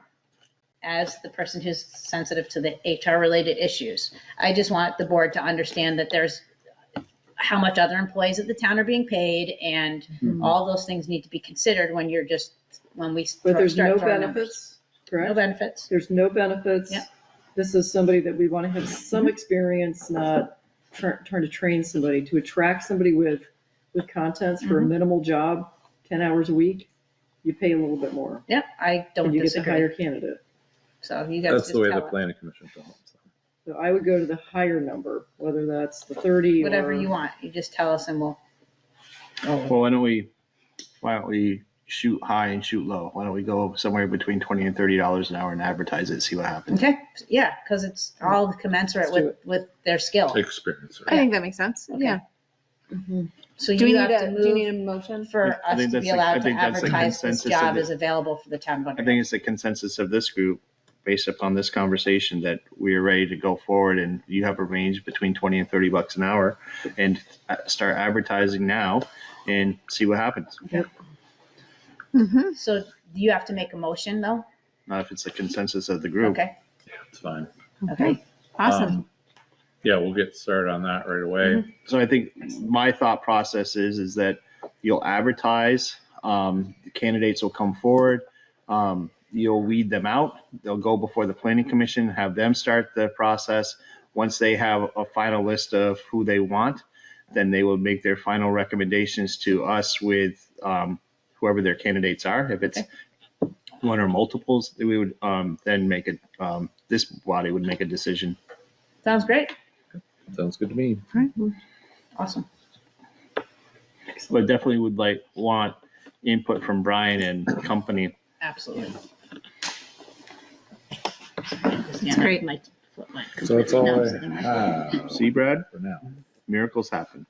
as the person who's sensitive to the HR-related issues, I just want the board to understand that there's how much other employees at the town are being paid, and all those things need to be considered when we But there's start no throwing numbers. benefits. No correct? benefits. There's no benefits. Yeah. This is somebody that we want to have some experience, not trying to train somebody. To attract somebody with contents for a minimal job, 10 hours a week, you pay a little bit more. Yeah, I don't And you get the disagree. higher candidate. So you guys That's just the way the tell it. planning commission felt. So. So I would go to the higher number, whether that's the 30 or. Whatever you want. You just tell us and we'll, Well, why don't we shoot high and shoot low? Why don't we go somewhere between $20 and $30 an hour and advertise it, see what happens? okay, yeah, because it's all commensurate Let's do with their skill. Experience. I think that makes sense. Okay. Yeah. So Do we you need have to do you need move a motion? for I us think to that's be the- allowed I to think that's the advertise this consensus of job the- is available for the town of I Underhill. think it's the consensus of this group, based upon this conversation, that we are ready to go forward, and you have a range between 20 and $30 an hour, and start advertising now and see what happens. Mm-hmm. So you have to make a motion though? Not if it's the consensus of the group. Okay, It's fine. okay. Awesome. Yeah, we'll get started on that right away. So I think my thought process is that you'll advertise, the candidates will come forward, you'll weed them out. They'll go before the planning commission, have them start the process. Once they have a final list of who they want, then they will make their final recommendations to us with whoever their candidates are. If it's one or multiples, we would then make it, this body would make a decision. Sounds great. Sounds good to me. Awesome. But definitely would want input from Brian and company. Absolutely. That's great. So that's all I have See, Brad, for now. miracles happen.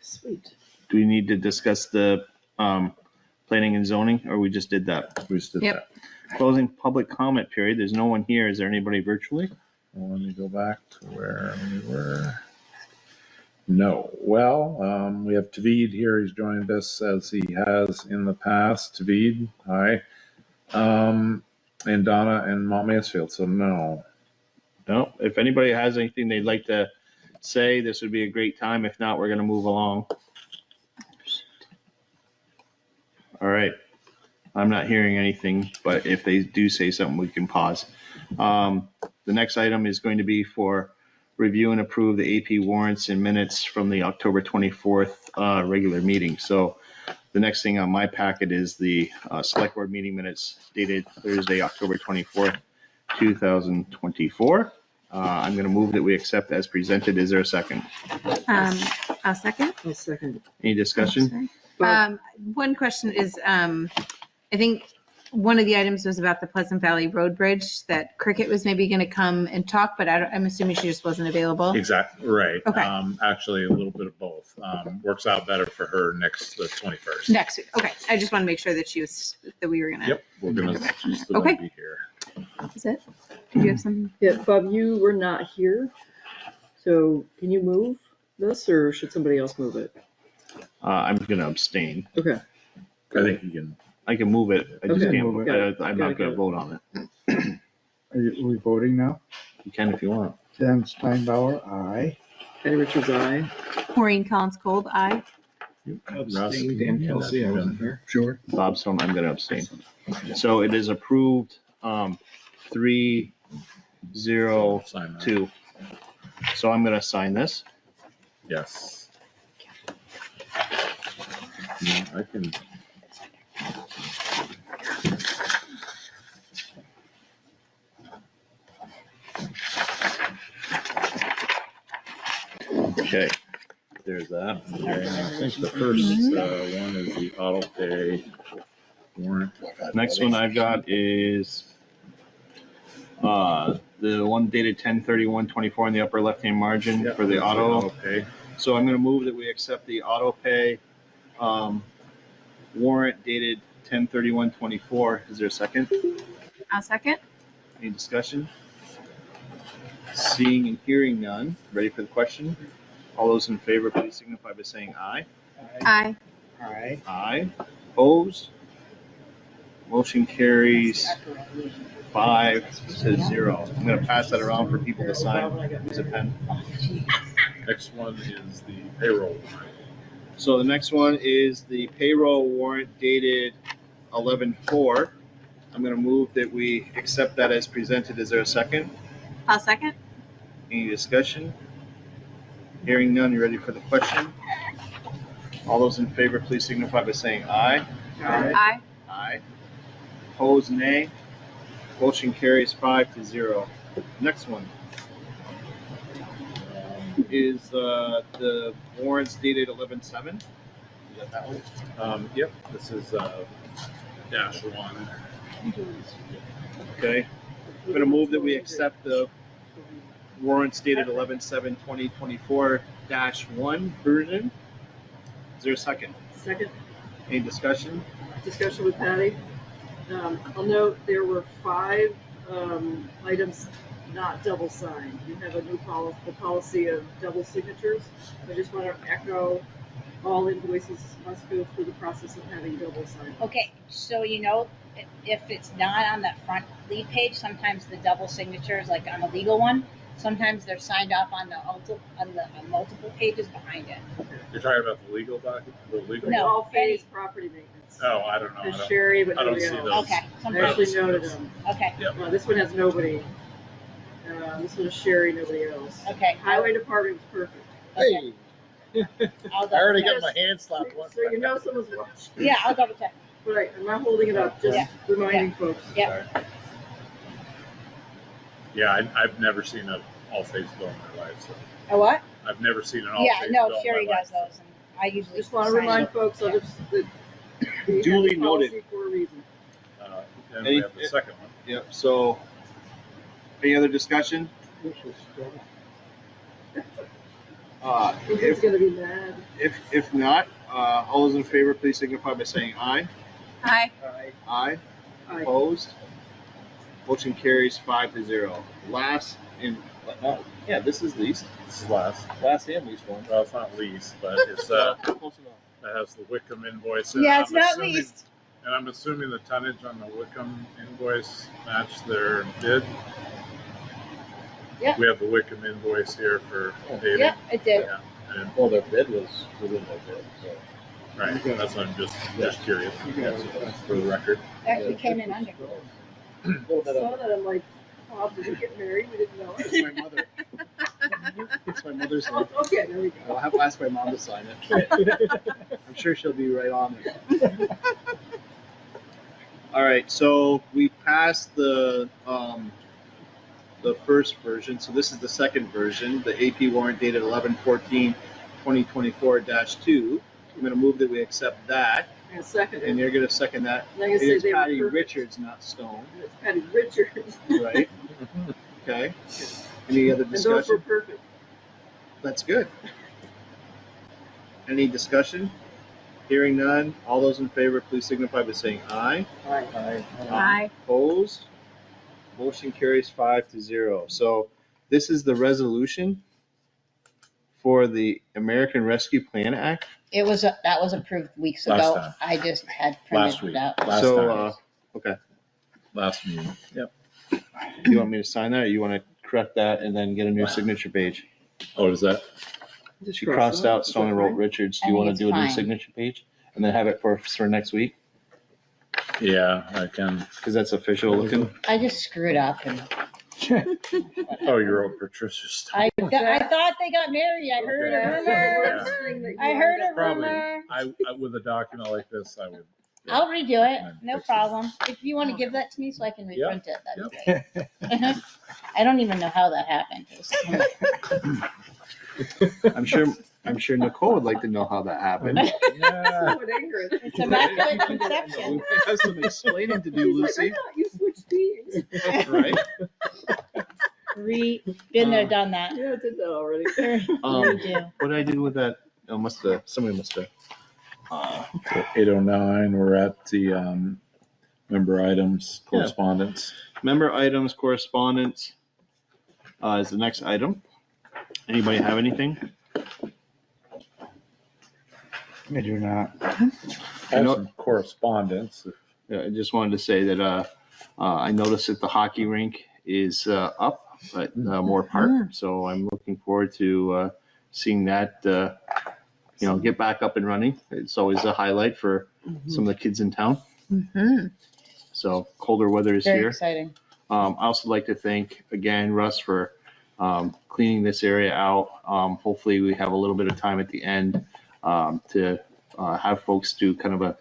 Sweet. Do we need to discuss the planning and zoning, or we just did that? We just did Yep. that. Closing public comment period. There's no one here. Is there anybody virtually? Well, let me go back to where we were. No. Well, we have Tavid here. He's joined us as he has in the past. Tavid, hi. And Donna and Mount Mansfield. So no. No. If anybody has anything they'd like to say, this would be a great time. If not, we're going to move along. All right. I'm not hearing anything, but if they do say something, we can pause. The next item is going to be for review and approve the AP warrants and minutes from the October 24th regular meeting. So the next thing on my packet is the select board meeting minutes dated Thursday, October 24th, 2024. I'm going to move that we accept as presented. Is there a second? I'll second. I'll second. Any discussion? But One question is, I think one of the items was about the Pleasant Valley Road Bridge, that Cricket was maybe going to come and talk, but I'm assuming she just wasn't available. Exactly. Right. Okay. Actually, a little bit of both. Works out better for her the 21st. Next week. Okay. I just want to make sure that that we were going to. Yep. We're gonna still Okay. be here. Is it? Did you have something? yeah, Bob, you were not here. So can you move this or should somebody else move it? I'm going to abstain. Okay. I think you can. I can move it. I just Okay. can't. Move it. I'm Got not it, going to got vote on it. Are we voting now? You can if you want. Dan Steinbauer, aye. Eddie Richards, aye. Maureen Collins Gold, aye. Abstained, Dan Kelsey, I wasn't here. Sure. Bob Stone, I'm going to abstain. So it is approved 3-0-2. Sign that. So I'm going to sign this. Yes. Yeah, I can. Okay. There's that. Okay, I think the first one is the auto pay warrant. Next one I've got is the one dated 10/31/24 in the upper left-hand margin Yep, for the that's auto. pay. So I'm going to move that we accept the auto pay warrant dated 10/31/24. Is there a second? I'll second. Any discussion? Seeing and hearing none. Ready for the question? All those in favor, please signify by saying aye. Aye. Aye. Aye. Opposed? Motion carries 5-0. I'm going to pass that around for people to sign. Use a pen. Next one is the payroll warrant. So the next one is the payroll warrant dated 11/4. I'm gonna move that we accept that as presented. Is there a second? I'll second. Any discussion? Hearing none, you ready for the question? All those in favor, please signify by saying aye. Aye. Aye. Opposed, nay. Motion carries 5-0. Next one is the warrants dated 11/7. Is that one? Yep, this is -1. Okay. I'm gonna move that we accept the warrants dated 11/7/2024-1 version. Is there a second? Second. Any discussion? Discussion with Patty. I'll note there were 5 items not double signed. You have a new policy, the policy of double signatures. I just want to echo, all invoices must go through the process of having double signed. Okay, so if it's not on that front lead page, sometimes the double signatures, like on a legal one, sometimes they're signed off on on multiple pages behind it. You're talking about the legal document, the legal? No, All phase any- property maintenance. Oh, I don't know. There's Sherry, but I don't nobody see else. those. Okay, I sometimes, actually noted them. okay, This one has nobody. This one is Sherry, nobody else. okay. Highway department was perfect. Okay, I'll I already double got check. my hand slapped once. So you know someone's watching. Yeah, I'll double check. Right, I'm not holding it up, just Yeah. reminding folks. Yeah. Yeah, I've never seen an all-phase bill in my life, so A what? I've never seen an Yeah, all-phase no, bill in Sherry my does life. those, and I usually. Just want to sign remind it. folks that we have Duly this noted. policy for a reason. And we have the second one. Yep, so any other discussion? He's gonna be mad. If not, all those in favor, please signify by saying aye. Aye. Aye. Aye. Opposed? Motion carries 5-0. Last yeah, this is least. This is last. Last and least one. Well, it's not least, but it's, Close enough. it has the Wickham invoice. and Yeah, it's I'm not assuming- least. And I'm assuming the tonnage on the Wickham invoice matched their bid. Yeah. We have the Wickham invoice here for David. Yeah, it did. Yeah, and, Well, their bid was within their bid, so. right, that's what I'm just curious. For the record. Actually came in under. A little bit Saw of. that, I'm like, oh, did we get married? We didn't know it. It's my mother. It's my mother's name. Okay, there we go. I'll have to ask my mom to sign it. I'm sure she'll be right on it. All right, so we passed the first version. So this is the second version, the AP warrant dated 11/14/2024-2. I'm going to move that we accept that, And second, and you're going to second that. like I It said, is they were Patty perfect. Richards, not Stone, It's Patty Richards. right? Okay. Any other And those were discussion? perfect. That's good. Any discussion? Hearing none. All those in favor, please signify by saying aye. Aye. Opposed? Motion carries 5-0. So this is the resolution for the American Rescue Plan Act. It was, that was approved weeks Last ago. time. I just had Last printed week. it out. Last So, time. okay. Last meeting. Yep. You want me to sign that, or you want to correct that and then get a new signature page? Oh, is that? Just She cross crossed it out Is Stone that and wrote fine? Richards. Do I you think want to it's do a new fine. signature page and then have it for next week? Yeah, I can. Because that's official looking. I just screwed up and Oh, you wrote Patricia's stuff. I thought they got married. I heard a Okay. rumor. Yeah. Thing that you I heard a Probably. rumor. I with a document like this, I would. I'll redo it. Yeah. No problem. If you want to give that to me so I can Yeah. reprint it, that'd be great. I don't even know how that happened. I'm sure Nicole would like to know how that happened. Yeah. So would Ingrid. It's immaculate conception. We have some explaining to do, She's like, Lucy. I thought you switched teams. Right? Been there, done that. Yeah, I did that already. Um, We do. what did I do with that? Oh, somebody must have. 809, we're at the member items, correspondence. Member items, correspondence is the next item. Anybody have anything? I do not. I have some correspondence. Yeah, I just wanted to say that I noticed that the hockey rink is up at Moore Park, so I'm looking forward to seeing that get back up and running. It's always a highlight for some of the kids in town. Mm-hmm. So colder weather is Very here. exciting. I also like to thank again Russ for cleaning this area out. Hopefully we have a little bit of time at the end to have folks do kind of a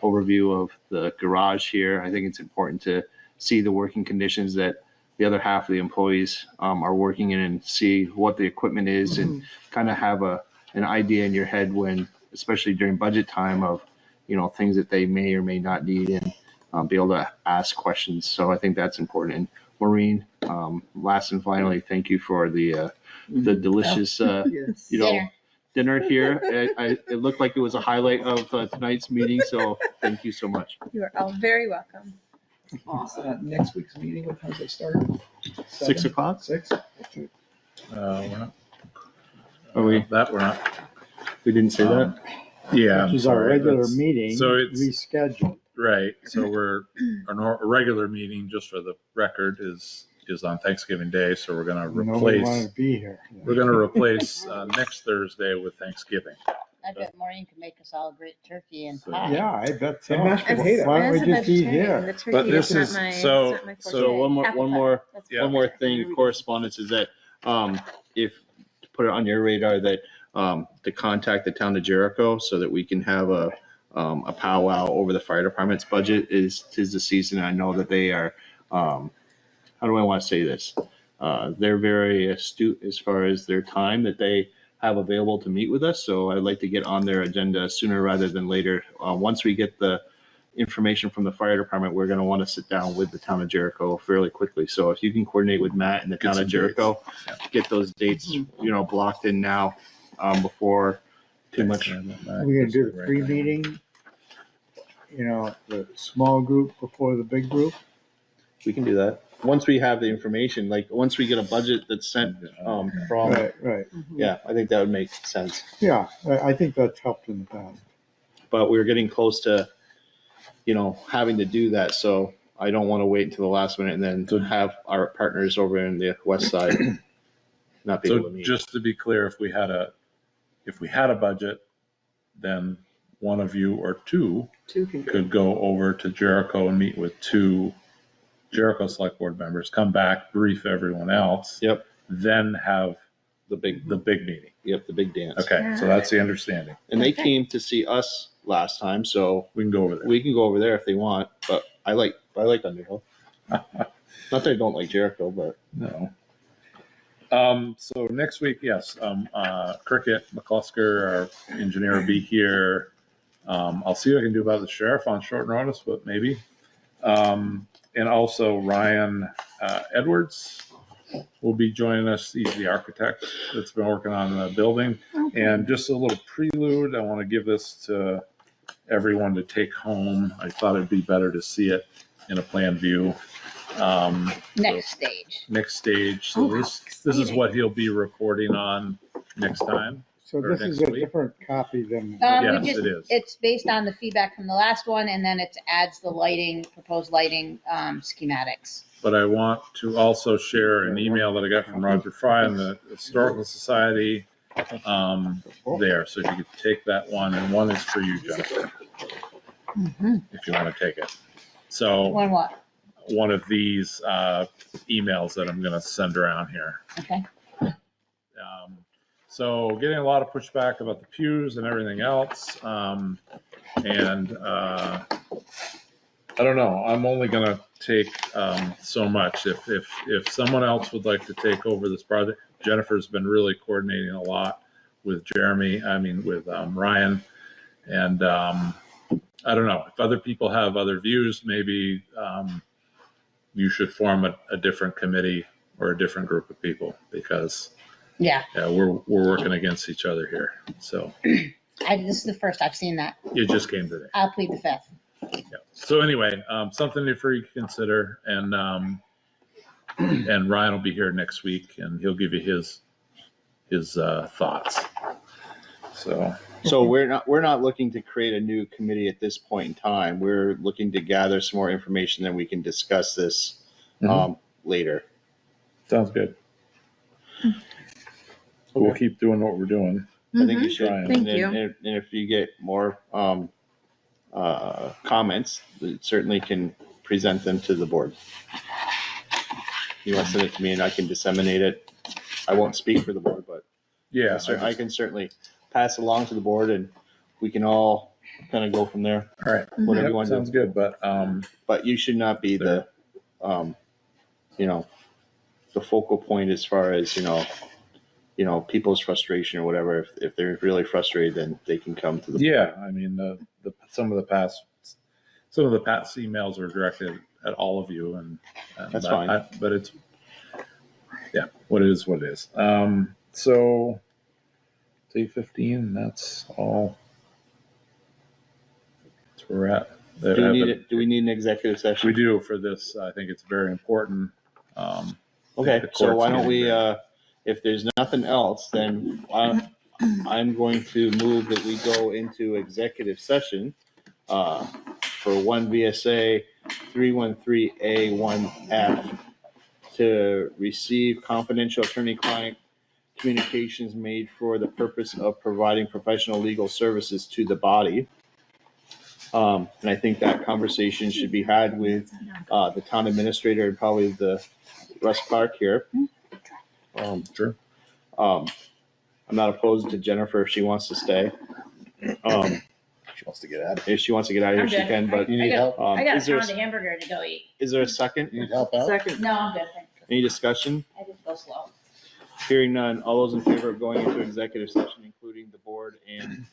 overview of the garage here. I think it's important to see the working conditions that the other half of the employees are working in and see what the equipment is and kind of have an idea in your head when, especially during budget time, of things that they may or may not need and be able to ask questions. So I think that's important. And Maureen, last and finally, thank you for the delicious Yes. dinner here. It looked like it was a highlight of tonight's meeting. So thank you so much. You are all very welcome. Awesome. Next week's meeting, what time does it start? 6 o'clock. 6? We're not. Are we? That we're not. We didn't say that. Yeah. Which I'm is our sorry. regular That's- meeting, So it's rescheduled. right. So our regular meeting, just for the record, is on Thanksgiving Day. So we're going to Nobody wanted replace. to be here. We're going to replace next Thursday with Thanksgiving. I bet Maureen can make us all a great turkey and So- pie. Yeah, I bet so. And mashed potatoes. Why don't we As a just eat vegetarian, here? the turkey But this not is- my- so- it's not my So forte. one more That's Yeah. one more thing, correspondence is that if to put it on your radar that to contact the town of Jericho so that we can have a powwow over the fire department's budget is the season. I know that they are how do I want to say this? They're very astute as far as their time that they have available to meet with us. So I'd like to get on their agenda sooner rather than later. Once we get the information from the fire department, we're going to want to sit down with the town of Jericho fairly quickly. So if you can coordinate with Matt and the town some of Jericho, get those dates, blocked in now before too much. We're gonna do the pre-meeting, the small group before the big group. We can do that. Once we have the information, like once we get a budget that's sent from, Right. yeah, I think that would make sense. Yeah, I think that's helped in the past. But we're getting close to, having to do that. So I don't want to wait until the last minute and then to have our partners over in the west side not be able So to meet. just to be clear, if we had a budget, then one of you or two Two can go. could go over to Jericho and meet with two Jericho Select Board members, come back, brief everyone else. Yep. Then have The big meeting. Yep, the big dance. Okay, so that's the understanding. And they came to see us last time, so We can go over there. we can go over there if they want. But I like Underhill. Not that I don't like Jericho, but No. So next week, yes, Cricket McClusker, our engineer, will be here. I'll see what I can do about the sheriff on short notice, but maybe. And also Ryan Edwards will be joining us. He's the architect that's been working on the building. And just a little prelude, I want to give this to everyone to take home. I thought it'd be better to see it in a plan view. Next stage. Next stage. So this is what he'll be reporting on next time. So Or this is next a week. different copy than. Yes, it is. It's based on the feedback from the last one, and then it adds the proposed lighting schematics. But I want to also share an email that I got from Roger Fry and the Historical Society there. So if you could take that one, and one is for you, Jennifer, if you want to take it. So One what? one of these emails that I'm going to send around here. Okay. So getting a lot of pushback about the pews and everything else. And I don't know, I'm only going to take so much. If someone else would like to take over this project, Jennifer's been really coordinating a lot with Ryan. And I don't know, if other people have other views, maybe you should form a different committee or a different group of people, because we're working against each other here. So This is the first I've seen that. it just came today. I'll plead the fifth. Yeah. So anyway, something for you to consider, and Ryan will be here next week, and he'll give you his thoughts. So we're not looking to create a new committee at this point in time. We're looking to gather some more information, then we can discuss this later. Sounds good. We'll keep doing what we're doing. I think you should. Trying. Thank And you. if you get more comments, it certainly can present them to the board. You want to send it to me and I can disseminate it. I won't speak for the board, but Yeah. I can certainly pass along to the board and we can all kind of go from there. All right. Whatever Yep, you want to sounds do. good, But you should not be the, you know, the focal point as far as, people's frustration or whatever. If they're really frustrated, then they can come to the. yeah, I mean, some of the past emails are directed at all of you and That's fine. But it's, yeah, what it is, what it is. So it's 8:15, and that's all. That's where we're at. Do we need an executive session? We do for this. I think it's very important. Okay, the so court's why don't getting we, ready. if there's nothing else, then I'm going to move that we go into executive session for 1 VSA 313A1F to receive confidential attorney-client communications made for the purpose of providing professional legal services to the body. And I think that conversation should be had with the town administrator and probably the Russ Clark here. Sure. I'm not opposed to Jennifer if she wants to stay. She wants to get out of If she wants to get out of here, I'm she good. can, but You need help? I got is a there, pound of hamburger to go eat. is there a second? You need help out? Second. No, I'm good. Thanks. Any discussion? I just go slow. Hearing none. All those in favor of going into executive session, including the board and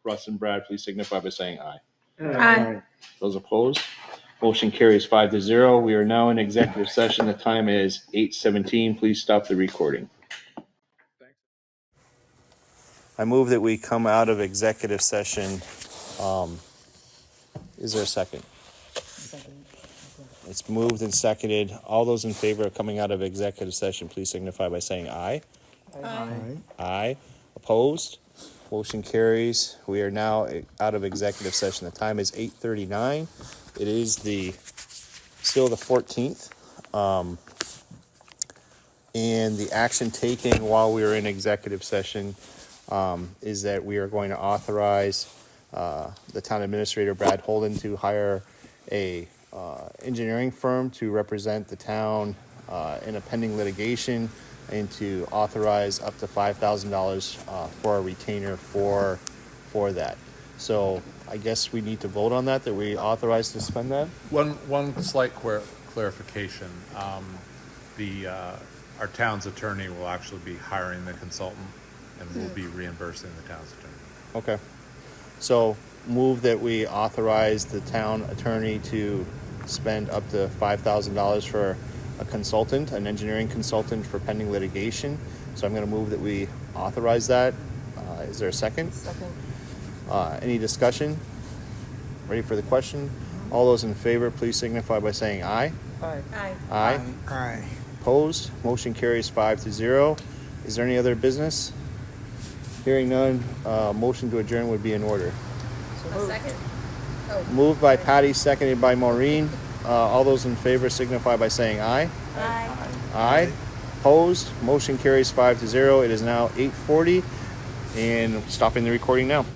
Russ and Brad, please signify by saying aye. Aye. Those opposed? Motion carries 5-0. We are now in executive session. The time is 8:17. Please stop the recording. I move that we come out of executive session. Is there a second? It's moved and seconded. All those in favor of coming out of executive session, please signify by saying aye. Aye. Aye. Opposed? Motion carries. We are now out of executive session. The time is 8:39. It is still the 14th. And the action taken while we were in executive session is that we are going to authorize the town administrator, Brad Holden, to hire a engineering firm to represent the town in a pending litigation and to authorize up to $5,000 for a retainer for that. So I guess we need to vote on that we authorize to spend that? One slight clarification. Our town's attorney will actually be hiring the consultant and we'll be reimbursing the town's attorney. Okay. So move that we authorize the town attorney to spend up to $5,000 for a consultant, an engineering consultant for pending litigation. So I'm going to move that we authorize that. Is there a second? Second. Any discussion? Ready for the question? All those in favor, please signify by saying aye. Aye. Aye. Aye. Opposed? Motion carries 5-0. Is there any other business? Hearing none, motion to adjourn would be in order. A second? Moved by Patty, seconded by Maureen. All those in favor signify by saying aye. Aye. Aye. Opposed? Motion carries 5-0. It is now 8:40 and stopping the recording now.